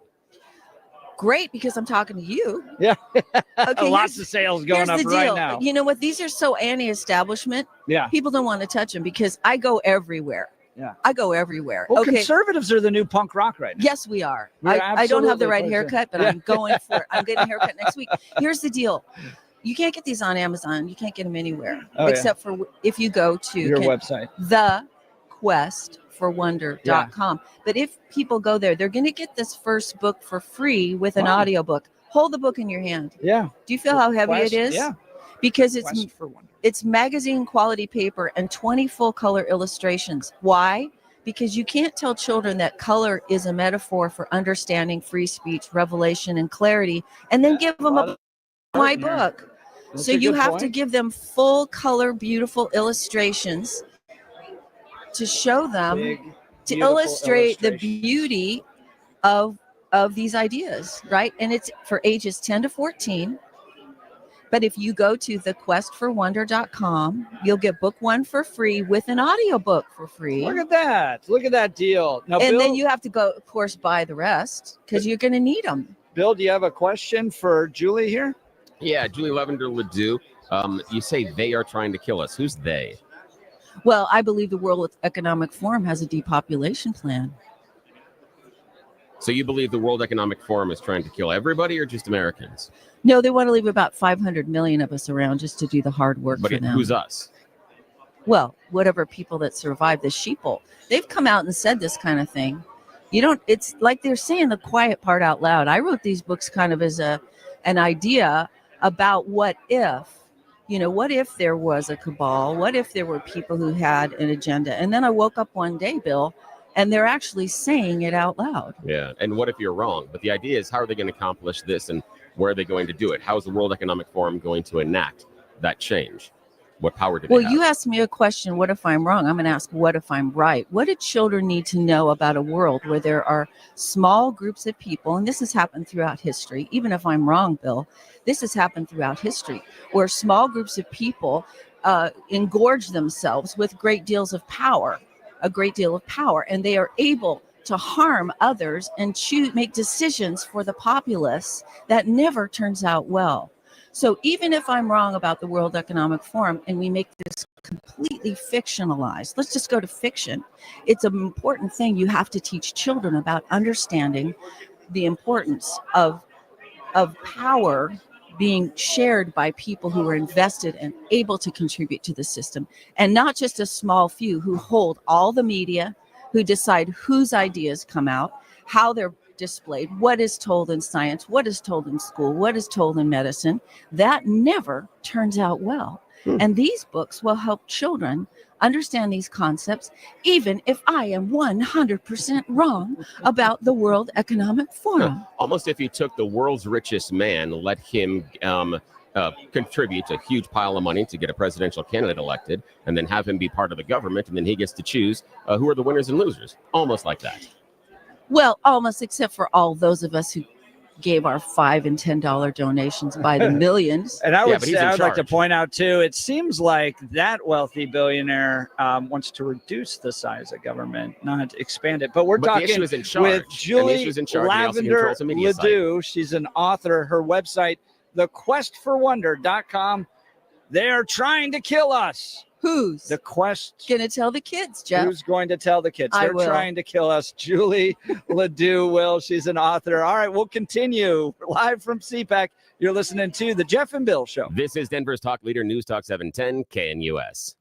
Great, because I'm talking to you. Yeah. Okay, Lots of sales going up here's the right deal. now. You know what? These are so anti-establishment. Yeah. People don't want to touch them because I go everywhere. Yeah. I go everywhere. Well, okay. conservatives are the new punk rock right now. Yes, we are. We're I don't have the absolutely right pushing. haircut, but Yeah. I'm going for it. I'm getting a haircut next week. Here's the deal. You can't get these on Amazon. You can't get them anywhere except for if you go to your website. thequestforwonder.com. But if people go there, they're going to get this first book for free with an audiobook. Hold the book in your hand. Yeah. Do you feel how heavy Quest- it is? yeah. Because Quest for Wonder. it's magazine quality paper and 20 full color illustrations. Why? Because you can't tell children that color is a metaphor for understanding free speech, revelation, and clarity, and then give them my book. That's So a you good have to point. give them full color, beautiful illustrations to show them, Big, to beautiful illustrate the illustrations. beauty of these ideas, right? And it's for ages 10 to 14. But if you go to thequestforwonder.com, you'll get book 1 for free with an audiobook for free. Look at that. Look at that deal. Now, And Bill, then you have to go, of course, buy the rest because you're going to need them. Bill, do you have a question for Julie here? Yeah, Julie Lavender LeDoux. You say they are trying to kill us. Who's they? Well, I believe the World Economic Forum has a depopulation plan. So you believe the World Economic Forum is trying to kill everybody or just Americans? No, they want to leave about 500 million of us around just to do the hard work But for them. who's us? Well, whatever people that survive the sheeple. They've come out and said this kind of thing. You don't, it's like they're saying the quiet part out loud. I wrote these books kind of as an idea about what if there was a cabal? What if there were people who had an agenda? And then I woke up one day, Bill, and they're actually saying it out loud. Yeah. And what if you're wrong? But the idea is, how are they going to accomplish this and where are they going to do it? How is the World Economic Forum going to enact that change? What power do they Well, have? you asked me a question, what if I'm wrong? I'm going to ask, what if I'm right? What do children need to know about a world where there are small groups of people, and this has happened throughout history, even if I'm wrong, Bill, this has happened throughout history, where small groups of people engorge themselves with great deals of power, a great deal of power, and they are able to harm others and make decisions for the populace that never turns out well. So even if I'm wrong about the World Economic Forum and we make this completely fictionalized, let's just go to fiction. It's an important thing you have to teach children about understanding the importance of power being shared by people who are invested and able to contribute to the system, and not just a small few who hold all the media, who decide whose ideas come out, how they're displayed, what is told in science, what is told in school, what is told in medicine. That never turns out well. And these books will help children understand these concepts, even if I am 100% wrong about the World Economic Forum. Almost if you took the world's richest man, let him contribute a huge pile of money to get a presidential candidate elected, and then have him be part of the government, and then he gets to choose who are the winners and losers. Almost like that. Well, almost, except for all those of us who gave our $5 and $10 donations by the millions. And I would say, I would like to point out too, it seems like that wealthy billionaire wants to reduce the size of government, not expand it. But we're But the talking issue is in charge. with And the Julie issue is in charge, and he also Lavender controls the media site. LeDoux. She's an author. Her website, thequestforwonder.com. They are trying to kill us. Who's the quest? Gonna tell the kids, Jeff. Who's going to tell the kids? I They're will. trying to kill us. Julie LeDoux will. She's an author. All right, we'll continue live from CPAC. You're listening to the Jeff and Bill Show. This is Denver's talk leader, News Talk 710 KNUS.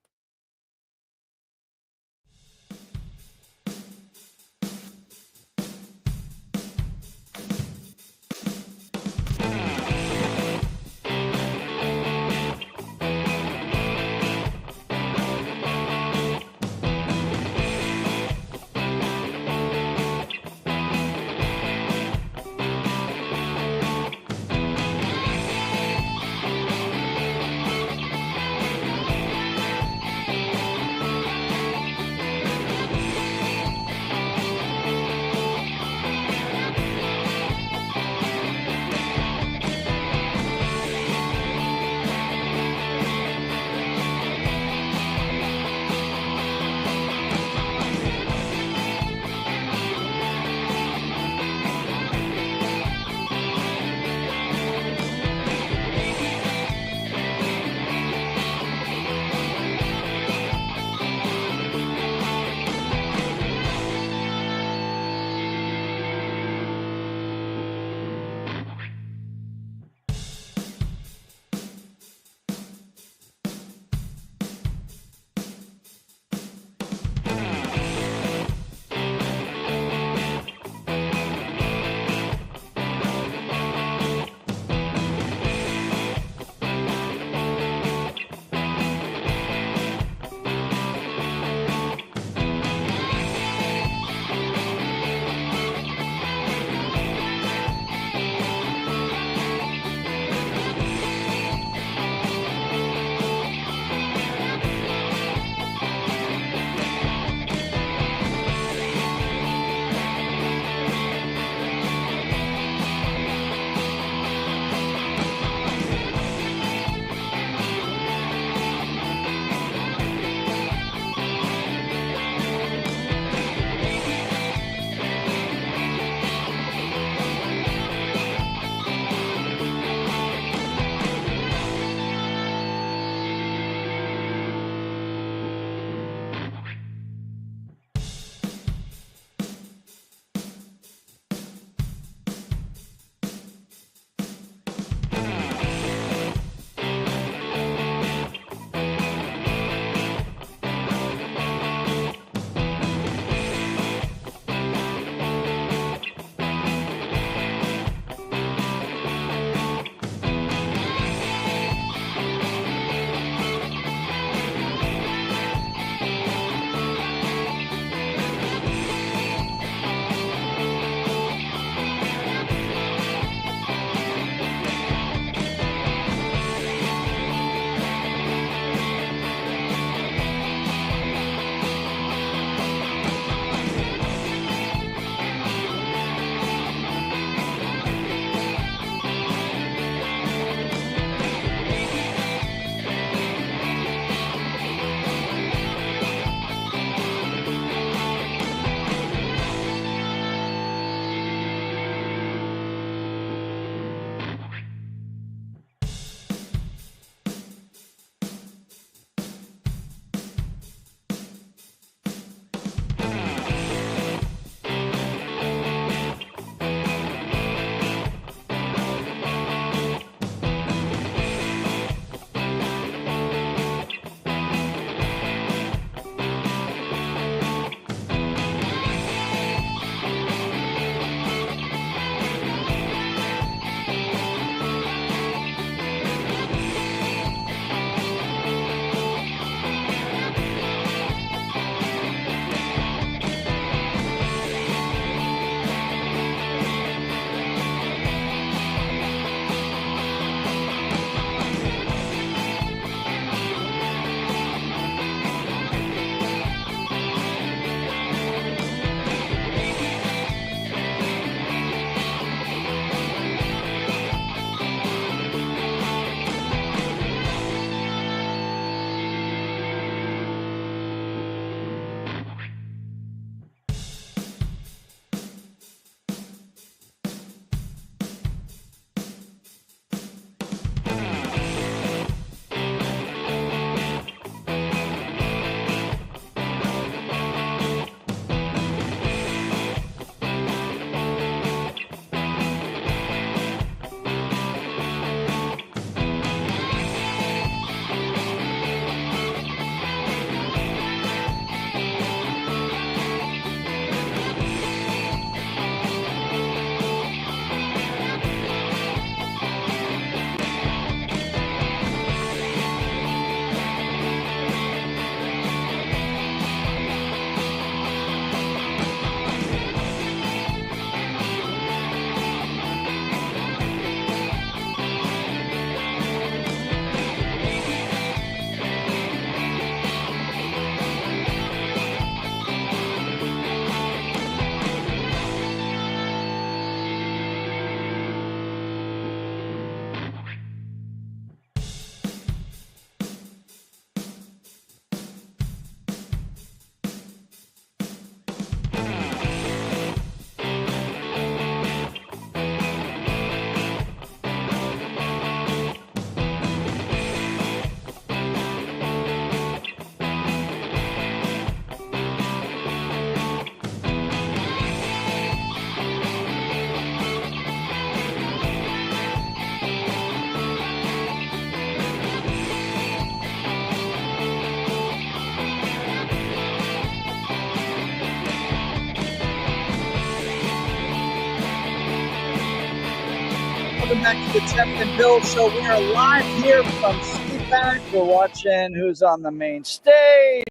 Welcome back to the Jeff and Bill Show. We are live here from CPAC. We're watching who's on the main stage.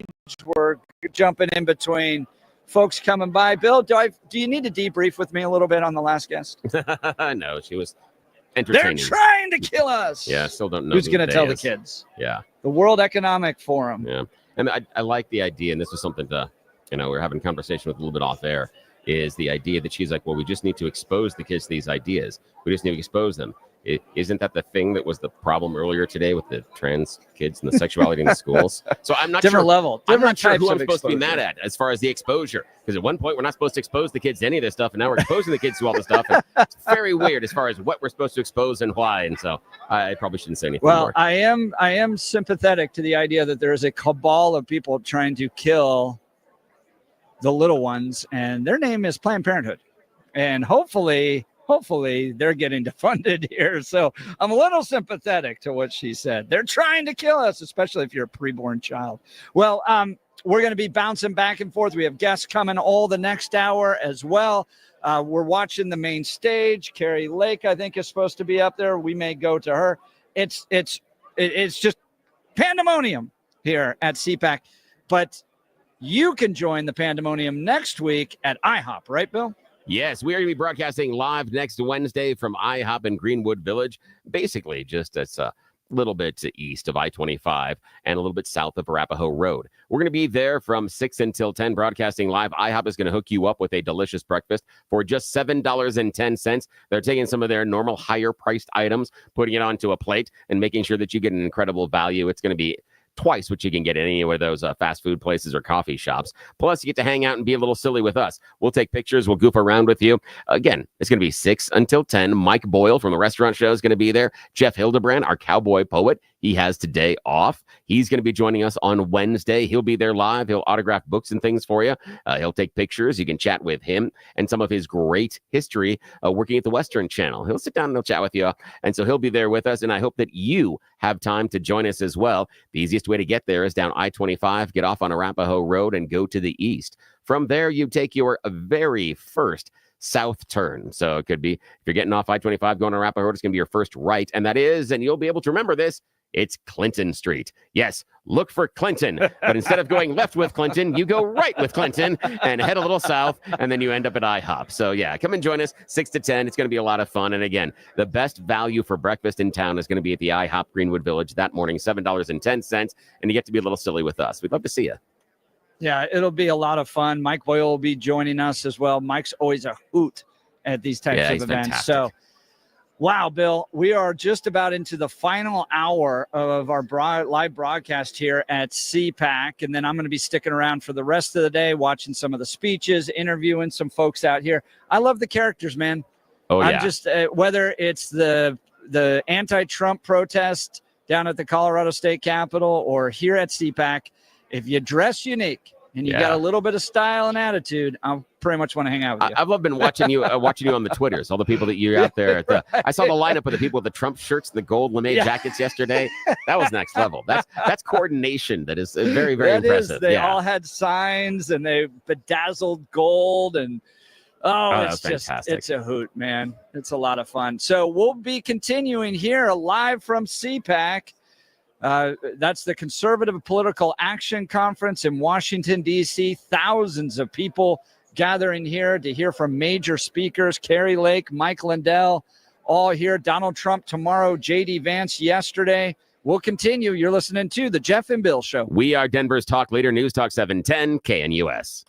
We're jumping in between folks coming by. Bill, do you need to debrief with me a little bit on the last guest? No, she was entertaining. They're trying to kill us. Yeah, I still don't know who's who going to they tell the is. kids. Yeah. The World Economic Forum. Yeah. And I like the idea, and this is something to, we're having a conversation with a little bit off air, is the idea that she's like, well, we just need to expose the kids to these ideas. We just need to expose them. Isn't that the thing that was the problem earlier today with the trans kids and the sexuality in the schools? So I'm not Different sure. level. I'm not Different sure types who I'm of supposed to be mad exposure. at as far as the exposure. Because at one point, we're not supposed to expose the kids to any of this stuff, and now we're exposing the kids to all this stuff. And it's very weird as far as what we're supposed to expose and why. And so I probably shouldn't say anything Well, more. I am sympathetic to the idea that there is a cabal of people trying to kill the little ones, and their name is Planned Parenthood. And hopefully they're getting defunded here. So I'm a little sympathetic to what she said. They're trying to kill us, especially if you're a preborn child. Well, we're going to be bouncing back and forth. We have guests coming all the next hour as well. We're watching the main stage. Carrie Lake, I think, is supposed to be up there. We may go to her. It's just pandemonium here at CPAC. But you can join the pandemonium next week at IHOP, right, Bill? Yes, we are going to be broadcasting live next Wednesday from IHOP in Greenwood Village. Basically, just it's a little bit east of I-25 and a little bit south of Arapahoe Road. We're going to be there from 6 until 10, broadcasting live. IHOP is going to hook you up with a delicious breakfast for just $7.10. They're taking some of their normal higher-priced items, putting it onto a plate, and making sure that you get an incredible value. It's going to be twice what you can get at any of those fast food places or coffee shops. Plus, you get to hang out and be a little silly with us. We'll take pictures. We'll goof around with you. Again, it's going to be 6 until 10. Mike Boyle from the restaurant show is going to be there. Jeff Hildebrand, our cowboy poet, he has today off. He's going to be joining us on Wednesday. He'll be there live. He'll autograph books and things for you. He'll take pictures. You can chat with him and some of his great history working at the Western Channel. He'll sit down and he'll chat with you. And so he'll be there with us. And I hope that you have time to join us as well. The easiest way to get there is down I-25, get off on Arapahoe Road and go to the east. From there, you take your very first south turn. So it could be, if you're getting off I-25 going to Arapahoe Road, it's going to be your first right. And that is, and you'll be able to remember this, it's Clinton Street. Yes, look for Clinton. But instead of going left with Clinton, you go right with Clinton and head a little south, and then you end up at IHOP. So yeah, come and join us 6 to 10. It's going to be a lot of fun. And again, the best value for breakfast in town is going to be at the IHOP Greenwood Village that morning, $7.10. And you get to be a little silly with us. We'd love to see you. Yeah, it'll be a lot of fun. Mike Boyle will be joining us as well. Mike's always a hoot at these types of events. Fantastic. So, wow, Bill, we are just about into the final hour of our live broadcast here at CPAC. And then I'm going to be sticking around for the rest of the day, watching some of the speeches, interviewing some folks out here. I love the characters, man. Oh, yeah. I'm just, whether it's the anti-Trump protest down at the Colorado State Capitol or here at CPAC, if you dress unique and you got a little bit of style and attitude, I pretty much want to hang out with you. I've been watching you on the Twitters, all the people that you're out there. I saw the lineup of the people with the Trump shirts and the gold lame jackets yesterday. That was next level. That's coordination. That is very, very impressive. They all had signs and they bedazzled gold and it's just, fantastic. it's a hoot, man. It's a lot of fun. So we'll be continuing here live from CPAC. That's the Conservative Political Action Conference in Washington, D.C. Thousands of people gathering here to hear from major speakers. Carrie Lake, Mike Lindell, all here. Donald Trump tomorrow, J.D. Vance yesterday. We'll continue. You're listening to The Jeff and Bill Show. We are Denver's talk leader, News Talk 710, KNUS.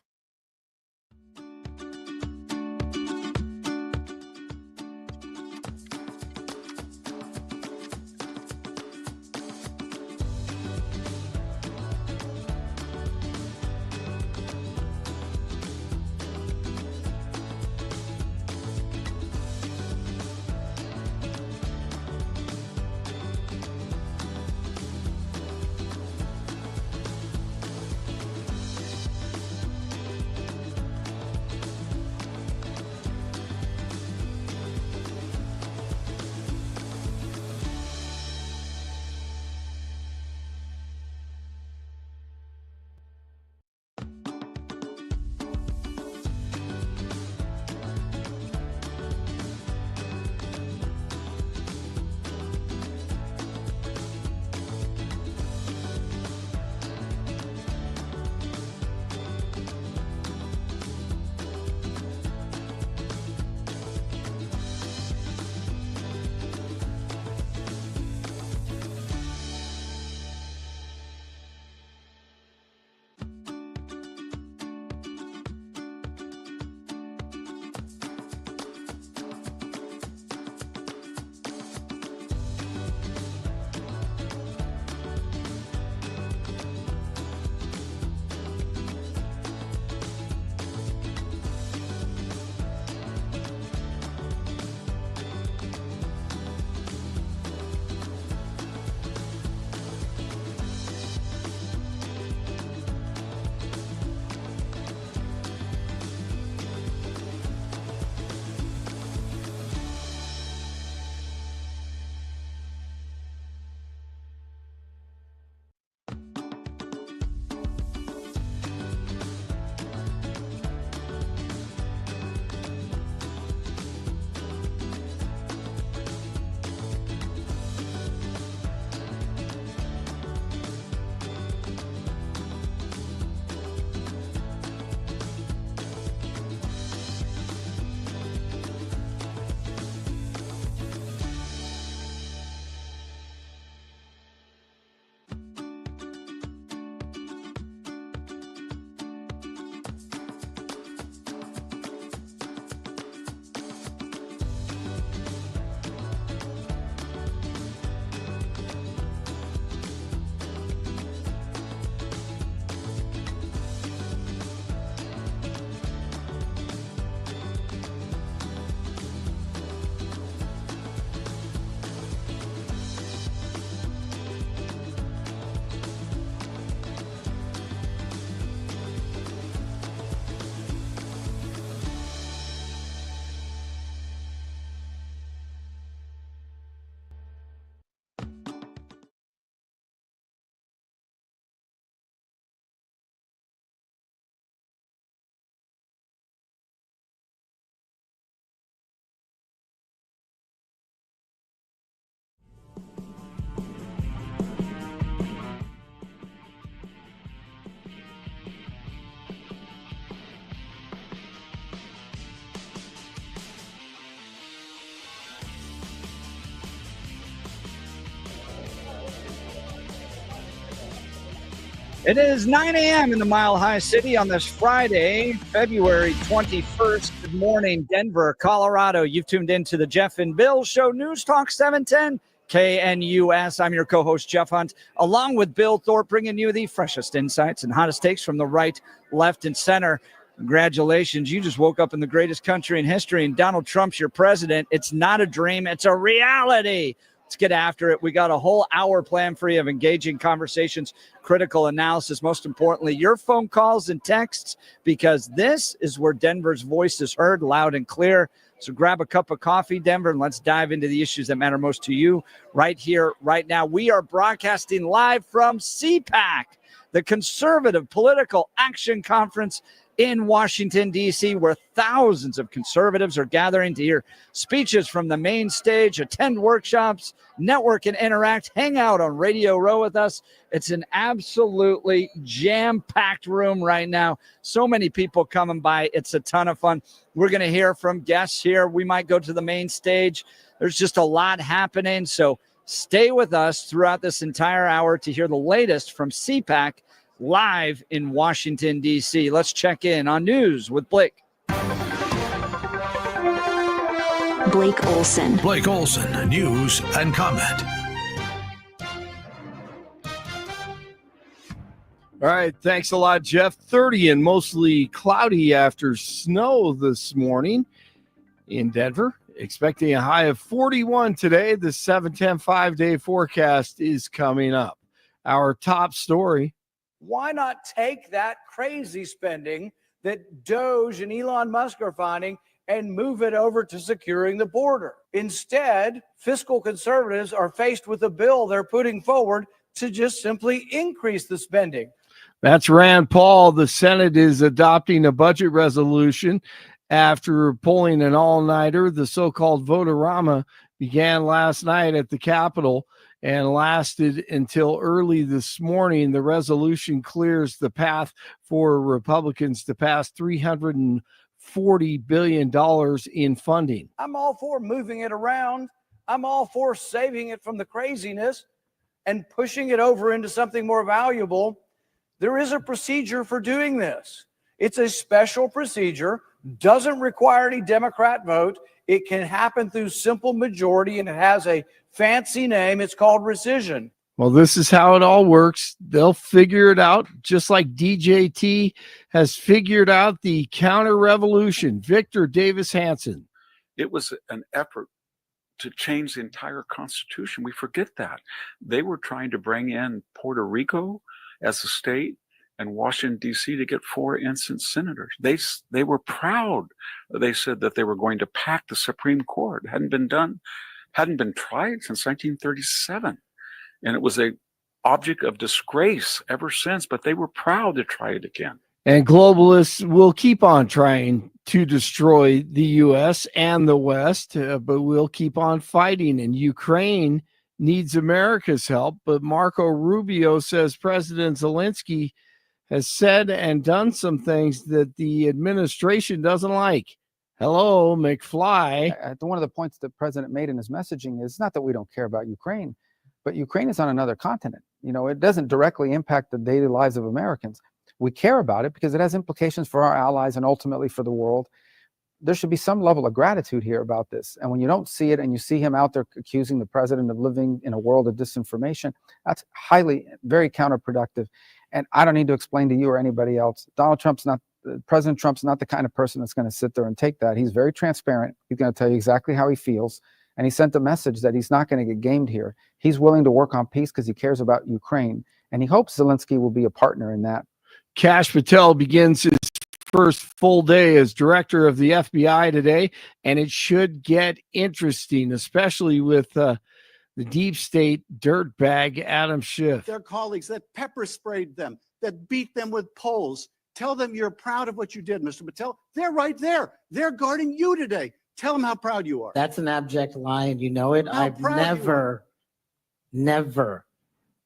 It is 9 a.m. in the Mile High City on this Friday, February 21st. Good morning, Denver, Colorado. You've tuned in to the Jeff and Bill Show, News Talk 710 KNUS. I'm your co-host, Jeff Hunt, along with Bill Thorpe, bringing you the freshest insights and hottest takes from the right, left, and center. Congratulations. You just woke up in the greatest country in history, and Donald Trump's your president. It's not a dream. It's a reality. Let's get after it. We got a whole hour planned for you of engaging conversations, critical analysis, most importantly, your phone calls and texts, because this is where Denver's voice is heard loud and clear. So grab a cup of coffee, Denver, and let's dive into the issues that matter most to you right here, right now. We are broadcasting live from CPAC, the Conservative Political Action Conference in Washington, D.C., where thousands of conservatives are gathering to hear speeches from the main stage, attend workshops, network and interact, hang out on Radio Row with us. It's an absolutely jam-packed room right now. So many people coming by. It's a ton of fun. We're going to hear from guests here. We might go to the main stage. There's just a lot happening. So stay with us throughout this entire hour to hear the latest from CPAC live in Washington, D.C. Let's check in on news with Blake. Blake Olson. Blake Olson, news and comment. All right, thanks a lot, Jeff. 30 and mostly cloudy after snow this morning in Denver. Expecting a high of 41 today. The 7-10 5-day forecast is coming up. Our top story. Why not take that crazy spending that Doge and Elon Musk are finding and move it over to securing the border? Instead, fiscal conservatives are faced with a bill they're putting forward to just simply increase the spending. That's Rand Paul. The Senate is adopting a budget resolution after pulling an all-nighter. The so-called vote-a-rama began last night at the Capitol and lasted until early this morning. The resolution clears the path for Republicans to pass $340 billion in funding. I'm all for moving it around. I'm all for saving it from the craziness and pushing it over into something more valuable. There is a procedure for doing this. It's a special procedure, doesn't require any Democrat vote. It can happen through simple majority, and it has a fancy name. It's called rescission. Well, this is how it all works. They'll figure it out, just like DJT has figured out the counter-revolution. Victor Davis Hanson. It was an effort to change the entire Constitution. We forget that. They were trying to bring in Puerto Rico as a state and Washington, D.C. to get 4 instant senators. They were proud. They said that they were going to pack the Supreme Court. It hadn't been tried since 1937. And it was a object of disgrace ever since, but they were proud to try it again. And globalists will keep on trying to destroy the U.S. and the West, but we'll keep on fighting. And Ukraine needs America's help. But Marco Rubio says President Zelensky has said and done some things that the administration doesn't like. Hello, McFly. One of the points the president made in his messaging is not that we don't care about Ukraine, but Ukraine is on another continent. You know, it doesn't directly impact the daily lives of Americans. We care about it because it has implications for our allies and ultimately for the world. There should be some level of gratitude here about this. And when you don't see it and you see him out there accusing the president of living in a world of disinformation, that's very counterproductive. And I don't need to explain to you or anybody else. President Trump's not the kind of person that's going to sit there and take that. He's very transparent. He's going to tell you exactly how he feels. And he sent a message that he's not going to get gamed here. He's willing to work on peace because he cares about Ukraine. And he hopes Zelensky will be a partner in that. Kash Patel begins his first full day as director of the FBI today, and it should get interesting, especially with the deep state dirtbag Adam Schiff. Their colleagues that pepper sprayed them, that beat them with poles. Tell them you're proud of what you did, Mr. Patel. They're right there. They're guarding you today. Tell them how proud you are. That's an abject lie, and you know it. I've never,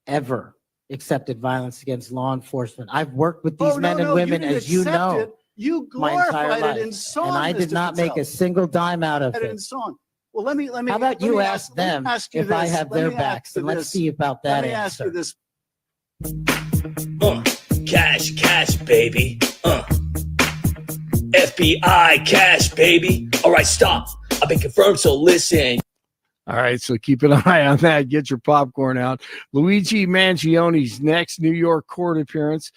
ever accepted violence against law enforcement. I've worked with these men and women, as you know, you my entire glorified life, it in song, and I did Mr. not Patel. make a single dime out of It it. in song. Well, let me. How about you ask them if I have their backs, and let's see about that Let me answer. ask you this. Cash, cash, baby. FBI, cash, baby. All right, stop. I've been confirmed, so listen. All right, so keep an eye on that. Get your popcorn out. Luigi Mangioni's next New York court appearance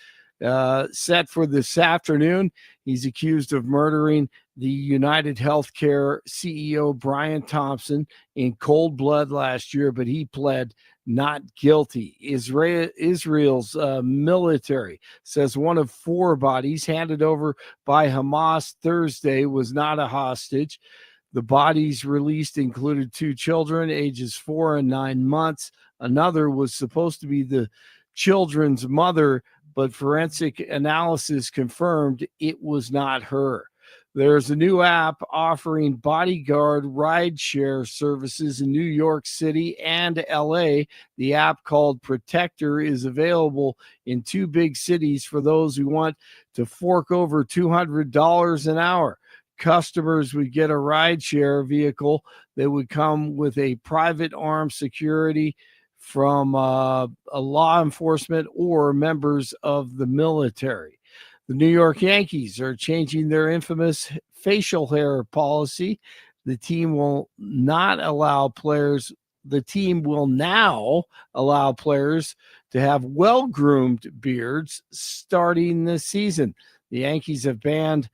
set for this afternoon. He's accused of murdering the United Healthcare CEO Brian Thompson in cold blood last year, but he pled not guilty. Israel's military says one of 4 bodies handed over by Hamas Thursday was not a hostage. The bodies released included 2 children, ages 4 and 9 months. Another was supposed to be the children's mother, but forensic analysis confirmed it was not her. There's a new app offering bodyguard rideshare services in New York City and LA. The app called Protector is available in 2 big cities for those who want to fork over $200 an hour. Customers would get a rideshare vehicle that would come with a private armed security from a law enforcement or members of the military. The New York Yankees are changing their infamous facial hair policy. The team will now allow players to have well-groomed beards starting this season. The Yankees have banned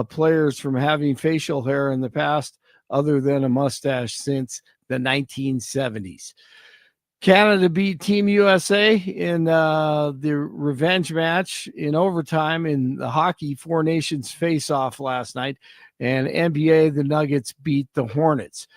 players from having facial hair in the past other than a mustache since the 1970s. Canada beat Team USA in the revenge match in overtime in the hockey Four Nations face-off last night. And NBA, the Nuggets beat the Hornets.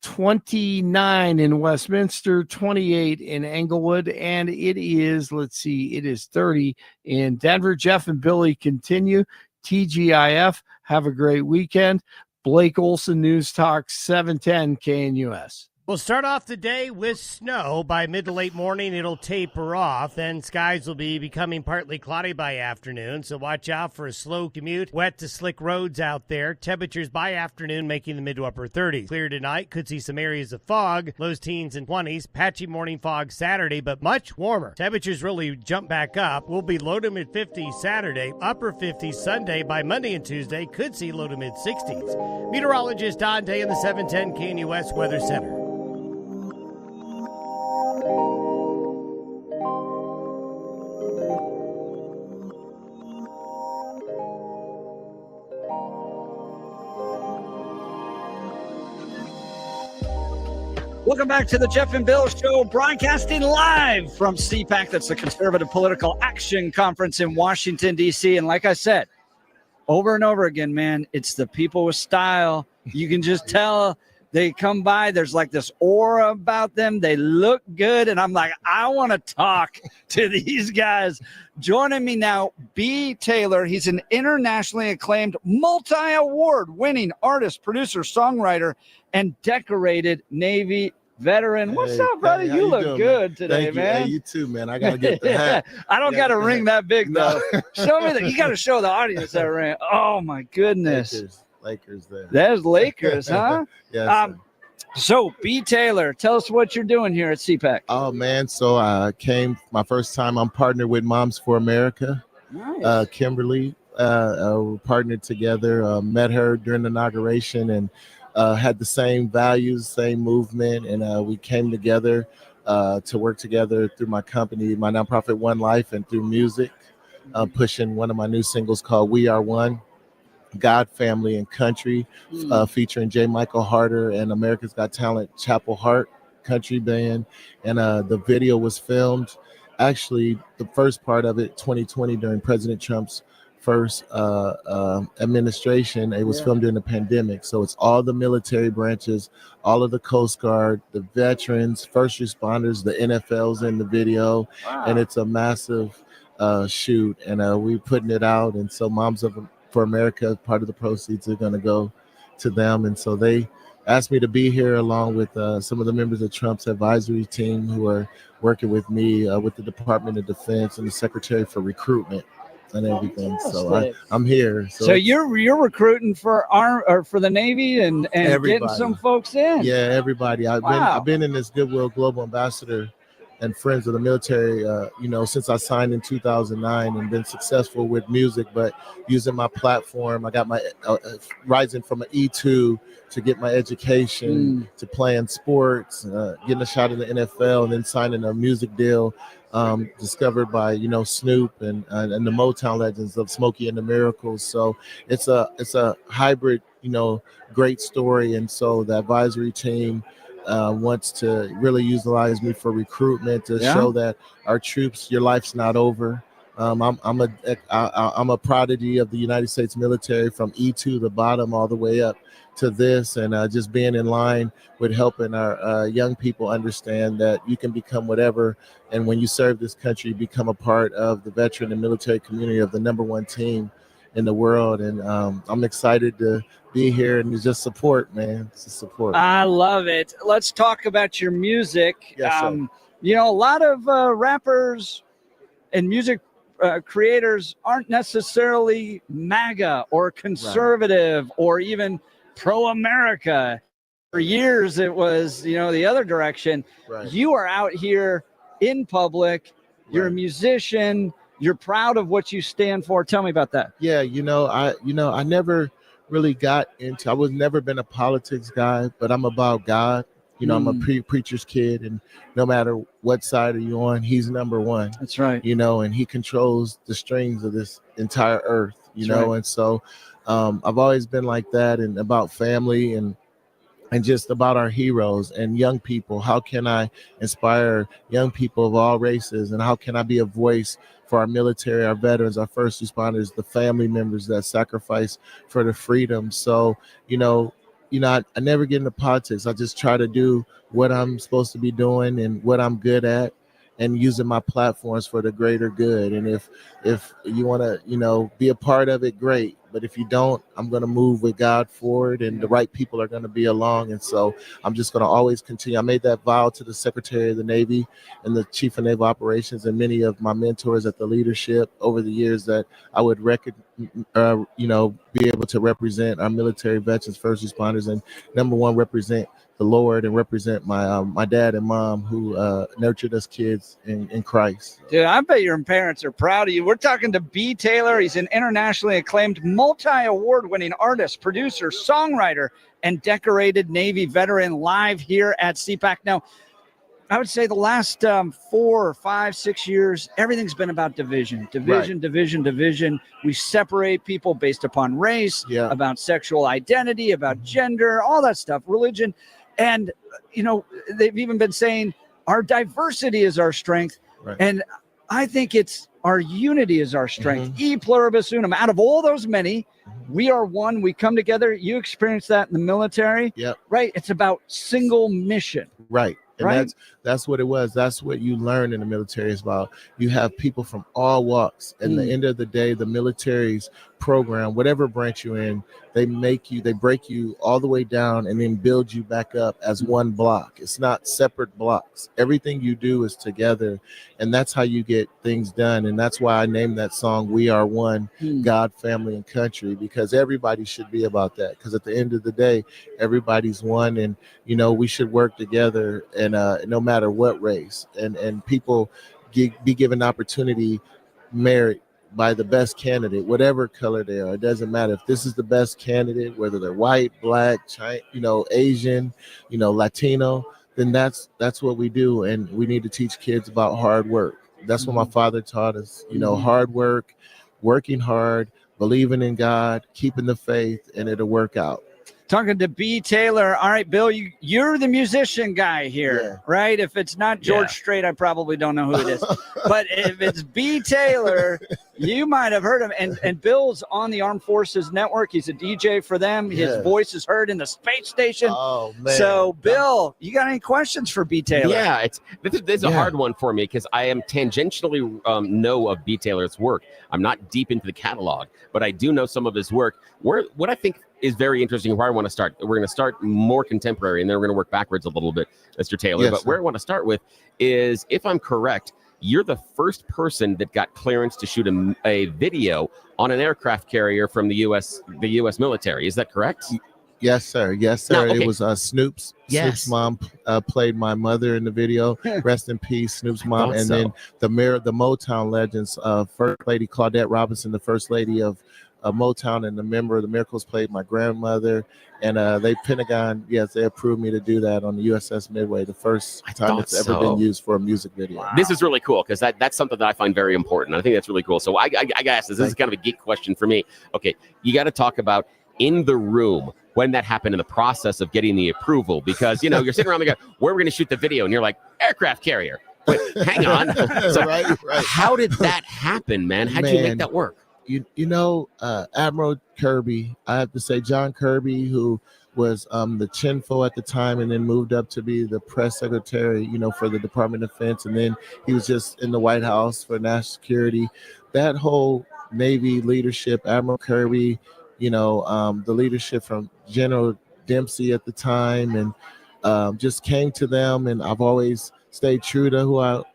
29 in Westminster, 28 in Englewood, and it is 30 in Denver. Jeff and Billy continue. TGIF, have a great weekend. Blake Olson, News Talk 710 KNUS. We'll start off the day with snow. By mid to late morning, it'll taper off. Then skies will be becoming partly cloudy by afternoon, so watch out for a slow commute. Wet to slick roads out there. Temperatures by afternoon making the mid to upper 30s. Clear tonight. Could see some areas of fog. Lows teens and 20s. Patchy morning fog Saturday, but much warmer. Temperatures really jump back up. We'll be low to mid 50s Saturday, upper 50s Sunday. By Monday and Tuesday, could see low to mid 60s. Meteorologist Don Day in the 710 KNUS Weather Center. Welcome back to the Jeff and Bill Show, broadcasting live from CPAC. That's the Conservative Political Action Conference in Washington, D.C. And like I said, over and over again, man, it's the people with style. You can just tell they come by. There's like this aura about them. They look good. And I'm like, I want to talk to these guys. Joining me now, B. Taylor. He's an internationally acclaimed, multi-award winning artist, producer, songwriter, and decorated Navy veteran. What's up, brother? You look good today, man. Hey, you too, man. I gotta get the hat. I don't got a ring that big though. Show me that. You got to show the audience that ring. Oh my goodness. Lakers there. There's Lakers, huh? Yes. So, B. Taylor, tell us what you're doing here at CPAC. Oh man, so I came my first time. I'm partnered with Moms for America. Nice. Kimberly, we're partnered together. Met her during the inauguration and had the same values, same movement, and we came together to work together through my company, my nonprofit One Life, and through music, pushing one of my new singles called We Are One, God, Family, and Country, featuring J. Michael Harder and America's Got Talent Chapel Hart Country Band. And the video was filmed, actually, the first part of it, 2020, during President Trump's first administration. It was filmed during the pandemic. So it's all the military branches, all of the Coast Guard, the veterans, first responders, the NFL's in the video. Wow. And it's a massive shoot. And we're putting it out. And so Moms for America, part of the proceeds are going to go to them. And so they asked me to be here along with some of the members of Trump's advisory team who are working with me with the Department of Defense and the Secretary for Recruitment and everything. So I'm here. So you're recruiting for the Navy and getting some folks in. Yeah, everybody. I've been in this Goodwill Global Ambassador and friends of the military, since I signed in 2009 and been successful with music, but using my platform, I got my rising from an E2 to get my education, to playing sports, getting a shot in the NFL, and then signing a music deal discovered by Snoop and the Motown legends of Smokey and the Miracles. So it's a hybrid, great story. And so the advisory team wants to really utilize me for recruitment to show that our troops, your life's not over. I'm a prodigy of the United States military, from E2 the bottom all the way up to this, and just being in line with helping our young people understand that you can become whatever, and when you serve this country, you become a part of the veteran and military community of the #1 team in the world. And I'm excited to be here and just support, man. It's a support. I love it. Let's talk about your music. Yes, sir. A lot of rappers and music creators aren't necessarily MAGA or conservative or even pro-America. For years, it was, the other direction. Right. You are out here in public. You're a musician. You're proud of what you stand for. Tell me about that. Yeah, I never really got into, I was never been a politics guy, but I'm about God. I'm a preacher's kid, and no matter what side are you on, he's number one. That's right. And he controls the strings of this entire earth, right. And so I've always been like that, and about family and just about our heroes and young people. How can I inspire young people of all races, and how can I be a voice for our military, our veterans, our first responders, the family members that sacrifice for the freedom? So, I never get into politics. I just try to do what I'm supposed to be doing and what I'm good at, and using my platforms for the greater good. And if you want to, be a part of it, great. But if you don't, I'm going to move with God forward, and the right people are going to be along. And so I'm just going to always continue. I made that vow to the Secretary of the Navy and the Chief of Naval Operations and many of my mentors at the leadership over the years that I would be able to represent our military veterans, first responders, and #1, represent the Lord and represent my dad and mom who nurtured us kids in Christ. Dude, I bet your parents are proud of you. We're talking to B. Taylor. He's an internationally acclaimed, multi-award-winning artist, producer, songwriter, and decorated Navy veteran, live here at CPAC. Now, I would say the last 4 or 5, 6 years, everything's been about division. We separate people based upon race, about sexual identity, about gender, all that stuff, religion. And, they've even been saying our diversity is our strength. Right. And I think it's our unity is our strength. E pluribus unum. Out of all those many, we are one. We come together. You experience that in the military. Yep. Right. It's about single mission. Right. And Right. that's what it was. That's what you learn in the military is about. You have people from all walks. And the end of the day, the military's program, whatever branch you're in, they break you all the way down and then build you back up as one block. It's not separate blocks. Everything you do is together. And that's how you get things done. And that's why I named that song, We Are One, God, Family, and Country, because everybody should be about that. Because at the end of the day, everybody's one, and, we should work together, and no matter what race, and people be given opportunity, merit by the best candidate, whatever color they are. It doesn't matter if this is the best candidate, whether they're white, black, Asian, Latino, then that's what we do. And we need to teach kids about hard work. That's what my father taught us, hard work, working hard, believing in God, keeping the faith, and it'll work out. Talking to B. Taylor. All right, Bill, you're the musician guy here, right? If it's not George Strait, I probably don't know who it is. But if it's B. Taylor, you might have heard him. And Bill's on the Armed Forces Network. He's a DJ for them. His voice is heard in the space station. Oh, man. So, Bill, you got any questions for B. Taylor? Yeah, this is a hard one for me because I am tangentially know of B. Taylor's work. I'm not deep into the catalog, but I do know some of his work. What I think is very interesting, where I want to start. We're going to start more contemporary, and then we're going to work backwards a little bit, Mr. Taylor. Yes, but where I want to start with is, if I'm correct, you're the first person that got clearance to shoot a video on an aircraft carrier from the U.S. military. Is that correct? Yes, sir. Yes, sir. Now, okay. It was Snoop's. Yes. Snoop's mom played my mother in the video. Rest in peace, Snoop's mom. And then the Motown legends, First Lady Claudette Robinson, the First Lady of Motown, and the member of the Miracles played my grandmother. And Pentagon, yes, they approved me to do that on the USS Midway, the first time it's ever been used for a music video. Wow. This is really cool because that's something that I find very important. I think that's really cool. So I got to ask this. This is kind of a geek question for me. Okay, you got to talk about in the room when that happened in the process of getting the approval, because you're sitting around and go, where are we going to shoot the video? And you're like, aircraft carrier. Wait, hang on. So right. How did that happen, man? How'd you make that work? Admiral Kirby, I have to say, John Kirby, who was the CHINFO at the time and then moved up to be the press secretary, for the Department of Defense. And then he was just in the White House for national security. That whole Navy leadership, Admiral Kirby, the leadership from General Dempsey at the time, and just came to them. And I've always stayed true to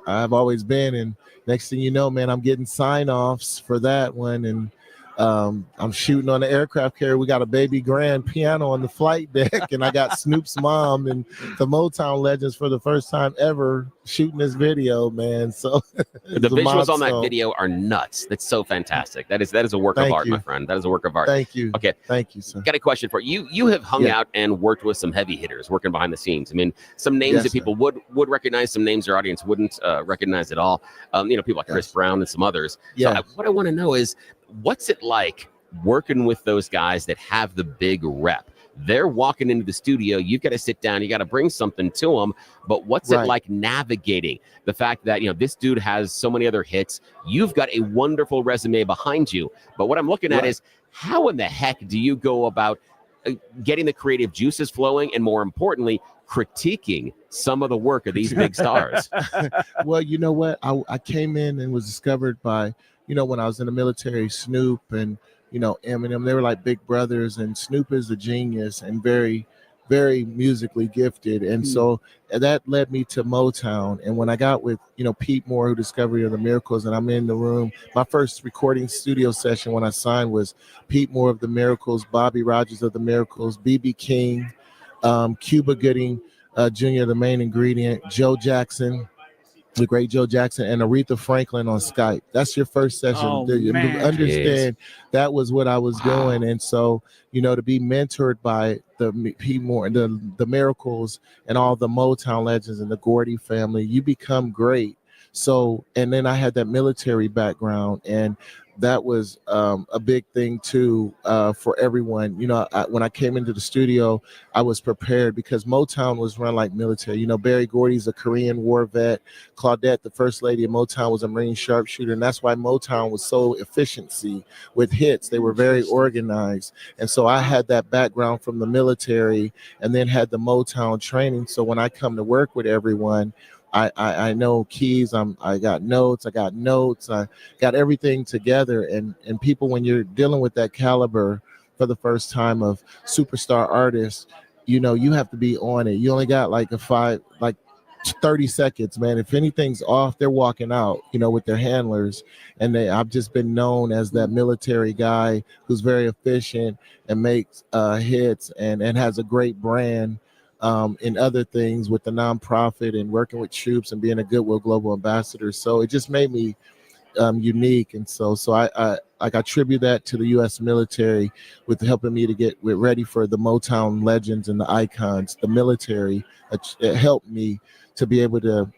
I've always been. And next thing you know, man, I'm getting sign-offs for that one. And I'm shooting on the aircraft carrier. We got a baby grand piano on the flight deck, and I got Snoop's mom and the Motown legends for the first time ever shooting this video, man. So the visuals on that video are nuts. That's so fantastic. That is a work of art, my friend. That is a work of art. Thank you. Okay. Thank you, sir. Got a question for you. You have hung out and worked with some heavy hitters, working behind the scenes. I mean, some names that people would recognize, some names their audience wouldn't recognize at all. People like Chris Brown and some others. Yeah. So what I want to know is, what's it like working with those guys that have the big rep? They're walking into the studio. You've got to sit down. You got to bring something to them. But what's it like navigating the fact that, this dude has so many other hits? You've got a wonderful resume behind you. But what I'm looking at is, how in the heck do you go about getting the creative juices flowing, and more importantly, critiquing some of the work of these big stars? Well, you know what? I came in and was discovered by, when I was in the military, Snoop and, Eminem, they were like big brothers, and Snoop is a genius and very, very musically gifted. And so that led me to Motown. And when I got with, Pete Moore, who Discovery of the Miracles, and I'm in the room, my first recording studio session when I signed was Pete Moore of the Miracles, Bobby Rogers of the Miracles, B.B. King, Cuba Gooding Jr., the main ingredient, Joe Jackson, the great Joe Jackson, and Aretha Franklin on Skype. That's your first session. Understand that was what I was doing. And so, to be mentored by the Pete Moore, the Miracles, and all the Motown legends and the Gordy family, you become great. So, and then I had that military background, and that was a big thing too for everyone. When I came into the studio, I was prepared because Motown was run like military. Barry Gordy's a Korean War vet. Claudette, the first lady of Motown, was a Marine sharpshooter, and that's why Motown was so efficiency with hits. They were very organized, and so I had that background from the military, and then had the Motown training. So when I come to work with everyone, I know keys. I got notes. I got everything together. And people, when you're dealing with that caliber for the first time of superstar artists, you have to be on it. You only got like 30 seconds, man. If anything's off, they're walking out, with their handlers. And I've just been known as that military guy who's very efficient and makes hits and has a great brand. In other things with the nonprofit and working with troops and being a Goodwill Global Ambassador. So it just made me unique. And so I attribute that to the U.S. military with helping me to get ready for the Motown legends and the icons. The military, it helped me to be able to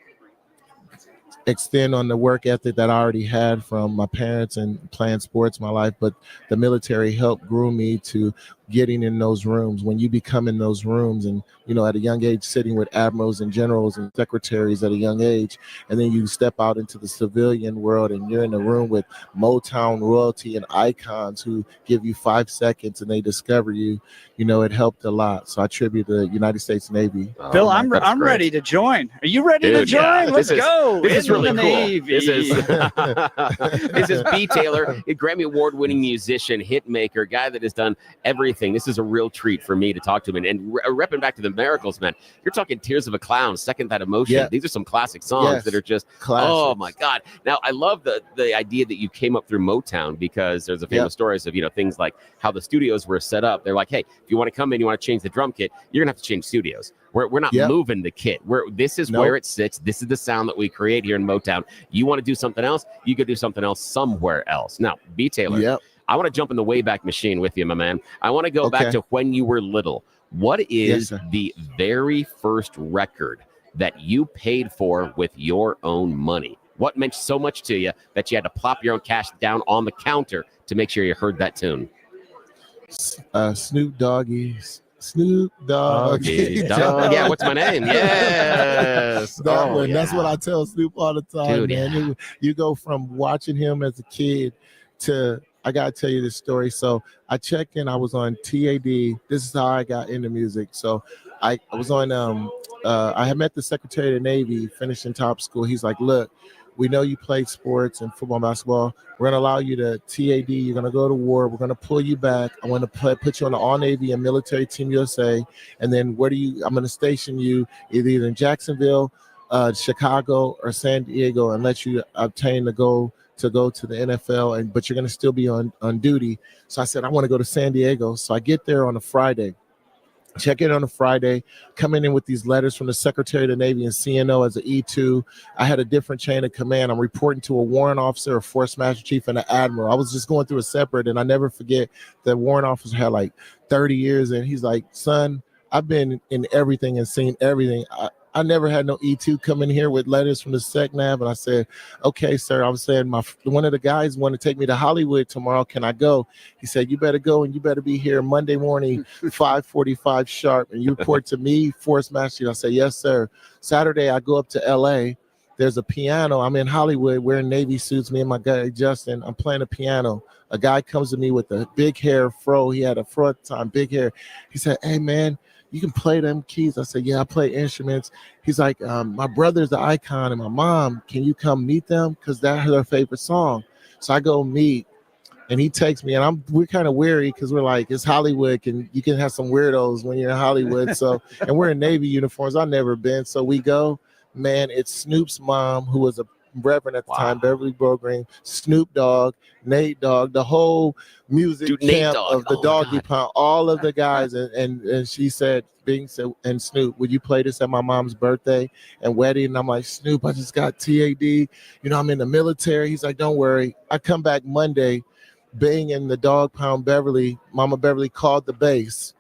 extend on the work ethic that I already had from my parents and playing sports my life, but the military helped groom me to getting in those rooms. When you become in those rooms and, at a young age, sitting with admirals and generals and secretaries at a young age, and then you step out into the civilian world and you're in a room with Motown royalty and icons who give you 5 seconds and they discover you, it helped a lot. So I attribute the United States Navy. Bill, I'm ready to join. Are you ready to join? Yeah. Let's go. This is really cool. Navy. This is B. Taylor, a Grammy Award-winning musician, hit maker, guy that has done everything anything, this is a real treat for me to talk to him. And repping back to the Miracles, man, you're talking Tears of a Clown, Second That Emotion. Yeah. These are some classic songs that are just, oh my God. Now, I love the idea that you came up through Motown, because there's a famous stories of, things like how the studios were set up. They're like, hey, if you want to come in, you want to change the drum kit, you're going to have to change studios. We're not moving the kit. This is where it sits. This is the sound that we create here in Motown. You want to do something else, you could do something else somewhere else. Now, B. Taylor, I want to jump in the Wayback Machine with you, my man. I want to go back to when you were little. What is the very first record that you paid for with your own money? What meant so much to you that you had to plop your own cash down on the counter to make sure you heard that tune? Snoop Doggy's. Snoop Doggy. Dog. Yeah, what's my name? Yes. That one. That's what I tell Snoop all the time, Dude, man. You go from watching him as a kid to, I got to tell you this story. So I checked in. I was on TAD. This is how I got into music. So I was on, I had met the Secretary of the Navy finishing top school. He's like, look, we know you played sports and football and basketball. We're going to allow you to TAD. You're going to go to war. We're going to pull you back. I want to put you on the All-Navy and Military Team USA. And then I'm going to station you either in Jacksonville, Chicago, or San Diego, and let you obtain the goal to go to the NFL. But you're going to still be on duty. So I said, I want to go to San Diego. So I get there on a Friday. Check in on a Friday, coming in with these letters from the Secretary of the Navy and CNO as an E2. I had a different chain of command. I'm reporting to a warrant officer, a Force Master Chief, and an admiral. I was just going through a separate, and I never forget the warrant officer had like 30 years, and he's like, son, I've been in everything and seen everything. I never had no E2 come in here with letters from the SecNav. And I said, okay, sir, I was saying one of the guys want to take me to Hollywood tomorrow. Can I go? He said, you better go, and you better be here Monday morning, 5:45 sharp. And you report to me, Force Master. I said, yes, sir. Saturday, I go up to LA. There's a piano. I'm in Hollywood wearing Navy suits, me and my guy, Justin. I'm playing a piano. A guy comes to me with a big hair fro. He had a fro at the time, big hair. He said, hey, man, you can play them keys. I said, yeah, I play instruments. He's like, my brother's the icon and my mom, can you come meet them? Because that's their favorite song. So I go meet, and he takes me, and we're kind of weary because we're like, it's Hollywood, and you can have some weirdos when you're in Hollywood. So, and we're in Navy uniforms. I've never been. So we go, man, it's Snoop's mom, who was a Reverend at the time, Beverly Bogreen, Snoop Dogg, Nate Dogg, the whole music camp of the Doggy Pound, all of the guys. And she said, and Snoop, would you play this at my mom's birthday and wedding? And I'm like, Snoop, I just got TAD. I'm in the military. He's like, don't worry. I come back Monday, being in the Dog Pound Beverly. Mama Beverly called the base.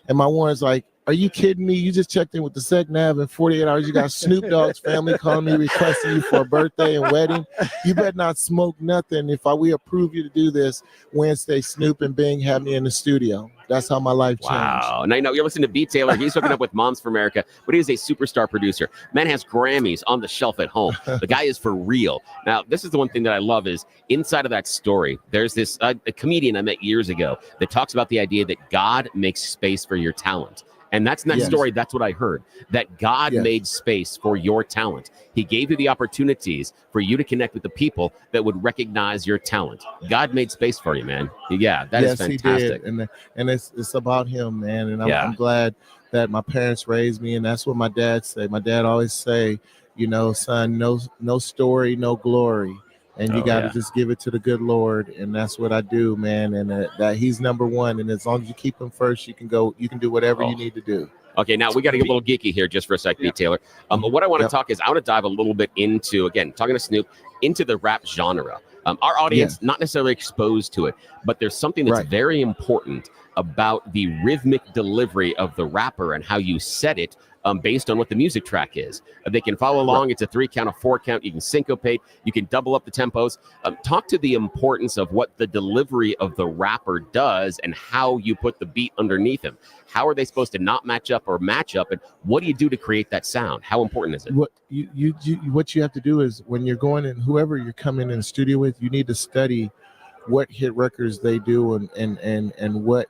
And my warrant's like, are you kidding me? You just checked in with the SecNav in 48 hours. You got Snoop Dogg's family calling me requesting you for a birthday and wedding. You better not smoke nothing. If we approve you to do this Wednesday, Snoop and Bing had me in the studio. That's how my life changed. Wow. Now, you're listening to B. Taylor. He's hooking up with Moms for America, but he is a superstar producer. Man has Grammys on the shelf at home. The guy is for real. Now, this is the one thing that I love is inside of that story, there's this a comedian I met years ago that talks about the idea that God makes space for your talent. And that's in that story. That's what I heard, that God made space for your talent. He gave you the opportunities for you to connect with the people that would recognize your talent. God made space for you, man. Yeah, that is fantastic. He did. And it's about him, man. And I'm glad that my parents raised me. And that's what my dad said. My dad always say, son, no story, no glory. And you got to just give it to the good Lord. And that's what I do, man. And that he's number one. And as long as you keep him first, you can do whatever you need to do. Okay, now we got to get a little geeky here just for a sec, B. Taylor. But what I want to talk is I want to dive a little bit into, again, talking to Snoop, into the rap genre. Our audience, not necessarily exposed to it, but there's something that's very important about the rhythmic delivery of the rapper and how you set it based on what the music track is. They can follow along. It's a 3 count, a 4 count. You can syncopate. You can double up the tempos. Talk to the importance of what the delivery of the rapper does and how you put the beat underneath him. How are they supposed to not match up or match up? And what do you do to create that sound? How important is it? What you have to do is when you're going and whoever you're coming in the studio with, you need to study what hit records they do and what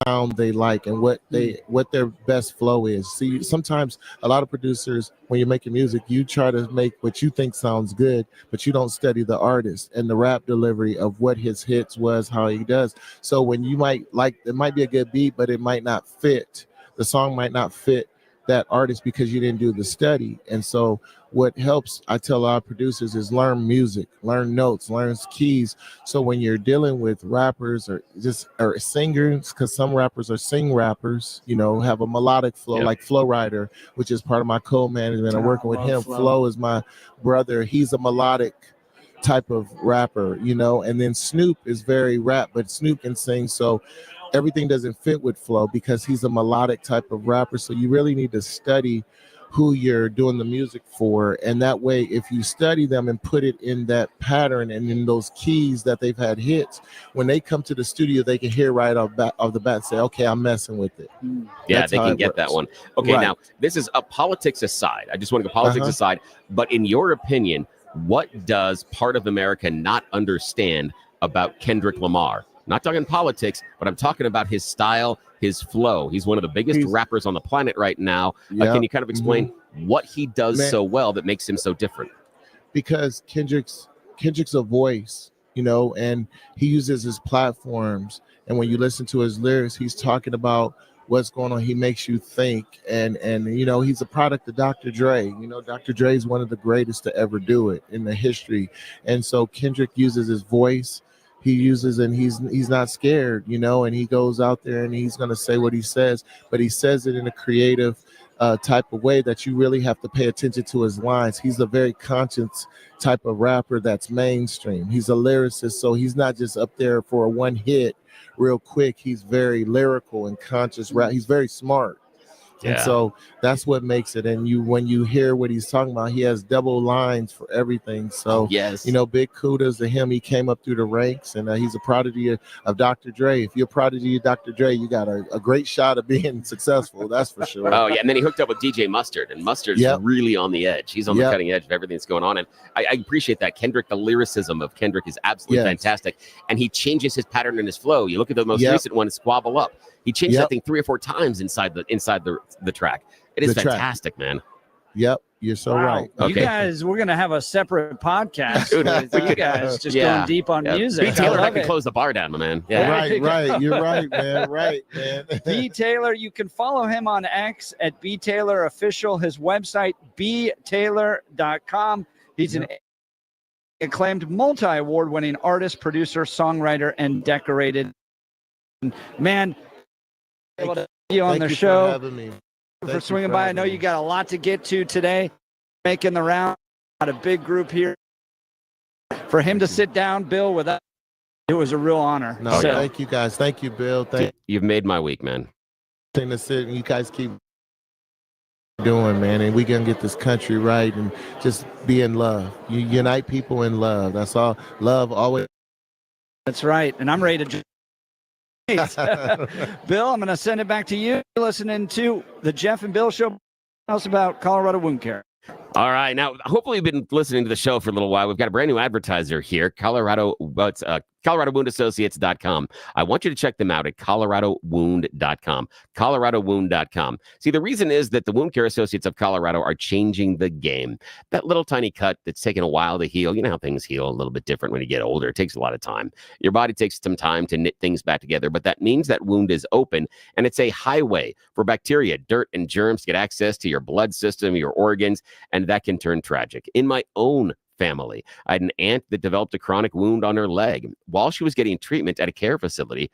sound they like and what their best flow is. See, sometimes a lot of producers, when you're making music, you try to make what you think sounds good, but you don't study the artist and the rap delivery of what his hits was, how he does. So when you might like, it might be a good beat, but it might not fit. The song might not fit that artist because you didn't do the study. And so what helps, I tell a lot of producers, is learn music, learn notes, learn keys. So when you're dealing with rappers or singers, because some rappers are sing rappers, have a melodic flow, like Flow Rider, which is part of my co-management. I'm working with him. Flow is my brother. He's a melodic type of rapper, and then Snoop is very rap, but Snoop can sing. So everything doesn't fit with Flow because he's a melodic type of rapper. So you really need to study who you're doing the music for. And that way, if you study them and put it in that pattern and in those keys that they've had hits, when they come to the studio, they can hear right off the bat and say, okay, I'm messing with it. Yeah, That's they how can it get works. that one. Okay, Right. now, this is a politics aside. I just want to go politics Uh-huh. aside. But in your opinion, what does part of America not understand about Kendrick Lamar? Not talking politics, but I'm talking about his style, his flow. He's one of the biggest rappers on the planet right now. Yeah. Can you kind of explain what he does Man. so well that makes him so different? Because Kendrick's a voice, and he uses his platforms. And when you listen to his lyrics, he's talking about what's going on. He makes you think. And he's a product of Dr. Dre. Dr. Dre is one of the greatest to ever do it in the history. And so Kendrick uses his voice. He uses, and he's not scared, and he goes out there and he's going to say what he says, but he says it in a creative type of way that you really have to pay attention to his lines. He's a very conscious type of rapper that's mainstream. He's a lyricist, so he's not just up there for a one hit real quick. He's very lyrical and conscious rap. He's very smart. And Yeah. so that's what makes it. And when you hear what he's talking about, he has double lines for everything. So, yes, big kudos to him. He came up through the ranks, and he's a prodigy of Dr. Dre. If you're a prodigy of Dr. Dre, you got a great shot of being successful. That's for sure. Oh, yeah. And then he hooked up with DJ Mustard, and Mustard's really on the edge. He's on the cutting edge of everything that's going on. And I appreciate that. Kendrick, the lyricism of Kendrick is absolutely fantastic. And he changes his pattern and his flow. You look at the most recent one, Squabble Up. He changed that thing 3 or 4 times inside the track. It is fantastic, man. Yep, you're so right. You guys, we're gonna have a separate podcast Dude, with you guys just going deep on music. B. Taylor, I love can it. close the bar down, my man. Yeah. Right. You're right, man. Right, man. B. Taylor, you can follow him on X at B. Taylor Official. His website, btaylor.com. He's an acclaimed multi-award-winning artist, producer, songwriter, and decorated man. Able to be on the show. For having me. For swinging by. I know you got a lot to get to today. Making the round. Got a big group here. For him to sit down, Bill, with us, it was a real honor. No, thank you guys. Thank you, Bill. You've made my week, man. Thing to sit and you guys keep doing, man, and we can get this country right and just be in love. You unite people in love. That's all. Love always. That's right. And I'm ready to. Bill, I'm going to send it back to you. You're listening to the Jeff and Bill Show. Tell us about Colorado Wound Care. All right. Now, hopefully you've been listening to the show for a little while. We've got a brand new advertiser here, ColoradoWoundassociates.com. I want you to check them out at ColoradoWound.com. ColoradoWound.com. See, the reason is that the Wound Care Associates of Colorado are changing the game. That little tiny cut that's taken a while to heal. You know how things heal a little bit different when you get older. It takes a lot of time. Your body takes some time to knit things back together, but that means that wound is open, and it's a highway for bacteria, dirt, and germs to get access to your blood system, your organs, and that can turn tragic. In my own family, I had an aunt that developed a chronic wound on her leg. While she was getting treatment at a care facility,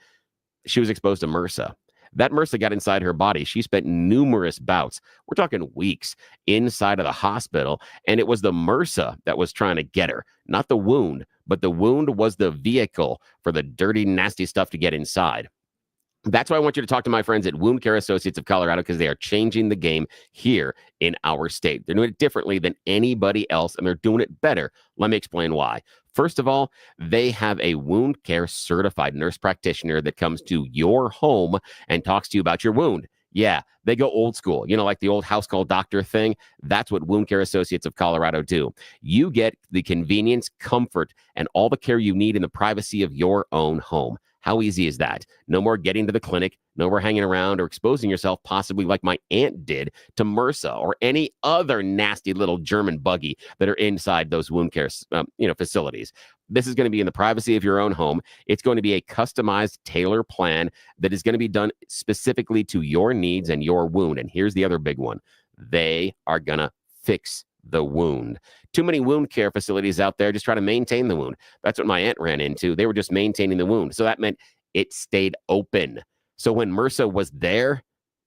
she was exposed to MRSA. That MRSA got inside her body. She spent numerous bouts, we're talking weeks, inside of the hospital, and it was the MRSA that was trying to get her, not the wound, but the wound was the vehicle for the dirty, nasty stuff to get inside. That's why I want you to talk to my friends at Wound Care Associates of Colorado, because they are changing the game here in our state. They're doing it differently than anybody else, and they're doing it better. Let me explain why. First of all, they have a wound care certified nurse practitioner that comes to your home and talks to you about your wound. Yeah, they go old school, like the old house call doctor thing. That's what Wound Care Associates of Colorado do. You get the convenience, comfort, and all the care you need in the privacy of your own home. How easy is that? No more getting to the clinic, no more hanging around or exposing yourself, possibly like my aunt did, to MRSA or any other nasty little German buggy that are inside those wound care facilities. This is going to be in the privacy of your own home. It's going to be a customized tailor plan that is going to be done specifically to your needs and your wound. And here's the other big one. They are going to fix the wound. Too many wound care facilities out there just try to maintain the wound. That's what my aunt ran into. They were just maintaining the wound. So that meant it stayed open. So when MRSA was there,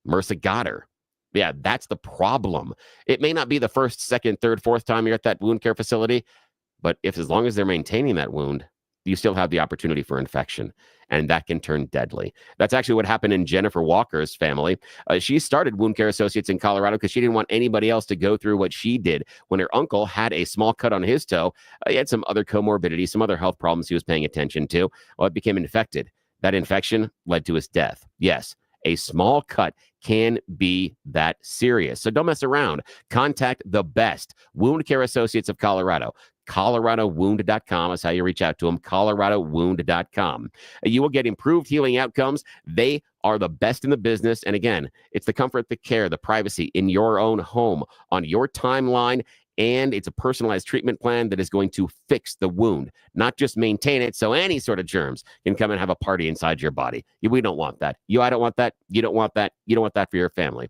MRSA got her. Yeah, that's the problem. It may not be the first, second, third, fourth time you're at that wound care facility, but as long as they're maintaining that wound, you still have the opportunity for infection, and that can turn deadly. That's actually what happened in Jennifer Walker's family. She started Wound Care Associates in Colorado because she didn't want anybody else to go through what she did. When her uncle had a small cut on his toe, he had some other comorbidities, some other health problems he was paying attention to. Well, it became infected. That infection led to his death. Yes, a small cut can be that serious. So don't mess around. Contact the best Wound Care Associates of Colorado. ColoradoWound.com is how you reach out to them. ColoradoWound.com. You will get improved healing outcomes. They are the best in the business. And again, it's the comfort, the care, the privacy in your own home, on your timeline. And it's a personalized treatment plan that is going to fix the wound, not just maintain it so any sort of germs can come and have a party inside your body. We don't want that. I don't want that. You don't want that. You don't want that for your family.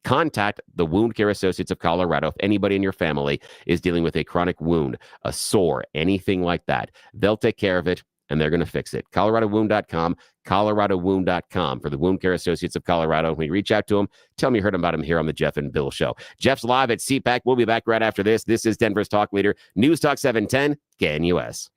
Contact the Wound Care Associates of Colorado if anybody in your family is dealing with a chronic wound, a sore, anything like that. They'll take care of it, and they're going to fix it. ColoradoWound.com, ColoradoWound.com for the Wound Care Associates of Colorado. When you reach out to them, tell me you heard about them here on the Jeff and Bill Show. Jeff's live at CPAC. We'll be back right after this. This is Denver's Talk Leader, News Talk 710, KNUS.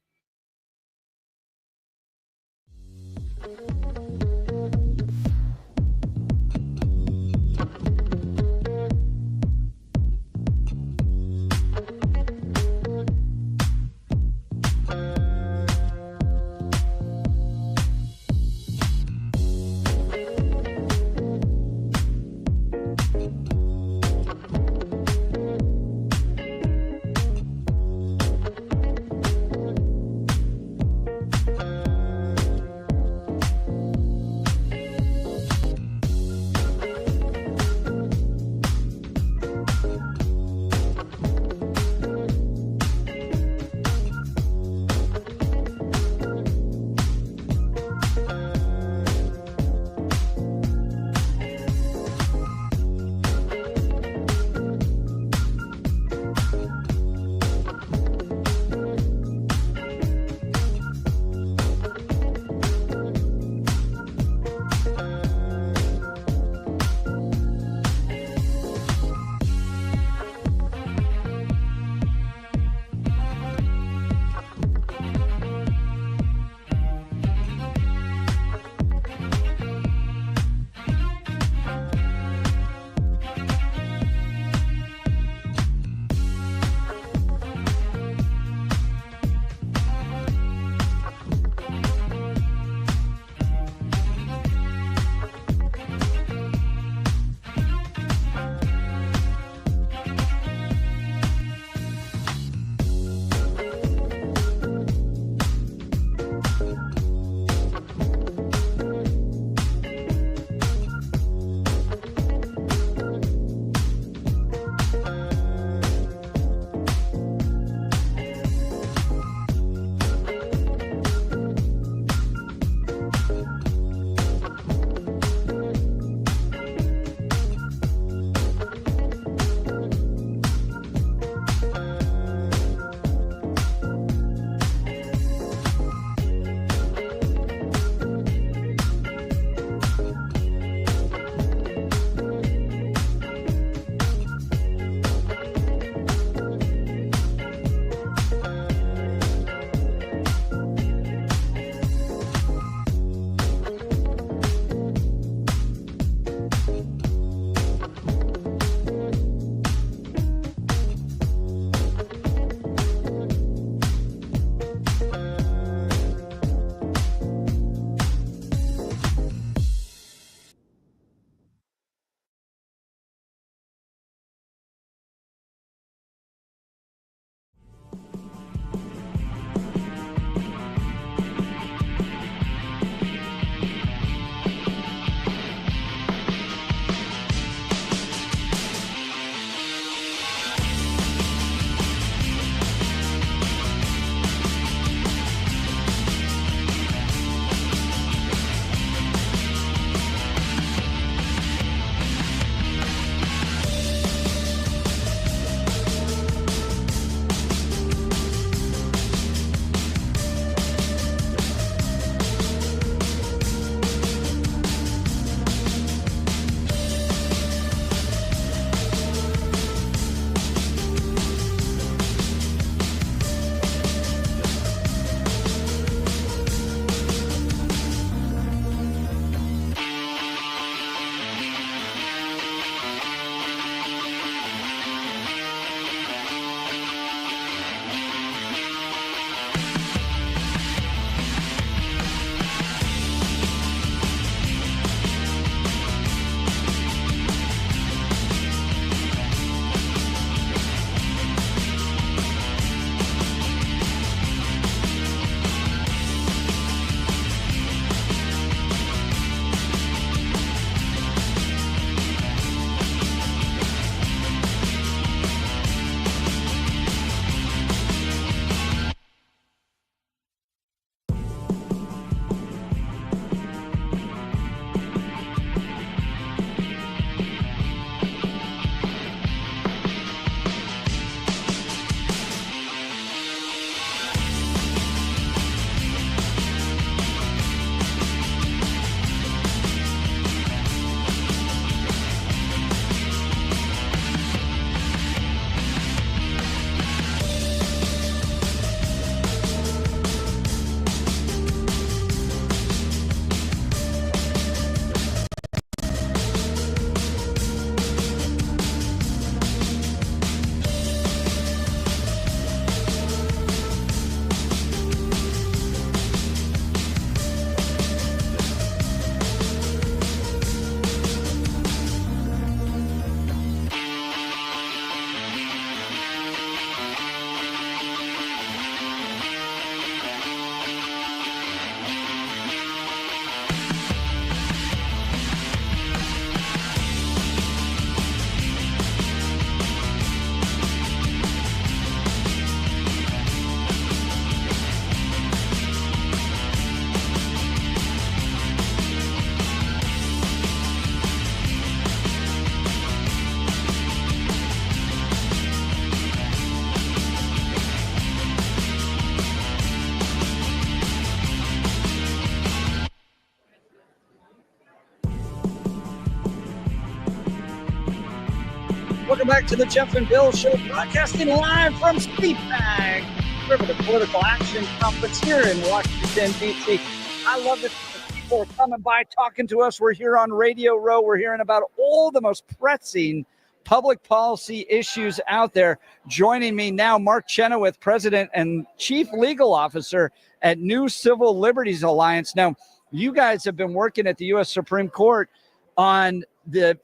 Welcome back to the Jeff and Bill Show, broadcasting live from CPAC, Conservative Political Action Conference here in Washington, D.C. I love it. People are coming by, talking to us. We're here on Radio Row. We're hearing about all the most pressing public policy issues out there. Joining me now, Mark Chenoweth, President and Chief Legal Officer at New Civil Liberties Alliance. Now, you guys have been working at the U.S. Supreme Court on the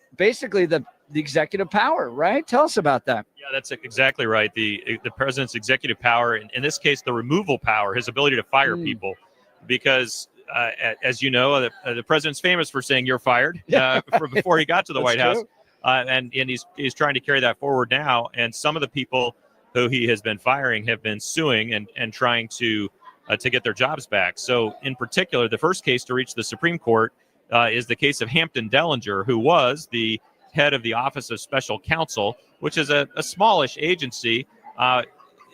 executive power, right? Tell us about that. Yeah, that's exactly right. The president's executive power, in this case, the removal power, his ability to fire people, because as you know, the president's famous for saying you're fired before he got to the White House, and he's trying to carry that forward now. And some of the people who he has been firing have been suing and trying to get their jobs back. So, in particular, the first case to reach the Supreme Court is the case of Hampton Dellinger, who was the head of the Office of Special Counsel, which is a smallish agency.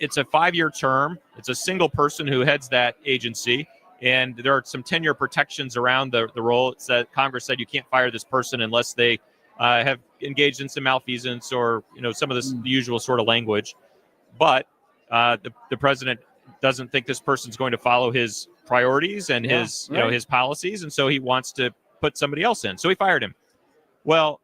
It's a 5-year term. It's a single person who heads that agency, and there are some tenure protections around the role. It's that Congress said you can't fire this person unless they have engaged in some malfeasance or some of the usual sort of language. But the president doesn't think this person's going to follow his priorities and his policies, and so he wants to put somebody else in. So he fired him. Well,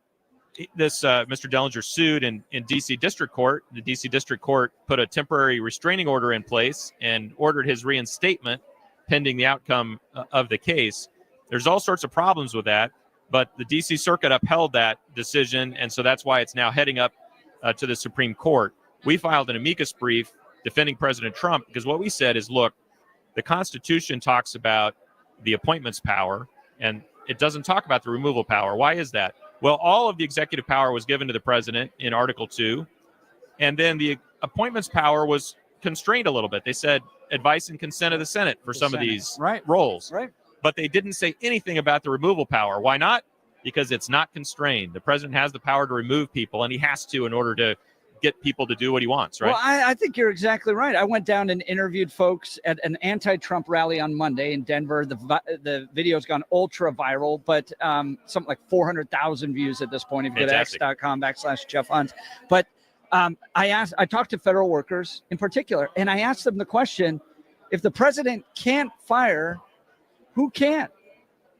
this Mr. Dellinger sued in D.C. District Court. The D.C. District Court put a temporary restraining order in place and ordered his reinstatement pending the outcome of the case. There's all sorts of problems with that, but the D.C. Circuit upheld that decision, and so that's why it's now heading up to the Supreme Court. We filed an amicus brief defending President Trump because what we said is, look, the Constitution talks about the appointments power, and it doesn't talk about the removal power. Why is that? Well, all of the executive power was given to the president in Article 2, and then the appointments power was constrained a little bit. They said advice and consent of the Senate for some of these roles. Right. But they didn't say anything about the removal power. Why not? Because it's not constrained. The president has the power to remove people, and he has to in order to get people to do what he wants, right? Well, I think you're exactly right. I went down and interviewed folks at an anti-Trump rally on Monday in Denver. The video's gone ultra viral, but something like 400,000 views at this point. If you go to x.com/Jeff Hunt. But I talked to federal workers in particular, and I asked them the question, if the president can't fire, who can?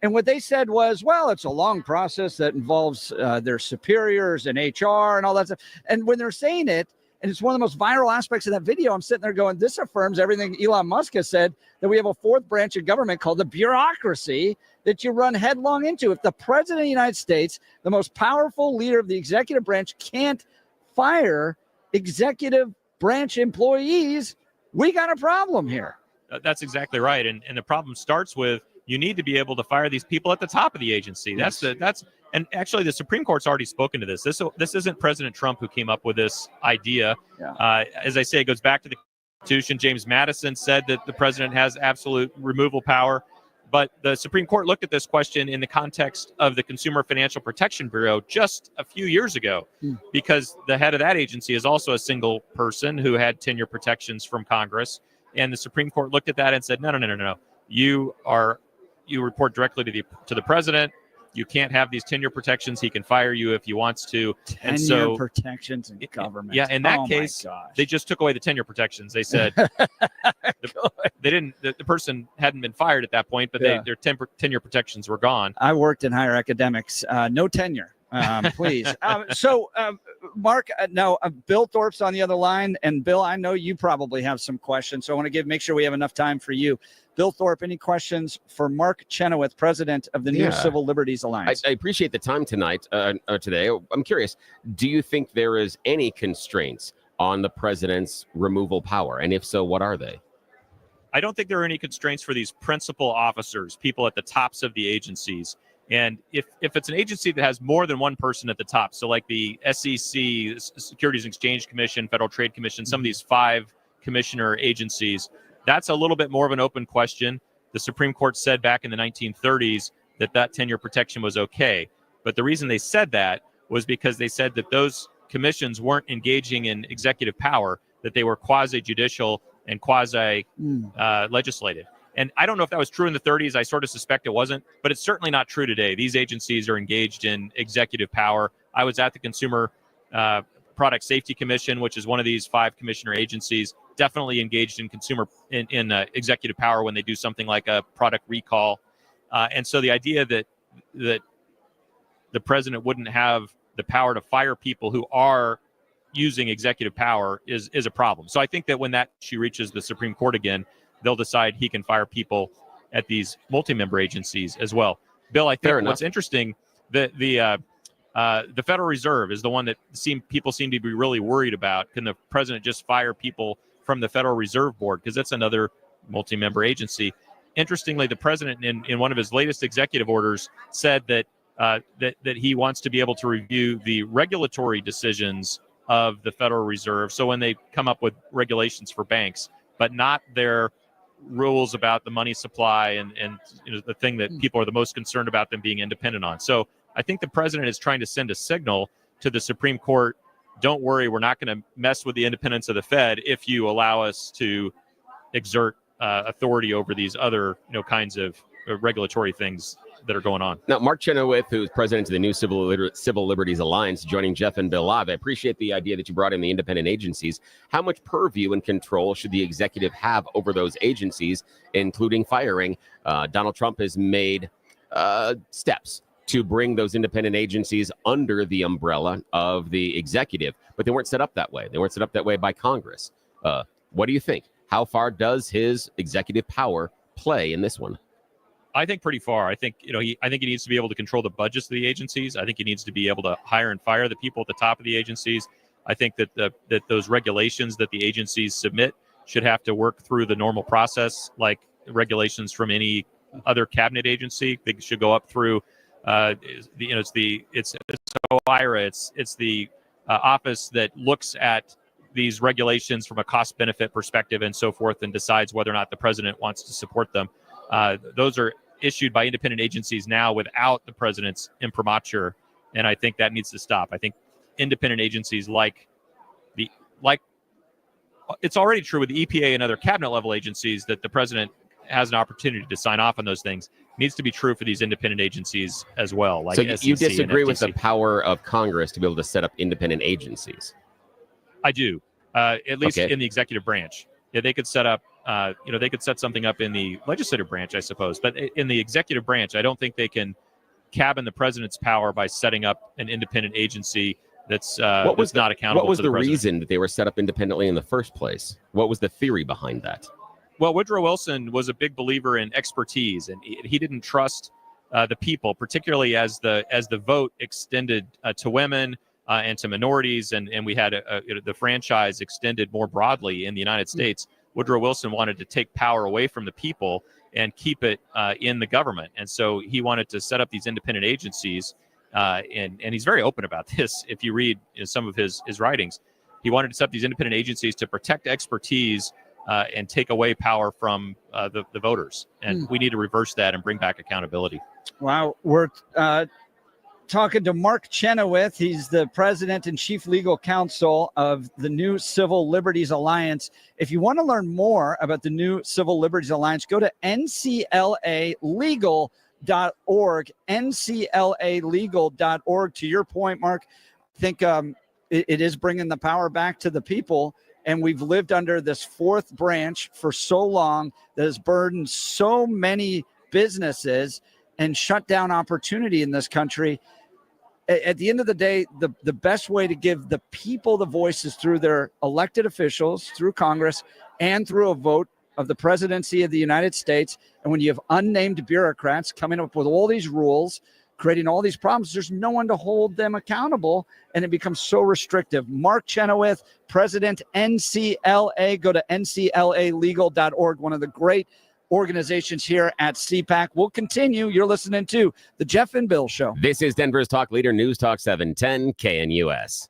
And what they said was, well, it's a long process that involves their superiors and HR and all that stuff. And when they're saying it, and it's one of the most viral aspects of that video, I'm sitting there going, this affirms everything Elon Musk has said, that we have a fourth branch of government called the bureaucracy that you run headlong into. If the president of the United States, the most powerful leader of the executive branch, can't fire executive branch employees, we got a problem here. That's exactly right. And the problem starts with, you need to be able to fire these people at the top of the agency. And actually the Supreme Court's already spoken to this. This isn't President Trump who came up with this idea. As I say, it goes back to the Constitution. James Madison said that the president has absolute removal power, but the Supreme Court looked at this question in the context of the Consumer Financial Protection Bureau just a few years ago, because the head of that agency is also a single person who had tenure protections from Congress. And the Supreme Court looked at that and said, no. You report directly to the president. You can't have these tenure protections. He can fire you if he wants to. Tenure protections in government. Yeah, in that case, they just took away the tenure protections. They said the person hadn't been fired at that point, but their tenure protections were gone. I worked in higher academics. No tenure. Please. Mark, now Bill Thorpe's on the other line, and Bill, I know you probably have some questions, so I want to make sure we have enough time for you. Bill Thorpe, any questions for Mark Chenoweth, president of the New Civil Liberties Alliance? I appreciate the time today. I'm curious, do you think there is any constraints on the president's removal power? And if so, what are they? I don't think there are any constraints for these principal officers, people at the tops of the agencies. And if it's an agency that has more than one person at the top, so like the SEC, Securities and Exchange Commission, Federal Trade Commission, some of these 5 commissioner agencies, that's a little bit more of an open question. The Supreme Court said back in the 1930s that tenure protection was okay. But the reason they said that was because they said that those commissions weren't engaging in executive power, that they were quasi-judicial and quasi-legislative. And I don't know if that was true in the 30s. I sort of suspect it wasn't, but it's certainly not true today. These agencies are engaged in executive power. I was at the Consumer Product Safety Commission, which is one of these 5 commissioner agencies, definitely engaged in executive power when they do something like a product recall. And so the idea that the president wouldn't have the power to fire people who are using executive power is a problem. So I think that when that issue reaches the Supreme Court again, they'll decide he can fire people at these multi-member agencies as well. Bill, I think what's interesting, the Federal Reserve is the one that people seem to be really worried about. Can the president just fire people from the Federal Reserve Board? Because that's another multi-member agency. Interestingly, the president in one of his latest executive orders said that he wants to be able to review the regulatory decisions of the Federal Reserve. So when they come up with regulations for banks, but not their rules about the money supply and the thing that people are the most concerned about them being independent on. So I think the president is trying to send a signal to the Supreme Court. Don't worry, we're not going to mess with the independence of the Fed if you allow us to exert authority over these other kinds of regulatory things that are going on. Now, Mark Chenoweth, who's president of the new Civil Liberties Alliance, joining Jeff and Bill live. I appreciate the idea that you brought in the independent agencies. How much purview and control should the executive have over those agencies, including firing? Donald Trump has made steps to bring those independent agencies under the umbrella of the executive, but they weren't set up that way. They weren't set up that way by Congress. What do you think? How far does his executive power play in this one? I think pretty far. I think he needs to be able to control the budgets of the agencies. I think he needs to be able to hire and fire the people at the top of the agencies. I think that that those regulations that the agencies submit should have to work through the normal process, like regulations from any other cabinet agency. They should go up through it's OIRA. It's the office that looks at these regulations from a cost benefit perspective and so forth, and decides whether or not the president wants to support them. Those are issued by independent agencies now without the president's imprimatur, and I think that needs to stop. I think independent agencies like it's already true with the EPA and other cabinet level agencies that the president has an opportunity to sign off on those things. It needs to be true for these independent agencies as well. Like so SEC you disagree and with the power of Congress to be able to set up independent agencies? I do, at least in the executive branch. Yeah, they could set up. They could set something up in the legislative branch, I suppose. But in the executive branch, I don't think they can cabin the president's power by setting up an independent agency that's not accountable. What was to the reason that they were set up independently in the first place? What was the theory behind that? Well, Woodrow Wilson was a big believer in expertise, and he didn't trust the people, particularly as the vote extended to women and to minorities, and we had the franchise extended more broadly in the United States. Woodrow Wilson wanted to take power away from the people and keep it in the government. And so he wanted to set up these independent agencies. And he's very open about this. If you read some of his writings, he wanted to set up these independent agencies to protect expertise and take away power from the voters. And we need to reverse that and bring back accountability. Wow. We're talking to Mark Chenoweth. He's the president and chief legal counsel of the new Civil Liberties Alliance. If you want to learn more about the new Civil Liberties Alliance, go to nclalegal.org, nclalegal.org. To your point, Mark, I think it is bringing the power back to the people. And we've lived under this fourth branch for so long that has burdened so many businesses and shut down opportunity in this country. At the end of the day, the best way to give the people the voice is through their elected officials, through Congress, and through a vote of the presidency of the United States. And when you have unnamed bureaucrats coming up with all these rules, creating all these problems, there's no one to hold them accountable, and it becomes so restrictive. Mark Chenoweth, President, NCLA. Go to nclalegal.org, one of the great organizations here at CPAC. We'll continue. You're listening to The Jeff and Bill Show. This is Denver's Talk Leader, News Talk 710 KNUS.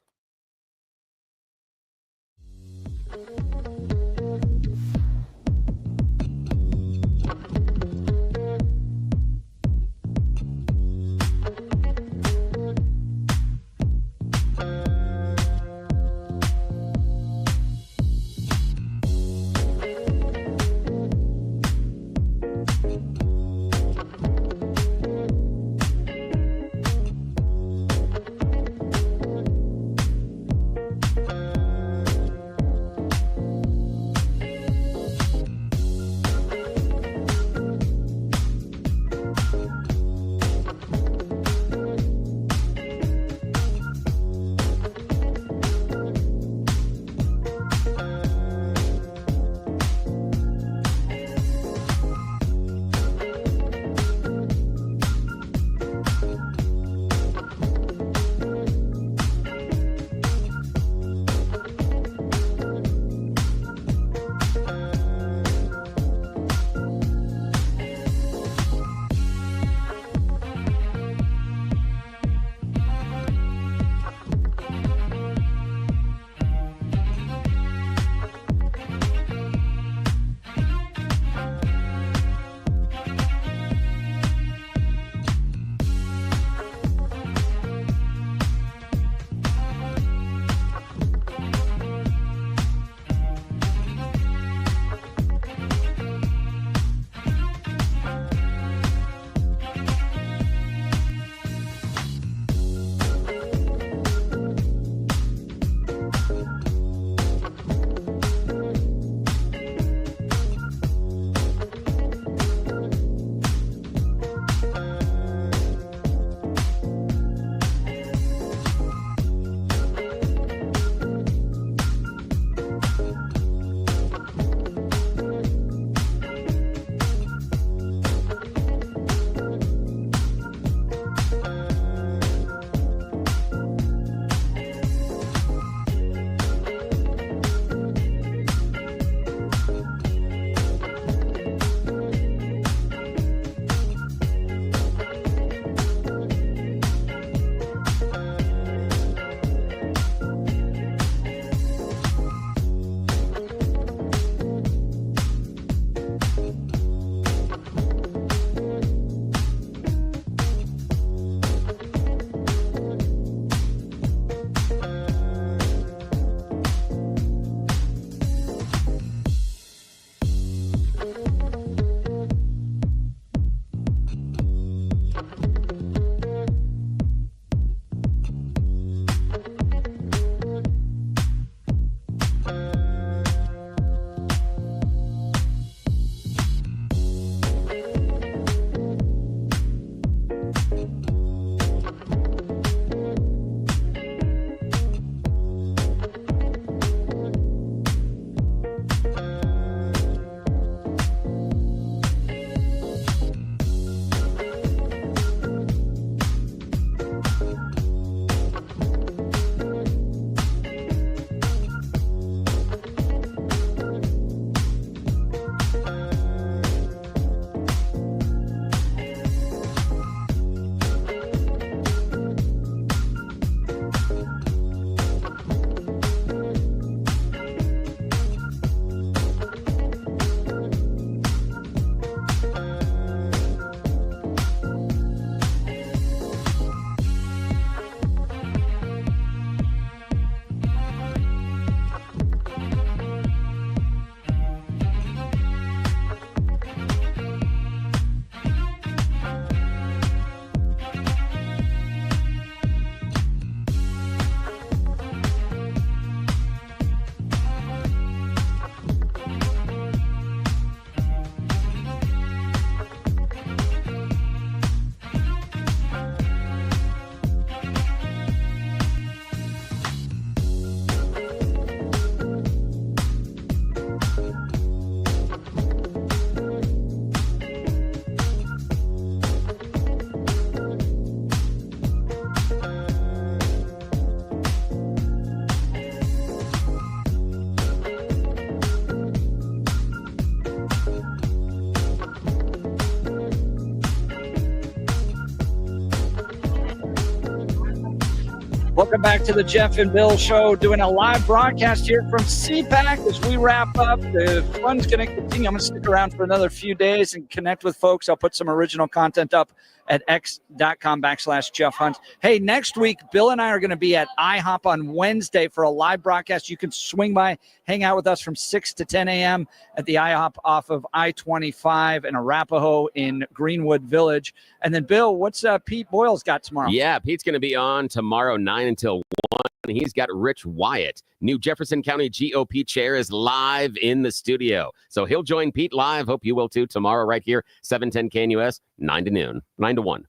Welcome back to the Jeff and Bill Show, doing a live broadcast here from CPAC as we wrap up. The fun's going to continue. I'm going to stick around for another few days and connect with folks. I'll put some original content up at x.com/Jeff Hunt. Hey, next week, Bill and I are going to be at IHOP on Wednesday for a live broadcast. You can swing by, hang out with us from 6 to 10 a.m. at the IHOP off of I-25 in Arapahoe in Greenwood Village. And then, Bill, what's Pete Boyle's got tomorrow? Yeah, Pete's going to be on tomorrow, 9 until 1. He's got Rich Wyatt. New Jefferson County GOP chair is live in the studio. So he'll join Pete live. Hope you will too tomorrow right here, 710 KNUS, 9 to noon, 9 to 1.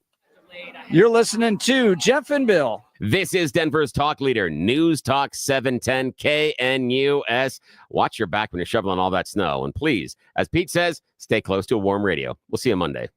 You're listening to Jeff and Bill. This is Denver's talk leader, News Talk 710 KNUS. Watch your back when you're shoveling all that snow. And please, as Pete says, stay close to a warm radio. We'll see you Monday.